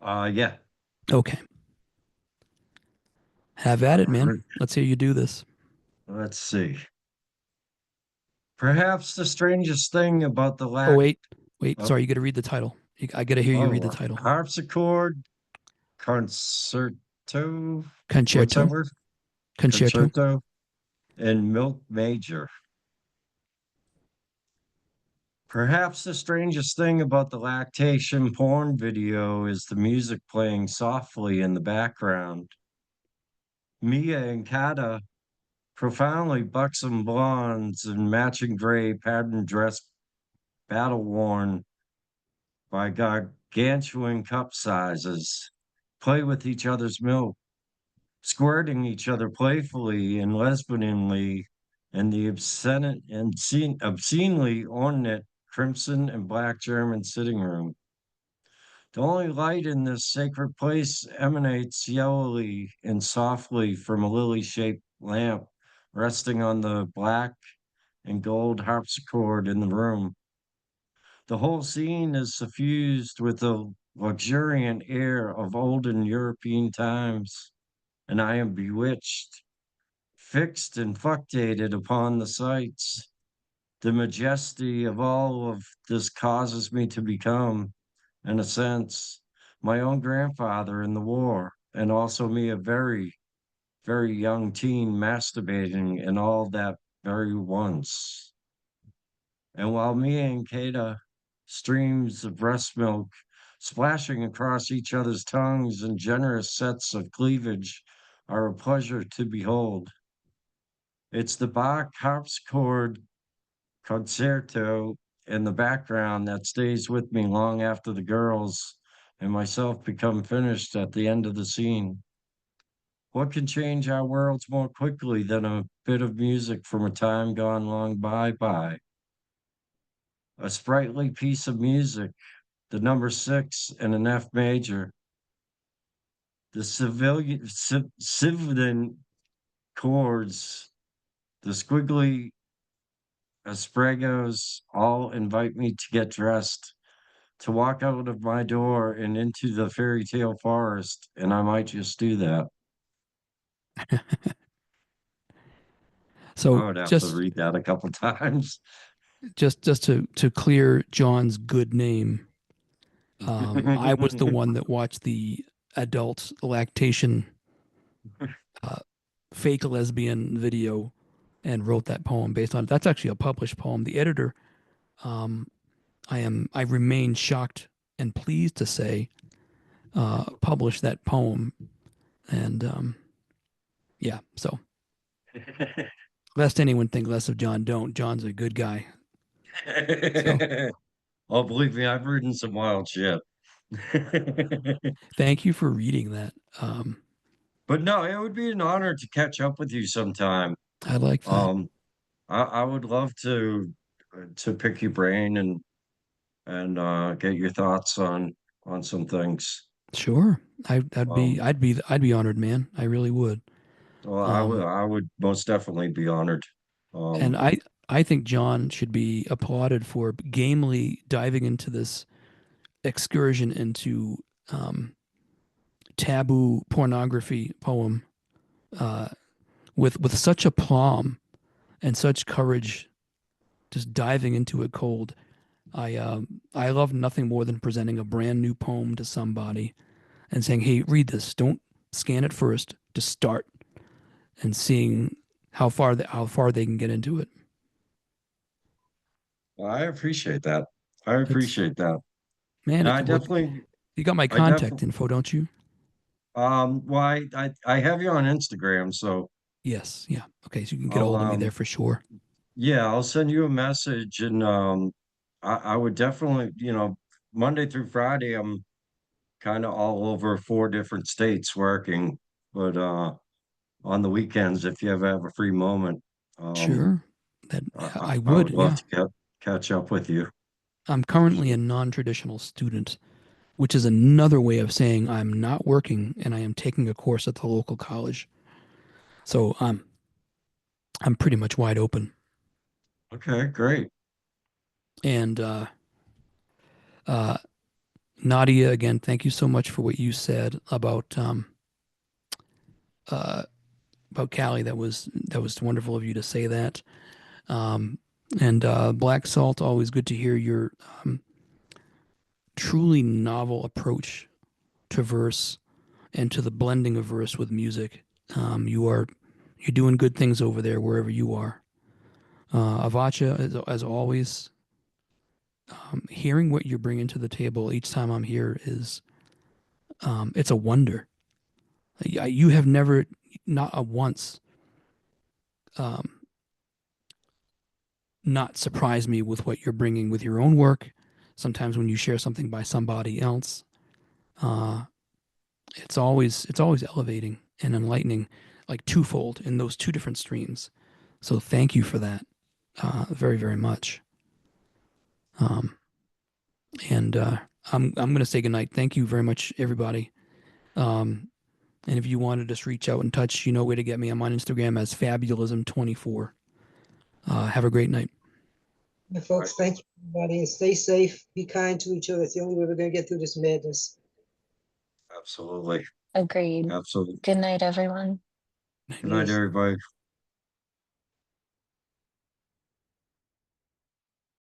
Yeah. Okay. Have at it, man. Let's hear you do this. Let's see. Perhaps the strangest thing about the Oh, lack wait. of Sorry, you got to read the title. I got to hear you read the title. harpsichord concerto. What's that Concerto. word? Concerto. Concerto in Milk Major. Perhaps the strangest thing about the lactation porn video is the music playing softly in the background. Mia and Kata, profoundly buxom blondes in matching gray patterned dress, battle worn by gargantuan cup sizes, play with each other's milk, squirting each other playfully and lesbianly in the obscenely ornate crimson and black German sitting room. The only light in this sacred place emanates yellowly and softly from a lily-shaped lamp resting on the black and gold harpsichord in the room. The whole scene is suffused with the luxuriant air of olden European times, and I am bewitched, fixed and fuctated upon the sights. The majesty of all of this causes me to become, in a sense, my own grandfather in the war, and also me a very, very young teen masturbating and all that very once. And while me and Kata, streams of breast milk splashing across each other's tongues in generous sets of cleavage are a pleasure to behold. It's the Bach harpsichord concerto in the background that stays with me long after the girls and myself become finished at the end of the scene. What can change our worlds more quickly than a bit of music from a time gone long by? A sprightly piece of music, the number 6 in an F major, the civilian chords, the squiggly aspragos all invite me to get dressed to walk out of my door and into the fairy tale forest, and I might just do that. So I would have to read that a couple times. just to clear John's good name, I was the one that watched the adult lactation fake lesbian video and wrote that poem based on it. That's actually a published poem. The editor, I remain shocked and pleased to say, published that poem, and yeah. So lest anyone think less of John, don't. John's a good guy. So Oh, believe me, I've written some wild shit. thank you for reading that. But no, it would be an honor to catch up with you sometime. I like that. I would love to pick your brain and get your thoughts on some things. Sure. I'd be honored, man. I really would. Well, I would most definitely be honored. And I think John should be applauded for gamely diving into this excursion into taboo pornography poem with such aplomb and such courage, just diving into it cold. I love nothing more than presenting a brand new poem to somebody and saying, "Hey, read this. Don't scan it first. Just start," and seeing how far they can get into it. I appreciate that. I appreciate that. Man, I definitely, you got my I contact definitely, info, don't you? well, I have you on Instagram, so Yes. Yeah. Okay. So you can get a I'll hold of me there for sure. yeah, I'll send you a message and I would definitely, Monday through Friday I'm kind of all over 4 different states working, but on the weekends if you ever have a free moment, Sure. That I I would would. love Yeah. to catch up with you. I'm currently a non-traditional student, which is another way of saying I'm not working and I am taking a course at the local college. So I'm pretty much wide open. Okay, great. And uh, Nadia, again, thank you so much for what you said uh, about Callie. That was wonderful of you to say that. And Black Salt, always good to hear your truly novel approach to verse and to the blending of verse with music. You're doing good things over there wherever you are. Avacha, as always, hearing what you're bringing to the table each time I'm here is it's a wonder. You have never, not a once, not surprised me with what you're bringing with your own work. Sometimes when you share something by somebody else, it's always elevating and enlightening, like twofold in those two different streams. So thank you for that, very very much. And I'm going to say goodnight. Thank you very much, everybody. And if you want to just reach out and touch, you know where to get me. I'm on Instagram as fabulism24. Have a great night. And folks, thank you, everybody, and stay safe. Be kind to each other. It's the only way we're going to get through this madness. Absolutely. Agreed. Absolutely. Good night, everyone. Good night, everybody.